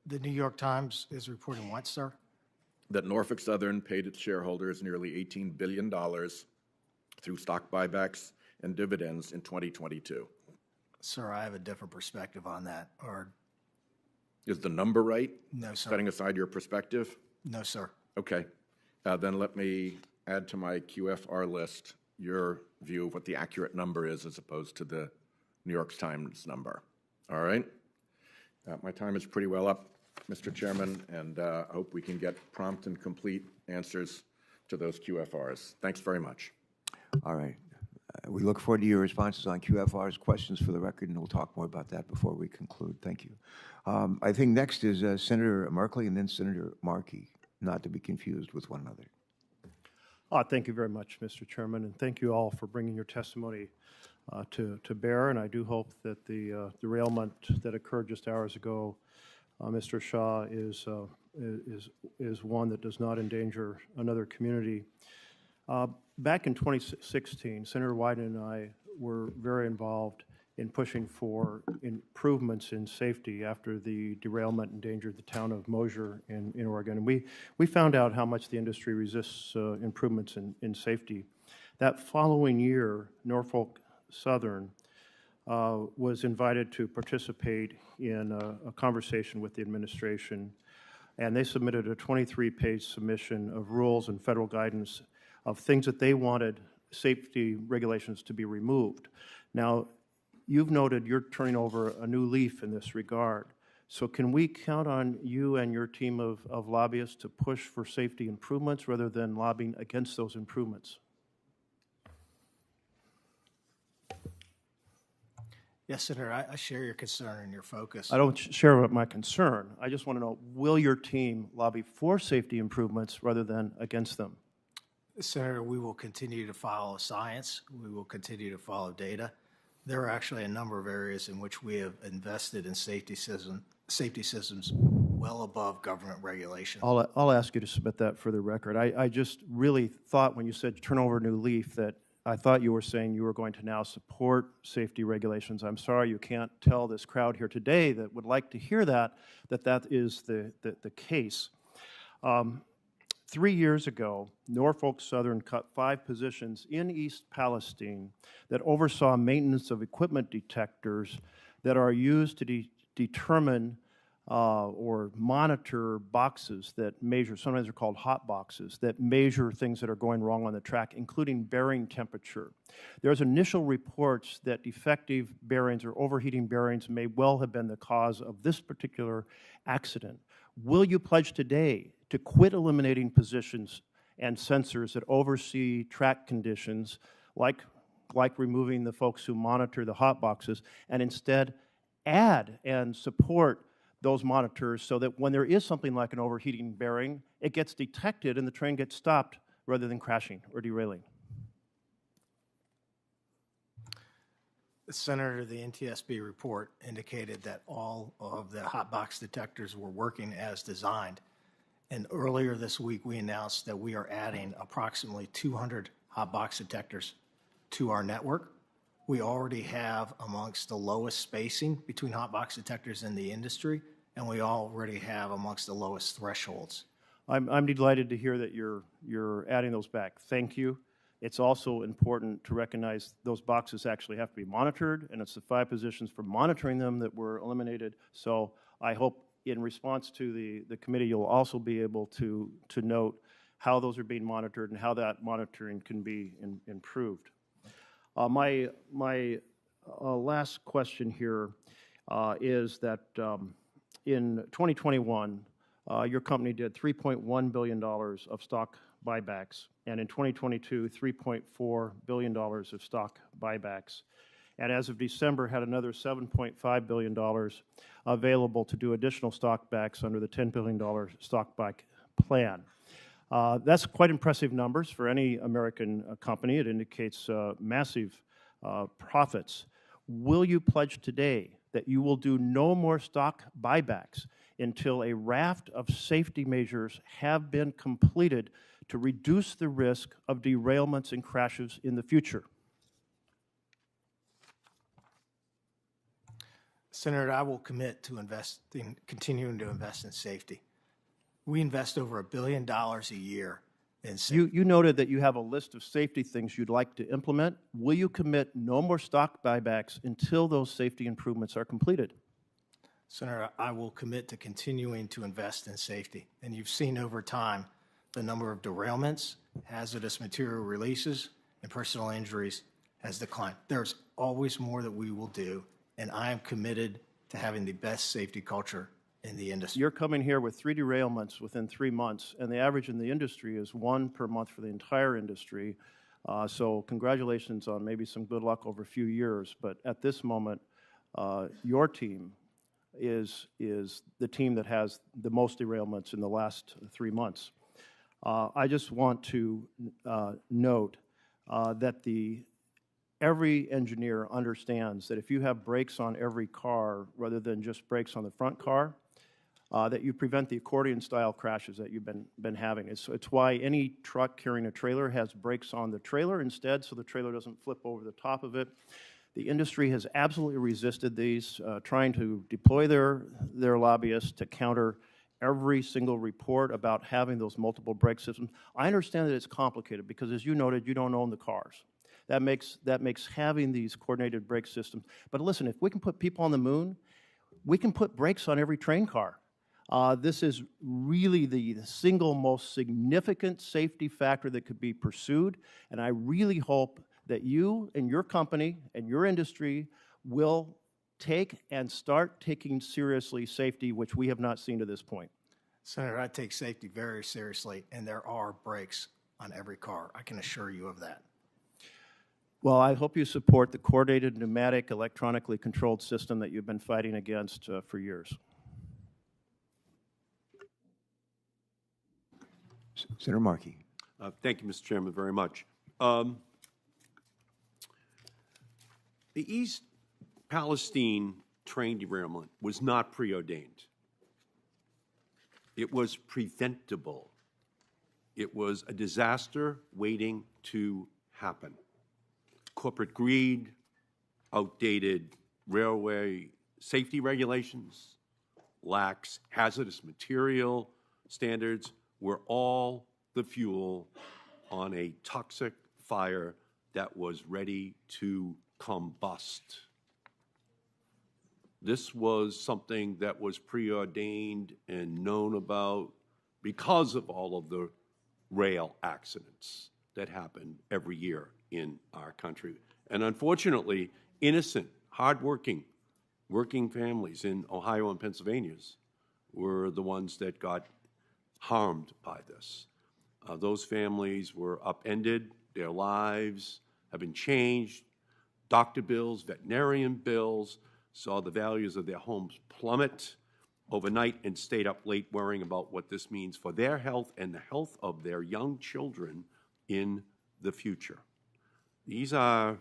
The New York Times is reporting what, sir? That Norfolk Southern paid its shareholders nearly $18 billion through stock buybacks and dividends in 2022. Sir, I have a different perspective on that. Or is the number right? No, sir. Setting aside your perspective? No, sir. Okay. Then let me add to my QFR list your view of what the accurate number is as opposed to the New York Times number. All right? My time is pretty well up, Mr. Chairman, and I hope we can get prompt and complete answers to those QFRs. Thanks very much. All right. We look forward to your responses on QFR's questions for the record, and we'll talk more about that before we conclude. Thank you. I think next is Senator Markley and then Senator Markey, not to be confused with one another. Thank you very much, Mr. Chairman, and thank you all for bringing your testimony to bear. And I do hope that the derailment that occurred just hours ago, Mr. Shaw, is one that does not endanger another community. Back in 2016, Senator Wyden and I were very involved in pushing for improvements in safety after the derailment endangered the town of Mosier in Oregon. And we found out how much the industry resists improvements in safety. That following year, Norfolk Southern was invited to participate in a conversation with the administration, and they submitted a 23-page submission of rules and federal guidance of things that they wanted safety regulations to be removed. Now, you've noted you're turning over a new leaf in this regard. So can we count on you and your team of lobbyists to push for safety improvements rather than lobbying against those improvements? Yes, Senator, I share your concern and your focus. I don't share my concern. I just want to know, will your team lobby for safety improvements rather than against them? Senator, we will continue to follow science. We will continue to follow data. There are actually a number of areas in which we have invested in safety systems well above government regulation. I'll ask you to submit that for the record. I just really thought when you said turn over a new leaf that I thought you were saying you were going to now support safety regulations. I'm sorry you can't tell this crowd here today that would like to hear that is the case. 3 years ago, Norfolk Southern cut 5 positions in East Palestine that oversaw maintenance of equipment detectors that are used to determine or monitor boxes that measure, sometimes they're called hot boxes, that measure things that are going wrong on the track, including bearing temperature. There's initial reports that defective bearings or overheating bearings may well have been the cause of this particular accident. Will you pledge today to quit eliminating positions and sensors that oversee track conditions, like removing the folks who monitor the hot boxes, and instead add and support those monitors so that when there is something like an overheating bearing, it gets detected and the train gets stopped rather than crashing or derailing? Senator, the NTSB report indicated that all of the hot box detectors were working as designed. And earlier this week, we announced that we are adding approximately 200 hot box detectors to our network. We already have amongst the lowest spacing between hot box detectors in the industry, and we already have amongst the lowest thresholds. I'm delighted to hear that you're adding those back. Thank you. It's also important to recognize those boxes actually have to be monitored, and it's the 5 positions for monitoring them that were eliminated. So I hope in response to the committee, you'll also be able to note how those are being monitored and how that monitoring can be improved. My last question here is that in 2021, your company did $3.1 billion of stock buybacks, and in 2022, $3.4 billion of stock buybacks. And as of December, had another $7.5 billion available to do additional stock backs under the $10 billion stock back plan. That's quite impressive numbers for any American company. It indicates massive profits. Will you pledge today that you will do no more stock buybacks until a raft of safety measures have been completed to reduce the risk of derailments and crashes in the future? Senator, I will commit to continuing to invest in safety. We invest over $1 billion a year in safety. You noted that you have a list of safety things you'd like to implement. Will you commit no more stock buybacks until those safety improvements are completed? Senator, I will commit to continuing to invest in safety. And you've seen over time the number of derailments, hazardous material releases, and personal injuries has declined. There's always more that we will do, and I am committed to having the best safety culture in the industry. You're coming here with 3 derailments within 3 months, and the average in the industry is 1 per month for the entire industry. So congratulations on maybe some good luck over a few years, but at this moment, your team is the team that has the most derailments in the last 3 months. I just want to note that every engineer understands that if you have brakes on every car rather than just brakes on the front car, that you prevent the accordion-style crashes that you've been having. It's why any truck carrying a trailer has brakes on the trailer instead, so the trailer doesn't flip over the top of it. The industry has absolutely resisted these, trying to deploy their lobbyists to counter every single report about having those multiple brake systems. I understand that it's complicated because, as you noted, you don't own the cars. That makes having these coordinated brake systems. But listen, if we can put people on the moon, we can put brakes on every train car. This is really the single most significant safety factor that could be pursued, and I really hope that you and your company and your industry will take and start taking seriously safety, which we have not seen to this point. Senator, I take safety very seriously, and there are brakes on every car. I can assure you of that. Well, I hope you support the coordinated pneumatic electronically controlled system that you've been fighting against for years. Senator Markey. Thank you, Mr. Chairman, very much. The East Palestine train derailment was not preordained. It was preventable. It was a disaster waiting to happen. Corporate greed, outdated railway safety regulations, lax hazardous material standards were all the fuel on a toxic fire that was ready to combust. This was something that was preordained and known about because of all of the rail accidents that happen every year in our country. And unfortunately, innocent, hardworking, working families in Ohio and Pennsylvania were the ones that got harmed by this. Those families were upended, their lives have been changed, doctor bills, veterinarian bills, saw the values of their homes plummet overnight and stayed up late worrying about what this means for their health and the health of their young children in the future. These are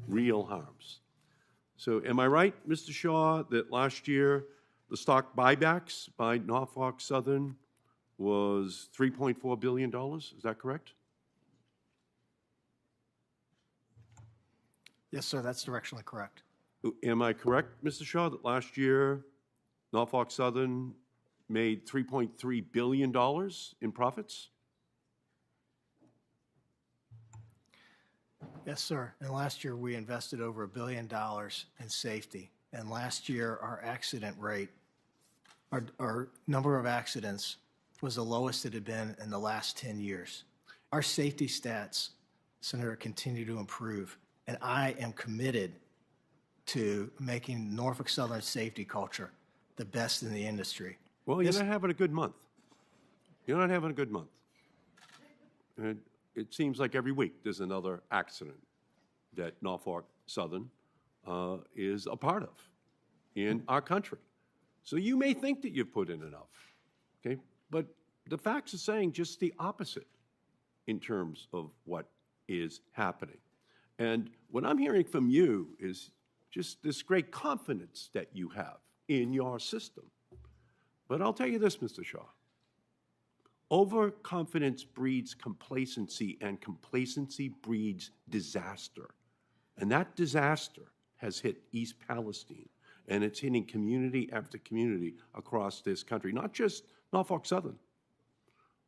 real harms. So am I right, Mr. Shaw, that last year the stock buybacks by Norfolk Southern was $3.4 billion? Is that correct? Yes, sir, that's directionally correct. Am I correct, Mr. Shaw, that last year Norfolk Southern made $3.3 billion in profits? Yes, sir. And last year we invested over $1 billion in safety. And last year our accident rate, our number of accidents was the lowest it had been in the last 10 years. Our safety stats, Senator, continue to improve. And I am committed to making Norfolk Southern safety culture the best in the industry. Well, you're not having a good month. You're not having a good month. And it seems like every week there's another accident that Norfolk Southern is a part of in our country. So you may think that you've put in enough, okay? But the facts are saying just the opposite in terms of what is happening. And what I'm hearing from you is just this great confidence that you have in your system. But I'll tell you this, Mr. Shaw. Overconfidence breeds complacency, and complacency breeds disaster. And that disaster has hit East Palestine, and it's hitting community after community across this country, not just Norfolk Southern,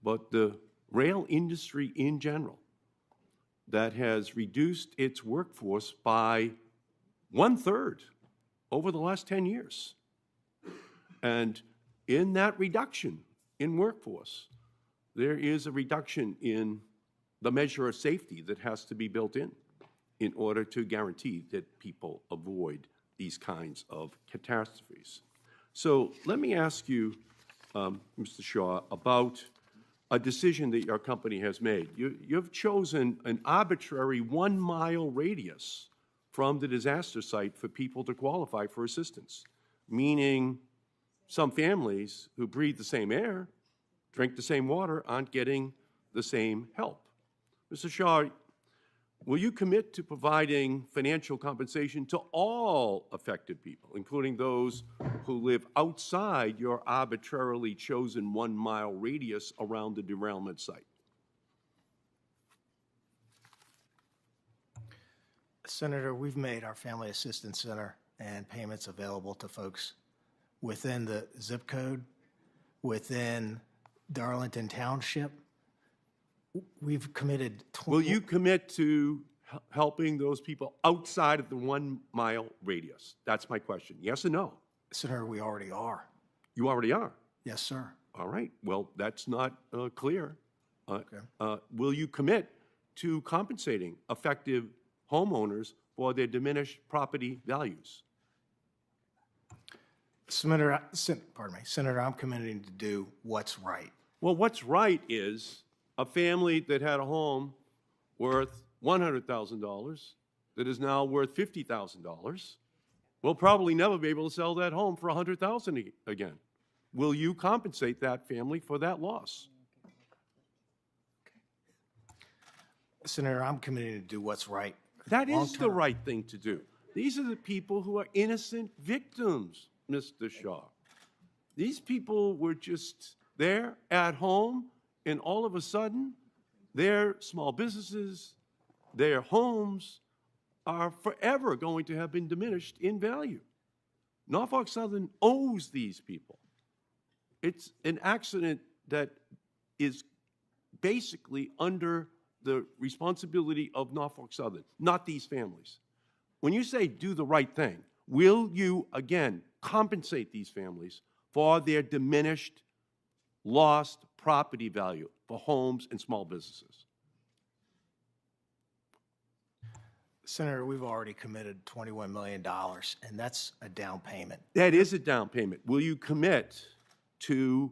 but the rail industry in general that has reduced its workforce by 1/3 over the last 10 years. And in that reduction in workforce, there is a reduction in the measure of safety that has to be built in order to guarantee that people avoid these kinds of catastrophes. So let me ask you, Mr. Shaw, about a decision that your company has made. You've chosen an arbitrary 1 mile radius from the disaster site for people to qualify for assistance, meaning some families who breathe the same air, drink the same water, aren't getting the same help. Mr. Shaw, will you commit to providing financial compensation to all affected people, including those who live outside your arbitrarily chosen 1 mile radius around the derailment site? Senator, we've made our Family Assistance Center and payments available to folks within the zip code, within Darlington Township. We've committed. Will you commit to helping those people outside of the 1 mile radius? That's my question. Yes or no? Senator, we already are. You already are? Yes, sir. All right. Well, that's not clear. Okay. Will you commit to compensating affected homeowners for their diminished property values? Senator, I'm committing to do what's right. Well, what's right is a family that had a home worth $100,000 that is now worth $50,000 will probably never be able to sell that home for $100,000 again. Will you compensate that family for that loss? Senator, I'm committing to do what's right. That is the right thing to do. These are the people who are innocent victims, Mr. Shaw. These people were just there at home, and all of a sudden, their small businesses, their homes are forever going to have been diminished in value. Norfolk Southern owes these people. It's an accident that is basically under the responsibility of Norfolk Southern, not these families. When you say do the right thing, will you, again, compensate these families for their diminished, lost property value for homes and small businesses? Senator, we've already committed $21 million, and that's a down payment. That is a down payment. Will you commit to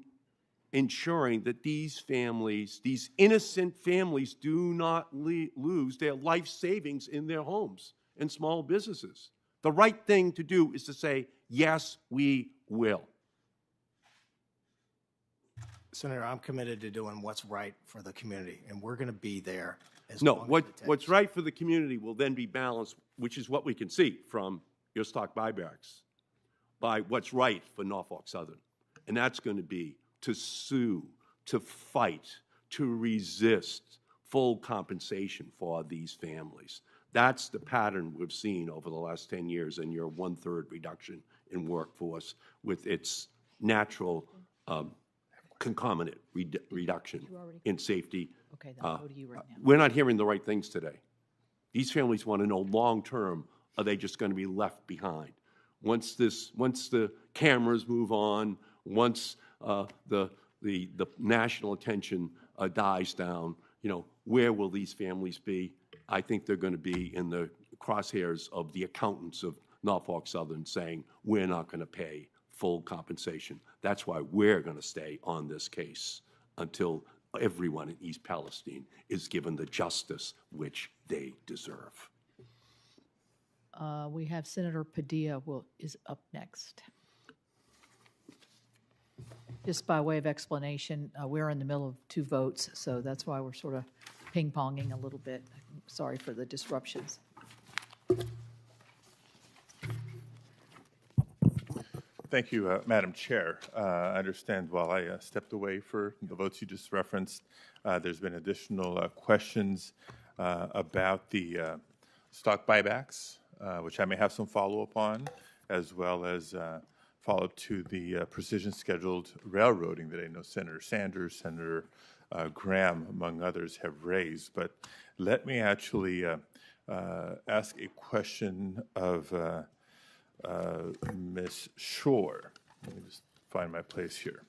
ensuring that these families, these innocent families, do not lose their life savings in their homes and small businesses? The right thing to do is to say, yes, we will. Senator, I'm committed to doing what's right for the community, and we're going to be there. What's right for the community will then be balanced, which is what we can see from your stock buybacks, by what's right for Norfolk Southern. And that's going to be to sue, to fight, to resist full compensation for these families. That's the pattern we've seen over the last 10 years in your 1/3 reduction in workforce with its natural concomitant reduction in safety. Okay, then I'll go to you right now. We're not hearing the right things today. These families want to know long term, are they just going to be left behind? Once the cameras move on, once the national attention dies down, where will these families be? I think they're going to be in the crosshairs of the accountants of Norfolk Southern saying, we're not going to pay full compensation. That's why we're going to stay on this case until everyone in East Palestine is given the justice which they deserve. We have Senator Padilla is up next. Just by way of explanation, we're in the middle of 2 votes, so that's why we're sort of ping-ponging a little bit. Sorry for the disruptions. Thank you, Madam Chair. I understand while I stepped away for the votes you just referenced, there's been additional questions about the stock buybacks, which I may have some follow-up on, as well as follow-up to the precision scheduled railroading that I know Senator Sanders, Senator Graham, among others, have raised. But let me actually ask a question of Ms. Shore. Let me just find my place here.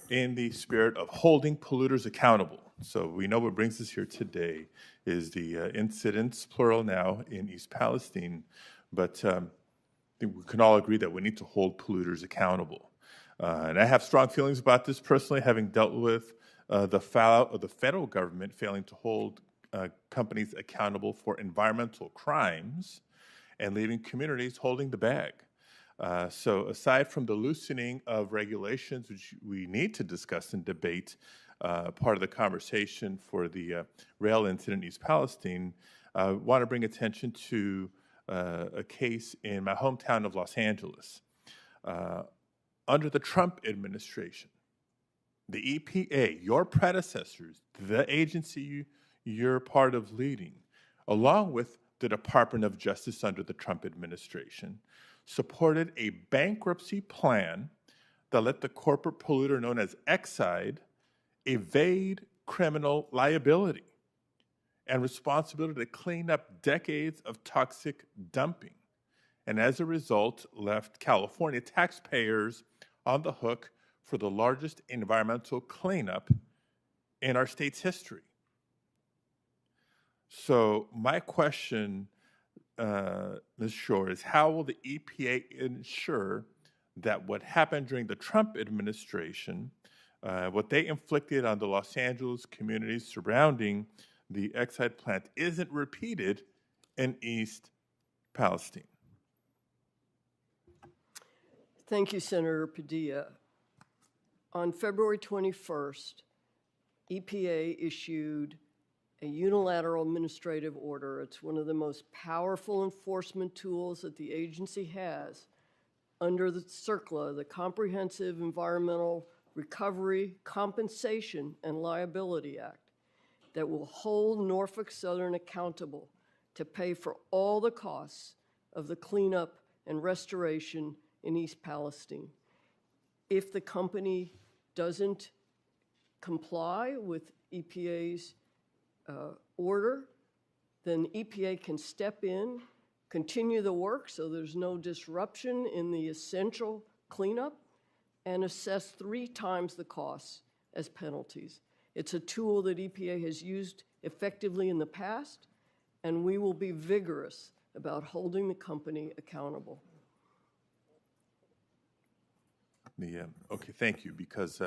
In the spirit of holding polluters accountable. So we know what brings us here today is the incidents, plural now, in East Palestine. But I think we can all agree that we need to hold polluters accountable. And I have strong feelings about this personally, having dealt with the fallout of the federal government failing to hold companies accountable for environmental crimes and leaving communities holding the bag. So aside from the loosening of regulations, which we need to discuss and debate, part of the conversation for the rail incident in East Palestine, I want to bring attention to a case in my hometown of Los Angeles. Under the Trump administration, the EPA, your predecessors, the agency you're part of leading, along with the Department of Justice under the Trump administration, supported a bankruptcy plan that let the corporate polluter known as Exide evade criminal liability and responsibility to clean up decades of toxic dumping, and as a result left California taxpayers on the hook for the largest environmental cleanup in our state's history. So my question, Ms. Shore, is how will the EPA ensure that what happened during the Trump administration, what they inflicted on the Los Angeles communities surrounding the Exide plant, isn't repeated in East Palestine? Thank you, Senator Padilla. On February 21st, EPA issued a unilateral administrative order. It's one of the most powerful enforcement tools that the agency has under the CERCLA, the Comprehensive Environmental Recovery, Compensation, and Liability Act, that will hold Norfolk Southern accountable to pay for all the costs of the cleanup and restoration in East Palestine. If the company doesn't comply with EPA's order, then EPA can step in, continue the work so there's no disruption in the essential cleanup, and assess 3 times the costs as penalties. It's a tool that EPA has used effectively in the past, and we will be vigorous about holding the company accountable. Okay, thank you, because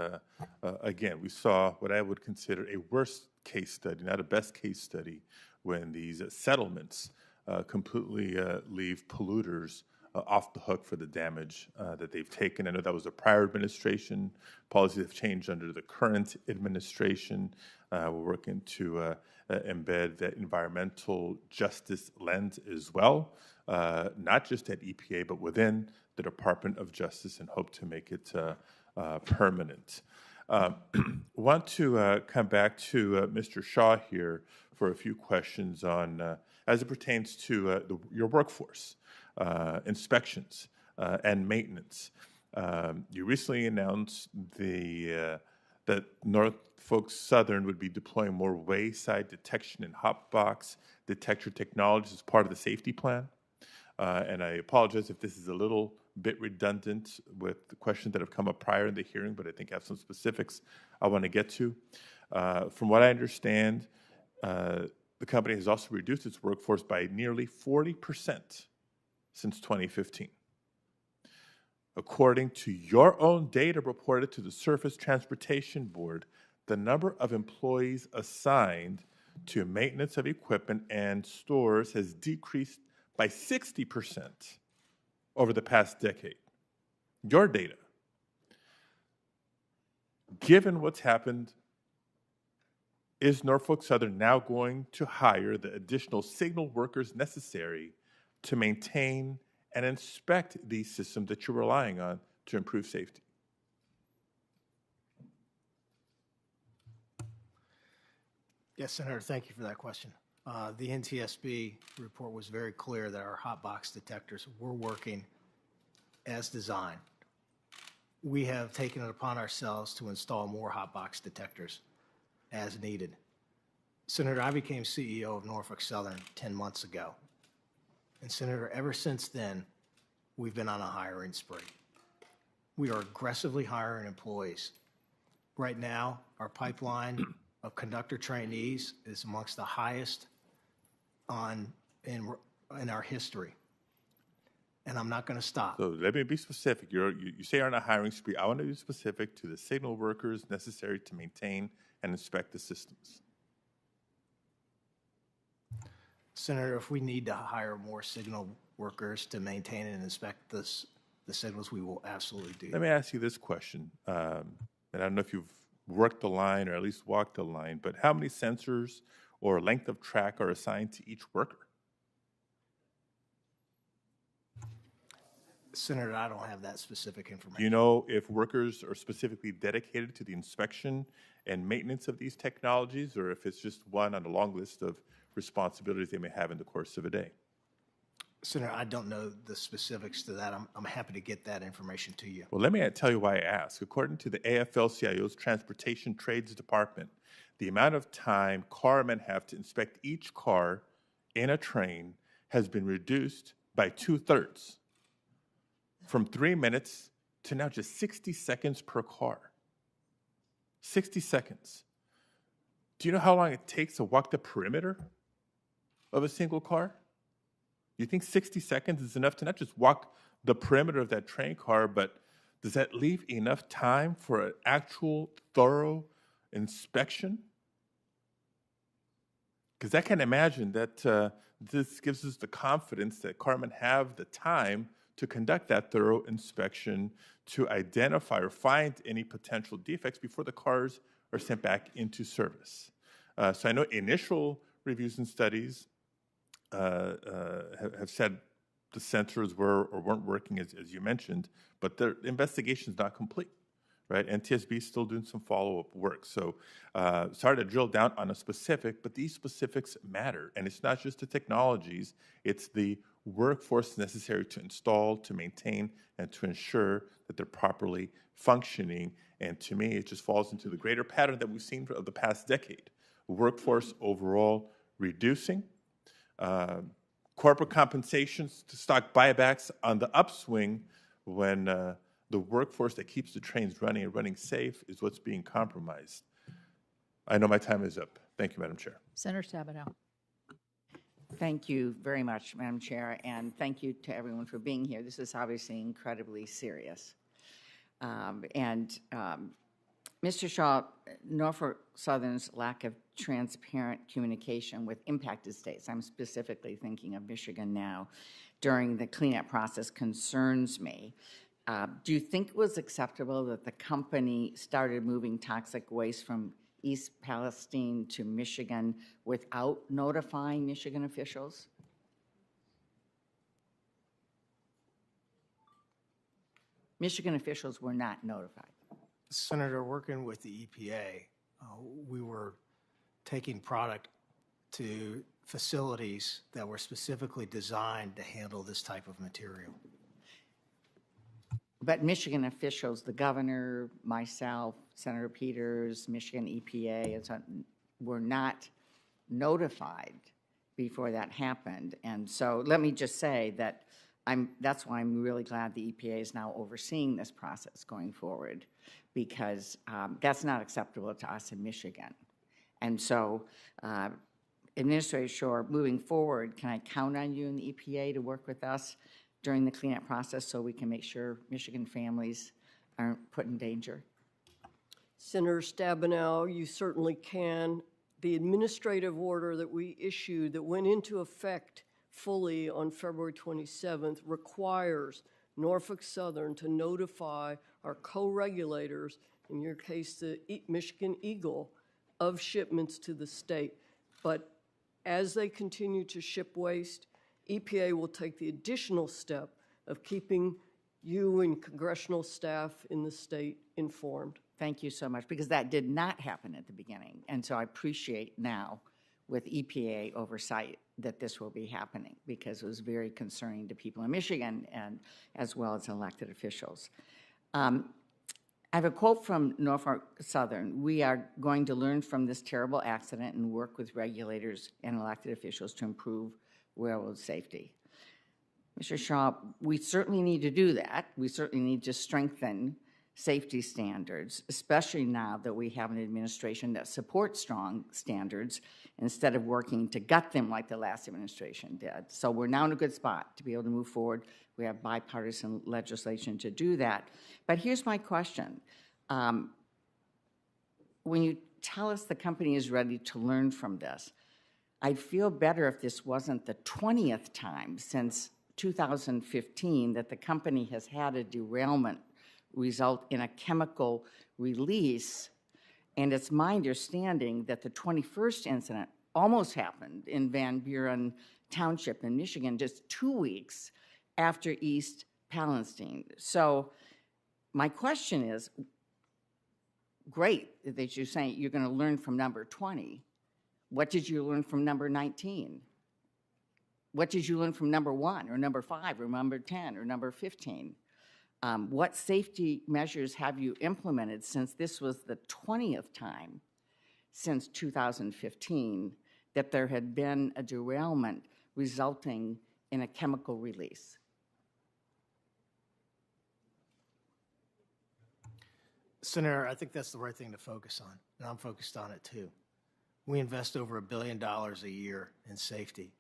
again, we saw what I would consider a worst case study, not a best case study, when these settlements completely leave polluters off the hook for the damage that they've taken. I know that was a prior administration. Policies have changed under the current administration. We're working to embed that environmental justice lens as well, not just at EPA, but within the Department of Justice, and hope to make it permanent. Want to come back to Mr. Shaw here for a few questions on, as it pertains to your workforce, inspections, and maintenance. You recently announced that Norfolk Southern would be deploying more wayside detection and hotbox detector technologies as part of the safety plan. And I apologize if this is a little bit redundant with the questions that have come up prior in the hearing, but I think I have some specifics I want to get to. From what I understand, the company has also reduced its workforce by nearly 40% since 2015. According to your own data reported to the Surface Transportation Board, the number of employees assigned to maintenance of equipment and stores has decreased by 60% over the past decade. Your data. Given what's happened, is Norfolk Southern now going to hire the additional signal workers necessary to maintain and inspect these systems that you're relying on to improve safety? Yes, Senator, thank you for that question. The NTSB report was very clear that our hotbox detectors were working as designed. We have taken it upon ourselves to install more hotbox detectors as needed. Senator, I became CEO of Norfolk Southern 10 months ago. And Senator, ever since then, we've been on a hiring spree. We are aggressively hiring employees. Right now, our pipeline of conductor trainees is amongst the highest in our history. and I'm not going to stop. So let me be specific. You say you're on a hiring spree. I want to be specific to the signal workers necessary to maintain and inspect the systems. Senator, if we need to hire more signal workers to maintain and inspect the signals, we will absolutely do. Let me ask you this question, and I don't know if you've worked the line or at least walked the line, but how many sensors or length of track are assigned to each worker? Senator, I don't have that specific information. Do you know if workers are specifically dedicated to the inspection and maintenance of these technologies, or if it's just one on a long list of responsibilities they may have in the course of a day? Senator, I don't know the specifics to that. I'm happy to get that information to you. Well, let me tell you why I ask. According to the AFL-CIO's Transportation Trades Department, the amount of time carmen have to inspect each car in a train has been reduced by 2/3, from 3 minutes to now just 60 seconds per car. 60 seconds. Do you know how long it takes to walk the perimeter of a single car? You think 60 seconds is enough to not just walk the perimeter of that train car, but does that leave enough time for an actual thorough inspection? Because I can imagine that this gives us the confidence that carmen have the time to conduct that thorough inspection to identify or find any potential defects before the cars are sent back into service. So I know initial reviews and studies have said the sensors were or weren't working, as you mentioned, but the investigation is not complete, right? NTSB is still doing some follow-up work. So sorry to drill down on a specific, but these specifics matter. And it's not just the technologies, it's the workforce necessary to install, to maintain, and to ensure that they're properly functioning. And to me, it just falls into the greater pattern that we've seen of the past decade. Workforce overall reducing, corporate compensations to stock buybacks on the upswing when the workforce that keeps the trains running and running safe is what's being compromised. I know my time is up. Thank you, Madam Chair. Senator Stabenow. Thank you very much, Madam Chair, and thank you to everyone for being here. This is obviously incredibly serious. Mr. Shaw, Norfolk Southern's lack of transparent communication with impacted states, I'm specifically thinking of Michigan now, during the cleanup process concerns me. Do you think it was acceptable that the company started moving toxic waste from East Palestine to Michigan without notifying Michigan officials? Michigan officials were not notified. Senator, working with the EPA, we were taking product to facilities that were specifically designed to handle this type of material. But Michigan officials, the governor, myself, Senator Peters, Michigan EPA, and so on, were not notified before that happened. And so let me just say that that's why I'm really glad the EPA is now overseeing this process going forward, because that's not acceptable to us in Michigan. And so, Administrator Shore, moving forward, can I count on you and the EPA to work with us during the cleanup process so we can make sure Michigan families aren't put in danger? Senator Stabenow, you certainly can. The administrative order that we issued that went into effect fully on February 27th requires Norfolk Southern to notify our co-regulators, in your case the Michigan Eagle, of shipments to the state. But as they continue to ship waste, EPA will take the additional step of keeping you and congressional staff in the state informed. Thank you so much, because that did not happen at the beginning. And so I appreciate now with EPA oversight that this will be happening, because it was very concerning to people in Michigan and as well as elected officials. I have a quote from Norfolk Southern. We are going to learn from this terrible accident and work with regulators and elected officials to improve railroad safety. Mr. Shaw, we certainly need to do that. We certainly need to strengthen safety standards, especially now that we have an administration that supports strong standards instead of working to gut them like the last administration did. So we're now in a good spot to be able to move forward. We have bipartisan legislation to do that. But here's my question. When you tell us the company is ready to learn from this, I'd feel better if this wasn't the 20th time since 2015 that the company has had a derailment result in a chemical release. And it's my understanding that the 21st incident almost happened in Van Buren Township in Michigan just 2 weeks after East Palestine. So my question is, great that you're saying you're going to learn from number 20. What did you learn from number 19? What did you learn from number 1 or number 5 or number 10 or number 15? What safety measures have you implemented since this was the 20th time since 2015 that there had been a derailment resulting in a chemical release? Senator, I think that's the right thing to focus on, and I'm focused on it too. We invest over $1 billion a year in safety,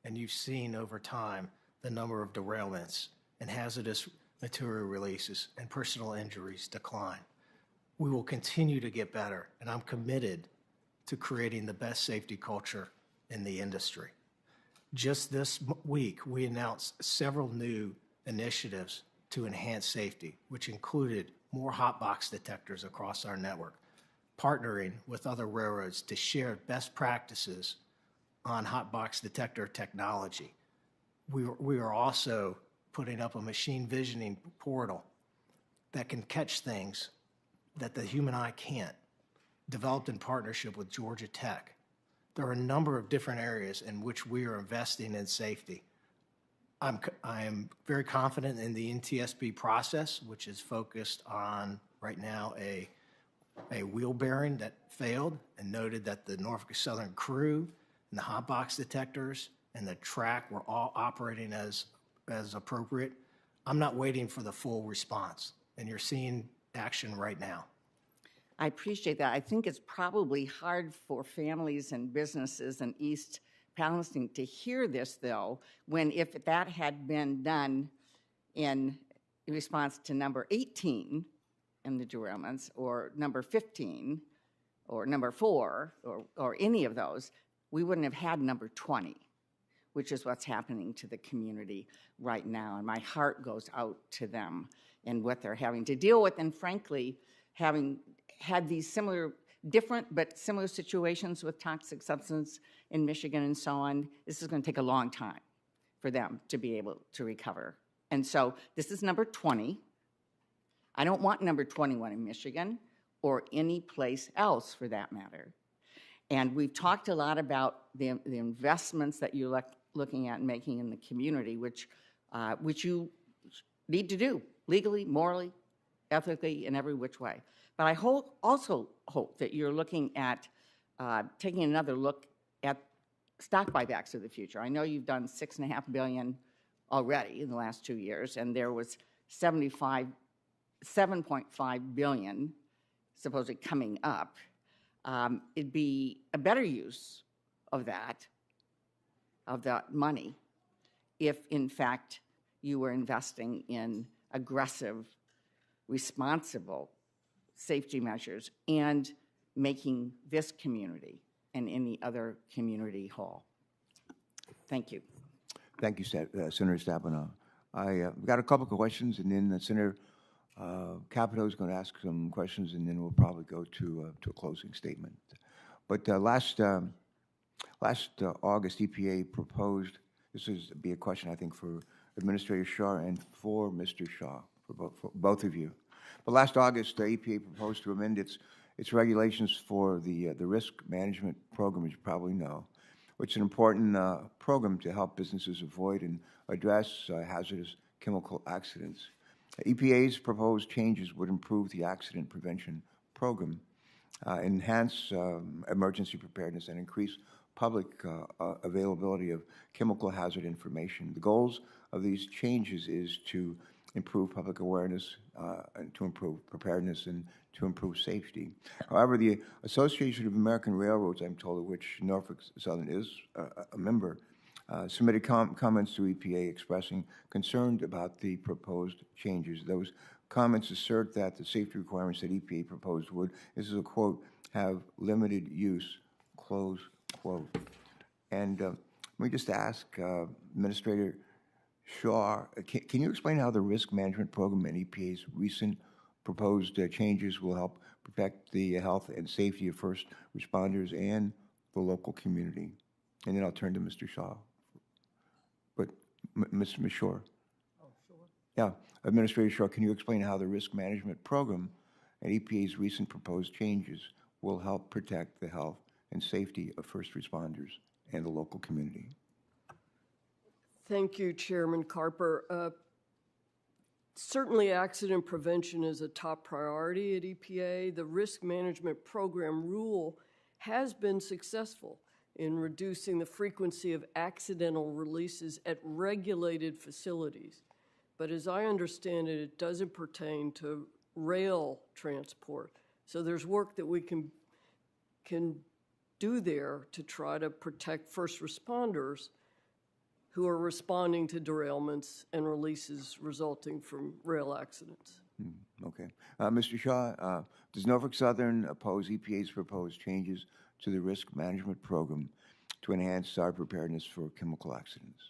and you've seen over time the number of derailments and hazardous material releases and personal injuries decline. We will continue to get better, and I'm committed to creating the best safety culture in the industry. Just this week, we announced several new initiatives to enhance safety, which included more hot box detectors across our network, partnering with other railroads to share best practices on hot box detector technology. We are also putting up a machine visioning portal that can catch things that the human eye can't, developed in partnership with Georgia Tech. There are a number of different areas in which we are investing in safety. I am very confident in the NTSB process, which is focused on, right now, a wheel bearing that failed and noted that the Norfolk Southern crew and the hot box detectors and the track were all operating as appropriate. I'm not waiting for the full response, and you're seeing action right now. I appreciate that. I think it's probably hard for families and businesses in East Palestine to hear this, though, when if that had been done in response to number 18 in the derailments, or number 15, or number 4, or any of those, we wouldn't have had number 20, which is what's happening to the community right now. And my heart goes out to them and what they're having to deal with, and frankly, having had these different but similar situations with toxic substance in Michigan and so on. This is going to take a long time for them to be able to recover. And so this is number 20. I don't want number 21 in Michigan or any place else for that matter. And we've talked a lot about the investments that you're looking at and making in the community, which you need to do legally, morally, ethically, in every which way. But I also hope that you're looking at taking another look at stock buybacks of the future. I know you've done $6.5 billion already in the last 2 years, and there was $7.5 billion supposedly coming up. It'd be a better use of that money if, in fact, you were investing in aggressive, responsible safety measures and making this community and any other community whole. Thank you. Thank you, Senator Stabenow. We've got a couple of questions, and then Senator Capito is going to ask some questions, and then we'll probably go to a closing statement. But last August, EPA proposed, this would be a question, I think, for Administrator Shaw and for Mr. Shaw, for both of you. But last August, the EPA proposed to amend its regulations for the risk management program, as you probably know, which is an important program to help businesses avoid and address hazardous chemical accidents. EPA's proposed changes would improve the accident prevention program, enhance emergency preparedness, and increase public availability of chemical hazard information. The goals of these changes is to improve public awareness, and to improve preparedness and to improve safety. However, the Association of American Railroads, I'm told, of which Norfolk Southern is a member, submitted comments to EPA expressing concern about the proposed changes. Those comments assert that the safety requirements that EPA proposed would, this is a quote, have limited use, close quote. And let me just ask Administrator Shaw, can you explain how the risk management program and EPA's recent proposed changes will help protect the health and safety of first responders and the local community? And then I'll turn to Mr. Shaw. But Ms. Shore. Oh, sure. Yeah, Administrator Shaw, can you explain how the risk management program and EPA's recent proposed changes will help protect the health and safety of first responders and the local community? Thank you, Chairman Carper. Certainly, accident prevention is a top priority at EPA. The risk management program rule has been successful in reducing the frequency of accidental releases at regulated facilities. But as I understand it, it doesn't pertain to rail transport. So there's work that we can do there to try to protect first responders who are responding to derailments and releases resulting from rail accidents. Okay. Mr. Shaw, does Norfolk Southern oppose EPA's proposed changes to the risk management program to enhance our preparedness for chemical accidents?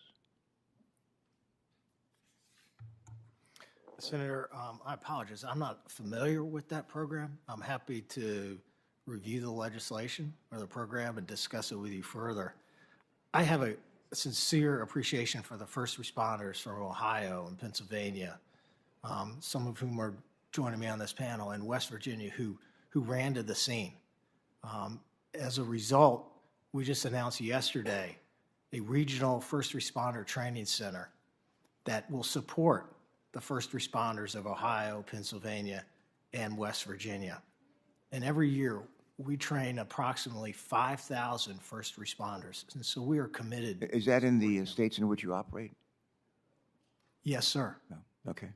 Senator, I apologize. I'm not familiar with that program. I'm happy to review the legislation or the program and discuss it with you further. I have a sincere appreciation for the first responders from Ohio and Pennsylvania, some of whom are joining me on this panel, and West Virginia, who ran to the scene. As a result, we just announced yesterday a regional first responder training center that will support the first responders of Ohio, Pennsylvania, and West Virginia. And every year, we train approximately 5,000 first responders, and so we are committed. Is that in the states in which you operate? Yes, sir. No. Okay.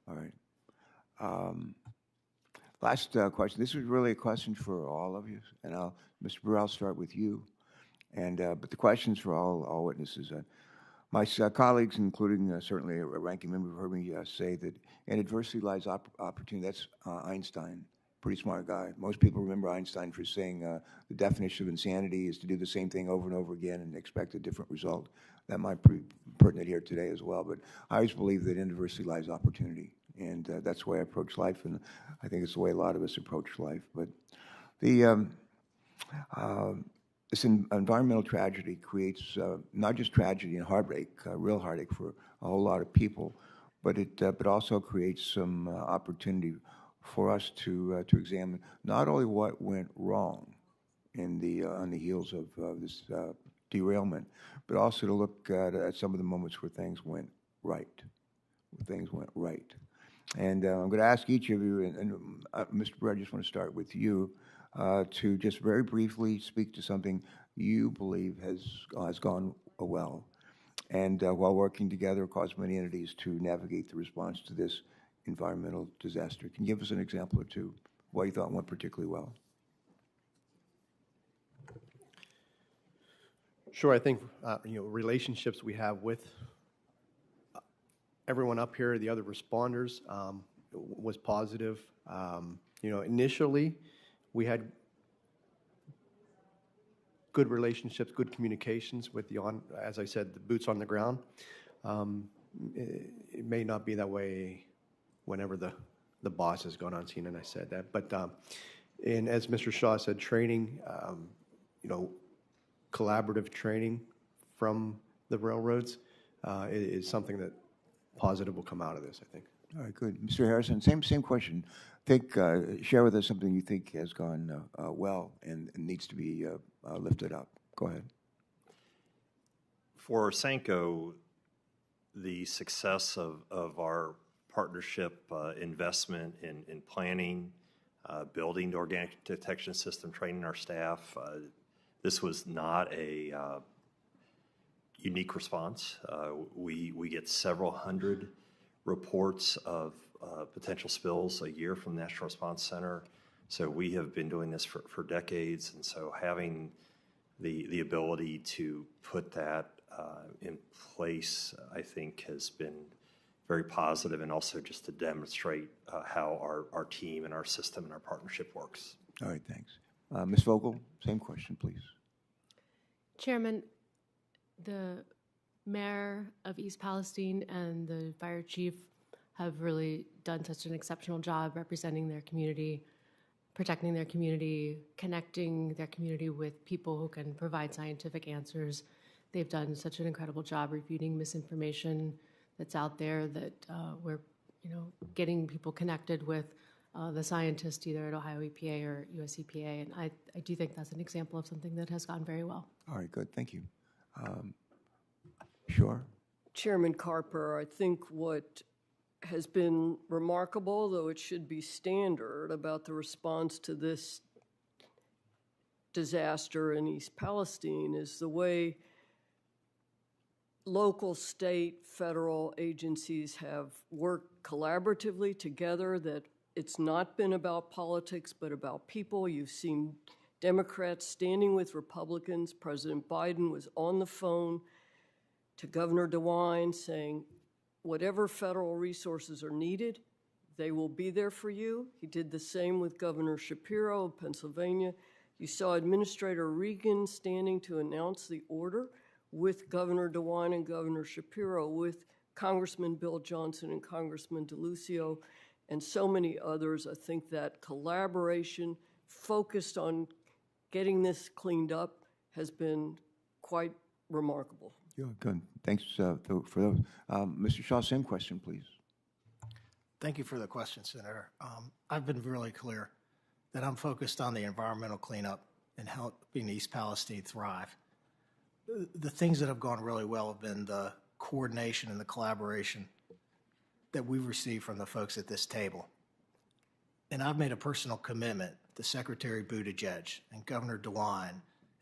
All right. Last question. This is really a question for all of you, and Mr. Brewer, I'll start with you. And but the question's for all witnesses. My colleagues, including certainly a ranking member, have heard me say that in adversity lies opportunity. That's Einstein. Pretty smart guy. Most people remember Einstein for saying the definition of insanity is to do the same thing over and over again and expect a different result. That might be pertinent here today as well, but I always believe that in adversity lies opportunity, and that's the way I approach life, and I think it's the way a lot of us approach life. But the this environmental tragedy creates not just tragedy and heartbreak, real heartache for a whole lot of people, but it also creates some opportunity for us to examine not only what went wrong in on the heels of this derailment, but also to look at some of the moments where things went right. And I'm going to ask each of you, and Mr. Brewer, I just want to start with you, to just very briefly speak to something you believe has gone well, and while working together across many entities to navigate the response to this environmental disaster. Can you give us an example or two of what you thought went particularly well? Sure. I think relationships we have with everyone up here, the other responders, was positive. Initially, we had good relationships, good communications with as I said, the boots on the ground. It may not be that way whenever the boss has gone on scene, and I said that. But and as Mr. Shaw said, training, collaborative training from the railroads is something that positive will come out of this, I think. All right, good. Mr. Harrison, same question. Share with us something you think has gone well and needs to be lifted up. Go ahead. For Sanco, the success of our partnership investment in planning, building the organic detection system, training our staff. This was not a unique response. We get several hundred reports of potential spills a year from the National Response Center. So we have been doing this for decades, and so having the ability to put that in place, I think, has been very positive, and also just to demonstrate how our team and our system and our partnership works. All right, thanks. Ms. Vogel, same question, please. Chairman, the mayor of East Palestine and the fire chief have really done such an exceptional job representing their community, protecting their community, connecting their community with people who can provide scientific answers. They've done such an incredible job refuting misinformation that's out there, that we're getting people connected with the scientists either at Ohio EPA or US EPA, and I do think that's an example of something that has gone very well. All right, good, thank you. Sure. Chairman Carper, I think what has been remarkable, though it should be standard, about the response to this disaster in East Palestine is the way local, state, federal agencies have worked collaboratively together, that it's not been about politics but about people. You've seen Democrats standing with Republicans. President Biden was on the phone to Governor DeWine saying, whatever federal resources are needed, they will be there for you. He did the same with Governor Shapiro of Pennsylvania. You saw Administrator Regan standing to announce the order with Governor DeWine and Governor Shapiro, with Congressman Bill Johnson and Congressman DeLucio, and so many others. I think that collaboration focused on getting this cleaned up has been quite remarkable. Yeah, good. Thanks for those. Mr. Shaw, same question, please. Thank you for the question, Senator. I've been really clear that I'm focused on the environmental cleanup and helping East Palestine thrive. The things that have gone really well have been the coordination and the collaboration that we've received from the folks at this table. And I've made a personal commitment to Secretary Buttigieg and Governor DeWine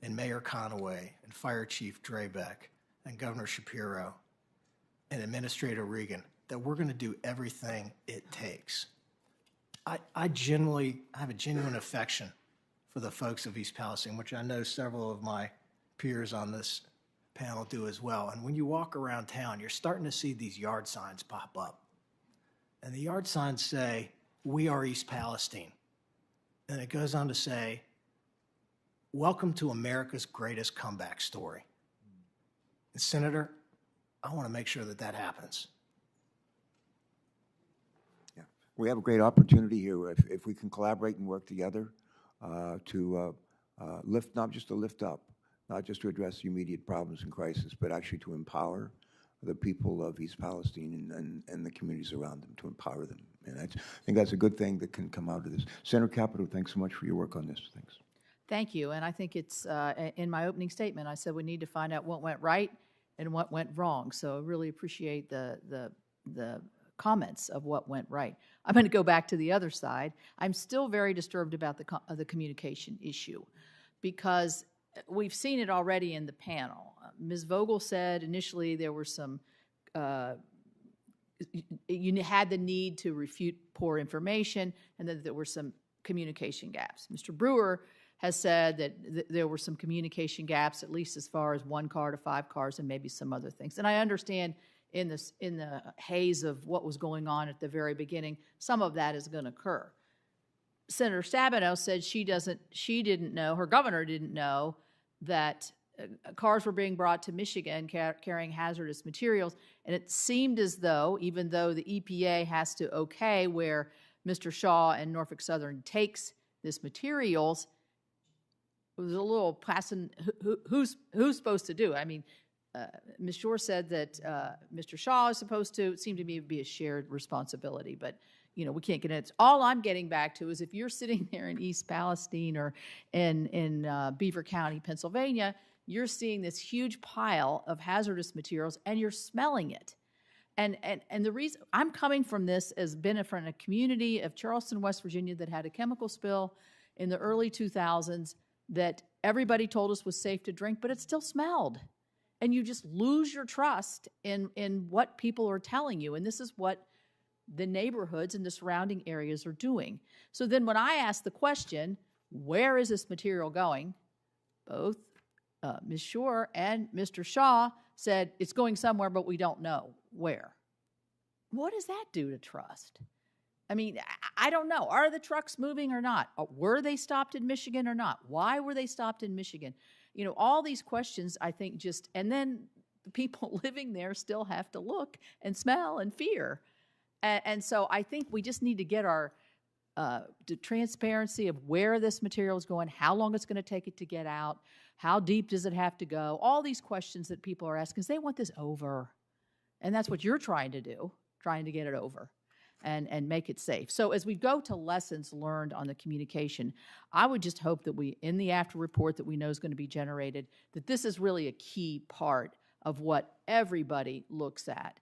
and Mayor Conaway and Fire Chief Drebeck and Governor Shapiro and Administrator Regan that we're going to do everything it takes. I have a genuine affection for the folks of East Palestine, which I know several of my peers on this panel do as well. And when you walk around town, you're starting to see these yard signs pop up. And the yard signs say, "We are East Palestine." And it goes on to say, "Welcome to America's greatest comeback story." And Senator, I want to make sure that that happens. Yeah, we have a great opportunity here if we can collaborate and work together to lift, not just to lift up, not just to address the immediate problems and crisis, but actually to empower the people of East Palestine and the communities around them, to empower them. And I think that's a good thing that can come out of this. Senator Capito, thanks so much for your work on this. Thanks. Thank you. And I think it's, in my opening statement, I said we need to find out what went right and what went wrong. So I really appreciate the comments of what went right. I'm going to go back to the other side. I'm still very disturbed about the communication issue, because we've seen it already in the panel. Ms. Vogel said initially there were some, you had the need to refute poor information, and that there were some communication gaps. Mr. Brewer has said that there were some communication gaps, at least as far as 1 car to 5 cars and maybe some other things. And I understand in the haze of what was going on at the very beginning, some of that is going to occur. Senator Stabenow said she didn't know, her governor didn't know that cars were being brought to Michigan carrying hazardous materials. And it seemed as though, even though the EPA has to okay where Mr. Shaw and Norfolk Southern takes this materials, it was a little passing, who's supposed to do it? I mean, Ms. Shore said that Mr. Shaw is supposed to, it seemed to me to be a shared responsibility, but we can't get it. All I'm getting back to is if you're sitting there in East Palestine or in Beaver County, Pennsylvania, you're seeing this huge pile of hazardous materials and you're smelling it. And the reason I'm coming from this has been from a community of Charleston, West Virginia that had a chemical spill in the early 2000s that everybody told us was safe to drink, but it still smelled. and you just lose your trust in what people are telling you. And this is what the neighborhoods and the surrounding areas are doing. So then when I ask the question, where is this material going? Both Ms. Shore and Mr. Shaw said it's going somewhere, but we don't know where. What does that do to trust? I mean, I don't know. Are the trucks moving or not? Were they stopped in Michigan or not? Why were they stopped in Michigan? You know, all these questions, I think, just, and then the people living there still have to look and smell and fear. And so I think we just need to get our the transparency of where this material is going, how long it's going to take it to get out, how deep does it have to go, all these questions that people are asking, because they want this over. And that's what you're trying to do, trying to get it over and make it safe. So as we go to lessons learned on the communication, I would just hope that we, in the after report that we know is going to be generated, that this is really a key part of what everybody looks at.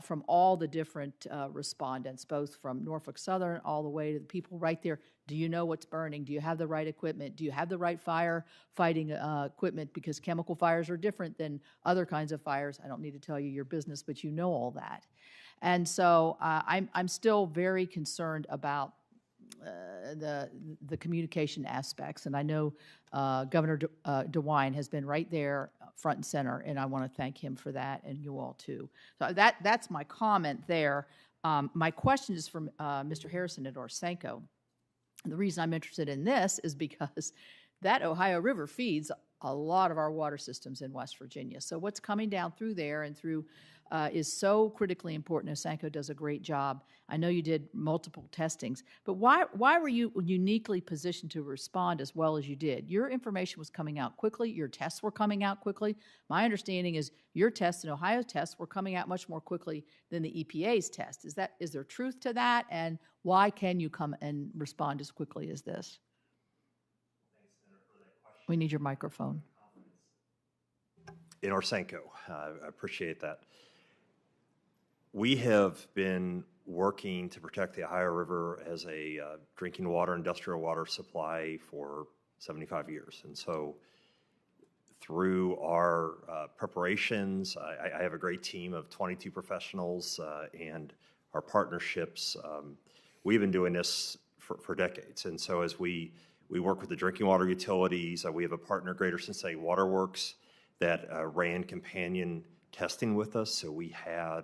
From all the different respondents, both from Norfolk Southern all the way to the people right there. Do you know what's burning? Do you have the right equipment? Do you have the right fire fighting equipment? Because chemical fires are different than other kinds of fires. I don't need to tell you your business, but you know all that. And so I'm still very concerned about the communication aspects. And I know Governor DeWine has been right there front and center, and I want to thank him for that, and you all too. So that's my comment there. My question is from Mr. Harrison at Orsenko. And the reason I'm interested in this is because that Ohio River feeds a lot of our water systems in West Virginia. So what's coming down through there and through is so critically important. Orsenko does a great job. I know you did multiple testings, but why were you uniquely positioned to respond as well as you did? Your information was coming out quickly. Your tests were coming out quickly. My understanding is your tests and Ohio's tests were coming out much more quickly than the EPA's test. Is there truth to that? And why can you come and respond as quickly as this? We need your microphone. In Orsenko, I appreciate that. We have been working to protect the Ohio River as a drinking water, industrial water supply for 75 years. And so through our preparations, I have a great team of 22 professionals and our partnerships. We've been doing this for decades. And so as we work with the drinking water utilities, we have a partner, Greater Cincinnati Waterworks, that ran companion testing with us. So we had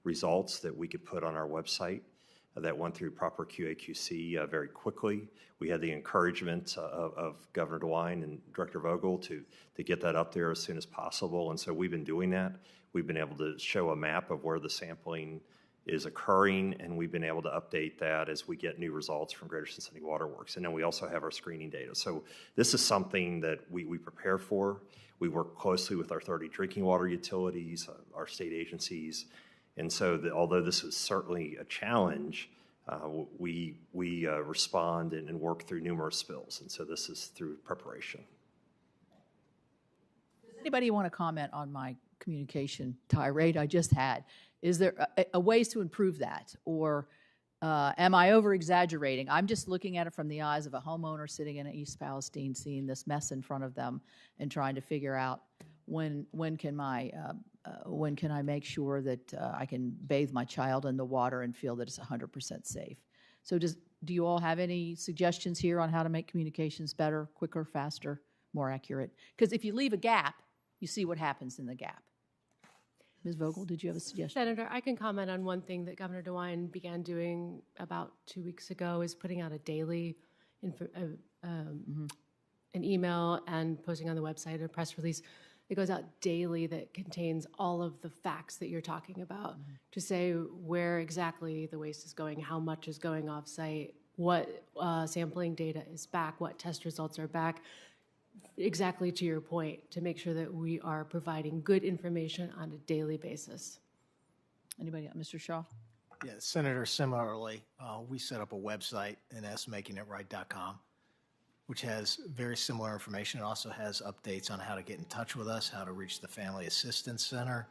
results that we could put on our website that went through proper QA/QC very quickly. We had the encouragement of Governor DeWine and Director Vogel to get that up there as soon as possible. And so we've been doing that. We've been able to show a map of where the sampling is occurring, and we've been able to update that as we get new results from Greater Cincinnati Waterworks. And then we also have our screening data. So this is something that we prepare for. We work closely with our 30 drinking water utilities, our state agencies. And so although this is certainly a challenge, we respond and work through numerous spills. And so this is through preparation. Does anybody want to comment on my communication tirade I just had? Is there a ways to improve that? Or am I over-exaggerating? I'm just looking at it from the eyes of a homeowner sitting in East Palestine, seeing this mess in front of them and trying to figure out when can I make sure that I can bathe my child in the water and feel that it's 100% safe? So do you all have any suggestions here on how to make communications better, quicker, faster, more accurate? Because if you leave a gap, you see what happens in the gap. Ms. Vogel, did you have a suggestion? Senator, I can comment on one thing that Governor DeWine began doing about 2 weeks ago, is putting out a daily an email and posting on the website a press release that goes out daily that contains all of the facts that you're talking about, to say where exactly the waste is going, how much is going off-site, what sampling data is back, what test results are back, exactly to your point, to make sure that we are providing good information on a daily basis. Anybody else? Mr. Shaw? Yeah, Senator, similarly, we set up a website, NSMakingItRight.com, which has very similar information. It also has updates on how to get in touch with us, how to reach the Family Assistance Center.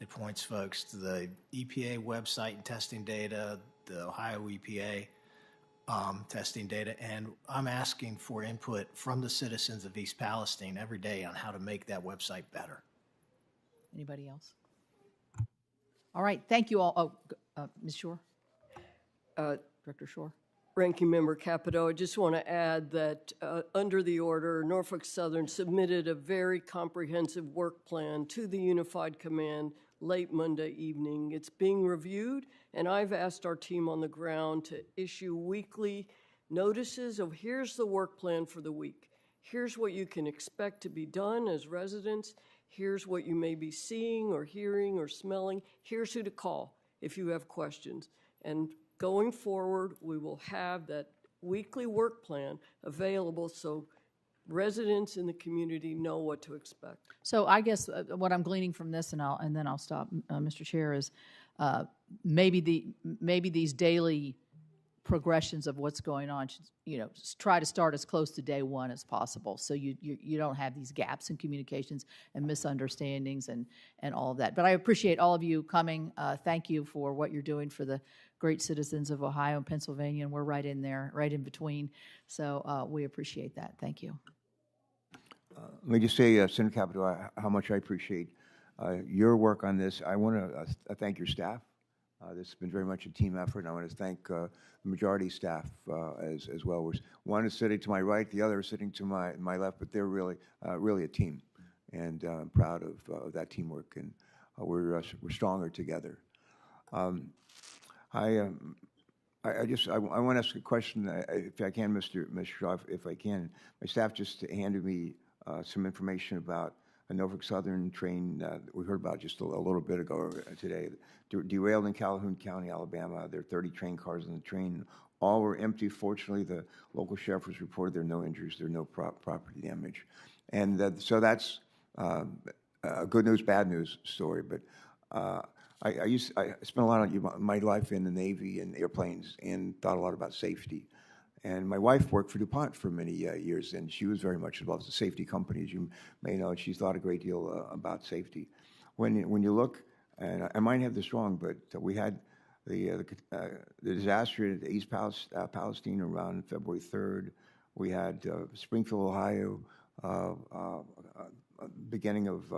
It points folks to the EPA website and testing data, the Ohio EPA testing data, and I'm asking for input from the citizens of East Palestine every day on how to make that website better. Anybody else? All right, thank you all. Oh, Ms. Shore? Director Shore? Ranking Member Capito, I just want to add that under the order, Norfolk Southern submitted a very comprehensive work plan to the Unified Command late Monday evening. It's being reviewed, and I've asked our team on the ground to issue weekly notices of here's the work plan for the week. Here's what you can expect to be done as residents. Here's what you may be seeing or hearing or smelling. Here's who to call if you have questions. And going forward, we will have that weekly work plan available so residents in the community know what to expect. So I guess what I'm gleaning from this, and then I'll stop, Mr. Chair, is maybe these daily progressions of what's going on should, try to start as close to day one as possible, so you don't have these gaps in communications and misunderstandings and all of that. But I appreciate all of you coming. Thank you for what you're doing for the great citizens of Ohio and Pennsylvania, and we're right in there, right in between. So we appreciate that. Thank you. Let me just say, Senator Capito, how much I appreciate your work on this. I want to thank your staff. This has been very much a team effort, and I want to thank the majority staff as well. One is sitting to my right, the other is sitting to my left, but they're really a team, and I'm proud of that teamwork, and we're stronger together. I want to ask a question, if I can, Mr. Shaw, if I can. My staff just handed me some information about a Norfolk Southern train that we heard about just a little bit ago today, derailed in Calhoun County, Alabama. There are 30 train cars on the train. All were empty. Fortunately, the local sheriff was reported there are no injuries, there are no property damage. And so that's a good news, bad news story. But I spent a lot of my life in the Navy and airplanes and thought a lot about safety. And my wife worked for DuPont for many years, and she was very much involved with the safety company, as you may know, and she's thought a great deal about safety. When you look, and I might have this wrong, but we had the disaster at East Palestine around February 3rd. We had Springfield, Ohio, beginning of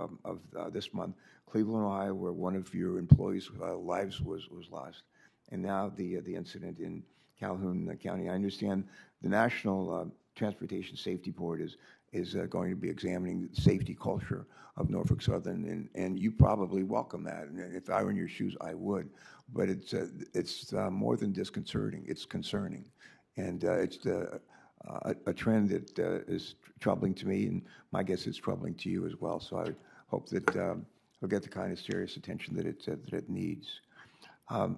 this month, Cleveland, Ohio, where one of your employees' lives was lost, and now the incident in Calhoun County. I understand the National Transportation Safety Board is going to be examining the safety culture of Norfolk Southern, and you probably welcome that. And if I were in your shoes, I would. But it's more than disconcerting; it's concerning, and it's a trend that is troubling to me, and my guess is troubling to you as well. So I hope that it'll get the kind of serious attention that it needs.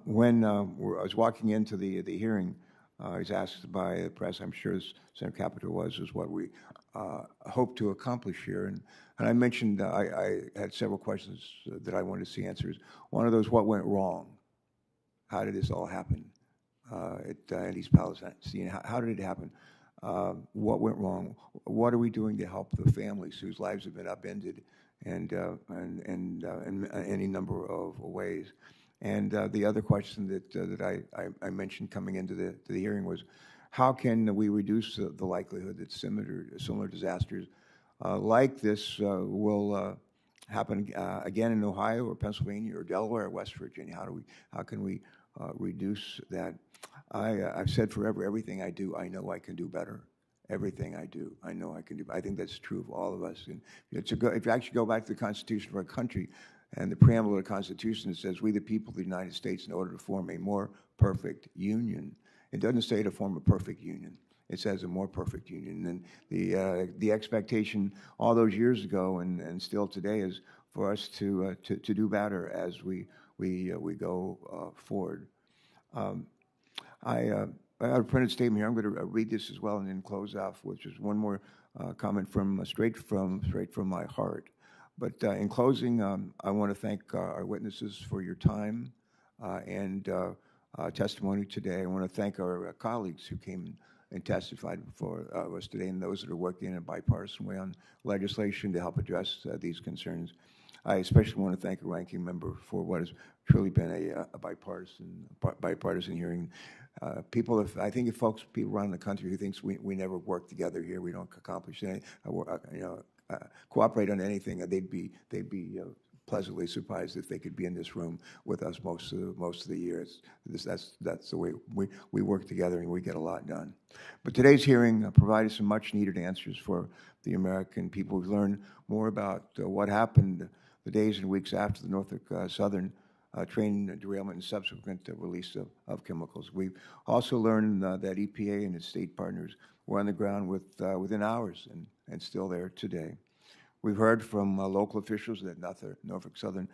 When I was walking into the hearing, I was asked by the press, I'm sure as Senator Capito was what we hope to accomplish here. And I mentioned I had several questions that I wanted to see answers. One of those, what went wrong? How did this all happen at East Palestine? How did it happen? What went wrong? What are we doing to help the families whose lives have been upended and in any number of ways? And the other question that I mentioned coming into the hearing was, how can we reduce the likelihood that similar disasters like this will happen again in Ohio or Pennsylvania or Delaware or West Virginia? How can we reduce that? I've said forever, everything I do, I know I can do better. Everything I do, I know I can do. I think that's true of all of us. And if you actually go back to the Constitution of our country, and the preamble of the Constitution says, we the people of the United States, in order to form a more perfect union. It doesn't say to form a perfect union. It says a more perfect union. And the expectation all those years ago and still today is for us to do better as we go forward. I have a printed statement here. I'm going to read this as well and then close off, which is one more comment from straight from my heart. But in closing, I want to thank our witnesses for your time and testimony today. I want to thank our colleagues who came and testified before us today, and those that are working in a bipartisan way on legislation to help address these concerns. I especially want to thank a ranking member for what has truly been a bipartisan hearing. People around the country who thinks we never work together here, we don't accomplish anything, cooperate on anything, they'd be pleasantly surprised that they could be in this room with us most of the year. That's the way we work together, and we get a lot done. But today's hearing provided some much-needed answers for the American people. We've learned more about what happened the days and weeks after the Norfolk Southern train derailment and subsequent release of chemicals. We've also learned that EPA and its state partners were on the ground within hours and still there today. We've heard from local officials that Norfolk Southern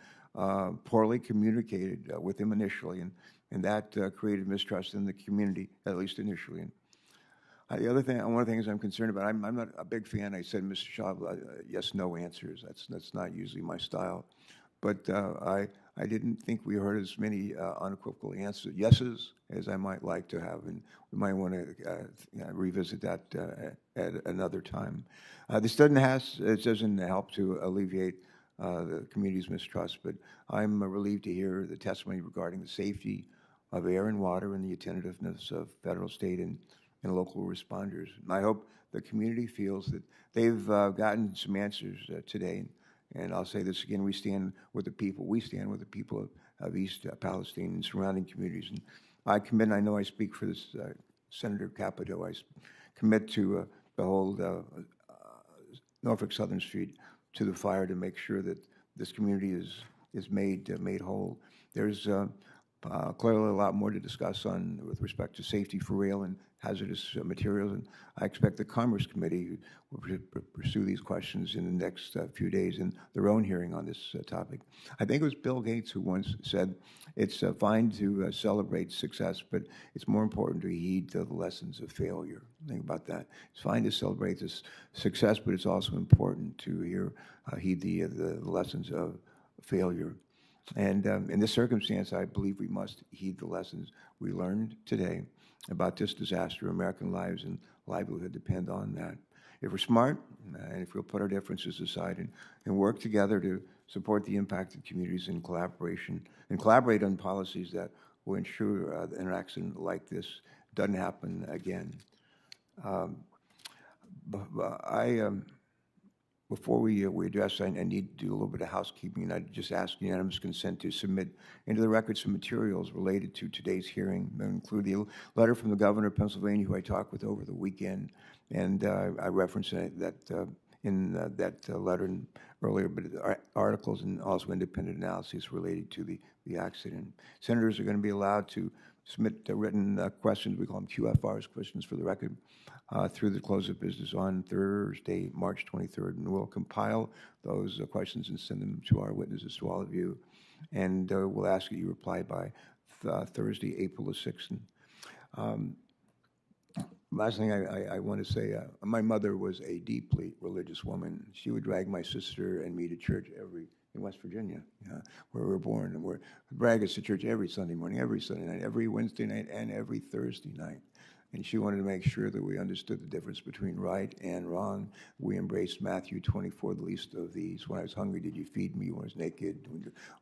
poorly communicated with them initially, and that created mistrust in the community, at least initially. And one of the things I'm concerned about, I'm not a big fan. I said, Mr. Shaw, yes/no answers. That's not usually my style, but I didn't think we heard as many unequivocal yeses as I might like to have, and we might want to revisit that at another time. This doesn't help to alleviate the community's mistrust, but I'm relieved to hear the testimony regarding the safety of air and water and the attentiveness of federal, state, and local responders. And I hope the community feels that they've gotten some answers today. And I'll say this again, we stand with the people of East Palestine and surrounding communities. And I commit, and I know I speak for this Senator Capito, I commit to hold Norfolk Southern Street to the fire to make sure that this community is made whole. There's clearly a lot more to discuss with respect to safety for rail and hazardous materials, and I expect the Commerce Committee will pursue these questions in the next few days in their own hearing on this topic. I think it was Bill Gates who once said, it's fine to celebrate success, but it's more important to heed the lessons of failure. Think about that. It's fine to celebrate this success, but it's also important to heed the lessons of failure. And in this circumstance, I believe we must heed the lessons we learned today about this disaster. American lives and livelihood depend on that. If we're smart, and if we'll put our differences aside and work together to support the impacted communities in collaboration, and collaborate on policies that will ensure an accident like this doesn't happen again. Before we address, I need to do a little bit of housekeeping, and I just ask unanimous consent to submit into the record some materials related to today's hearing. That include the letter from the governor of Pennsylvania, who I talked with over the weekend, and I referenced that in that letter earlier, but articles and also independent analyses related to the accident. Senators are going to be allowed to submit written questions. We call them QFRs, questions for the record, through the close of business on Thursday, March 23rd, and we'll compile those questions and send them to our witnesses, to all of you, and we'll ask that you reply by Thursday, April the 6th. Last thing I want to say, my mother was a deeply religious woman. She would drag my sister and me to church in West Virginia, where we were born, and we're drag us to church every Sunday morning, every Sunday night, every Wednesday night, and every Thursday night. And she wanted to make sure that we understood the difference between right and wrong. We embraced Matthew 24, the least of these. When I was hungry, did you feed me? When I was naked,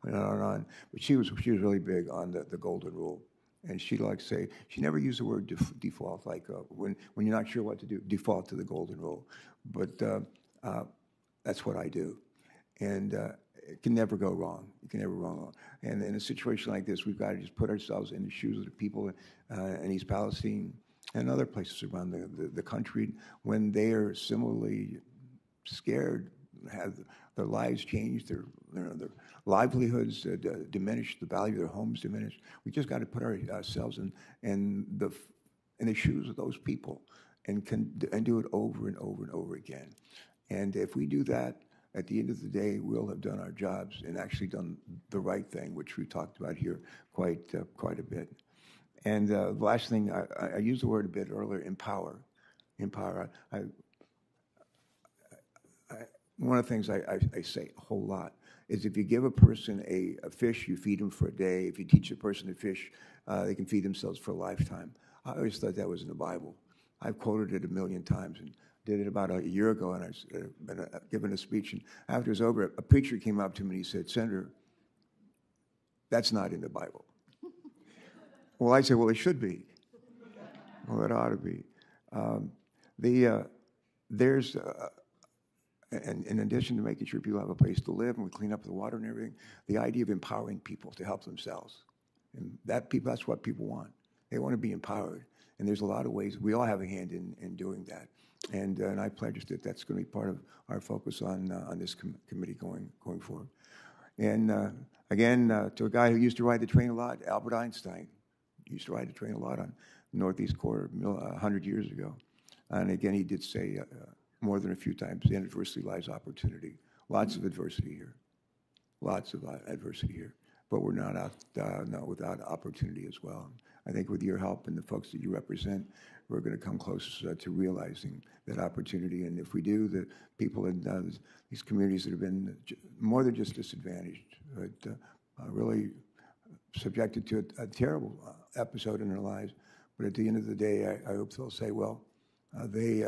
went on and on. But she was really big on the golden rule. And she'd like to say, she never used the word default, like when you're not sure what to do, default to the golden rule. But that's what I do. And it can never go wrong. It can never go wrong. And in a situation like this, we've got to just put ourselves in the shoes of the people in East Palestine and other places around the country when they are similarly scared, have their lives changed, their livelihoods diminished, the value of their homes diminished. We just got to put ourselves in the shoes of those people and do it over and over and over again. And if we do that, at the end of the day, we'll have done our jobs and actually done the right thing, which we talked about here quite a bit. And the last thing, I used the word a bit earlier, empower. Empower. One of the things I say a whole lot is if you give a person a fish, you feed them for a day. If you teach a person to fish, they can feed themselves for a lifetime. I always thought that was in the Bible. I've quoted it a million times and did it about a year ago, and I've been given a speech. And after it was over, a preacher came up to me and he said, "Senator, that's not in the Bible." Well, I said, well, it should be. Well, it ought to be. There's and in addition to making sure people have a place to live and we clean up the water and everything, the idea of empowering people to help themselves. And that's what people want. They want to be empowered. And there's a lot of ways. We all have a hand in doing that. And I pledge that that's going to be part of our focus on this committee going forward. And again, to a guy who used to ride the train a lot, Albert Einstein used to ride the train a lot on the Northeast Corridor 100 years ago. And again, he did say more than a few times, in adversity lies opportunity. Lots of adversity here. Lots of adversity here. But we're not without opportunity as well. I think with your help and the folks that you represent, we're going to come close to realizing that opportunity. And if we do, the people in these communities that have been more than just disadvantaged, but really subjected to a terrible episode in their lives. But at the end of the day, I hope they'll say, well, they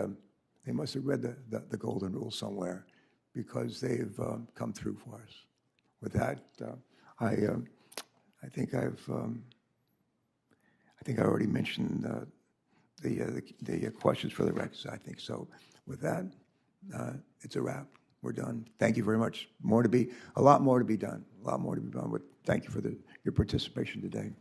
must have read the golden rule somewhere, because they've come through for us. With that, I think I already mentioned the questions for the records. I think so. With that, it's a wrap. We're done. Thank you very much. A lot more to be done. A lot more to be done. But thank you for your participation today.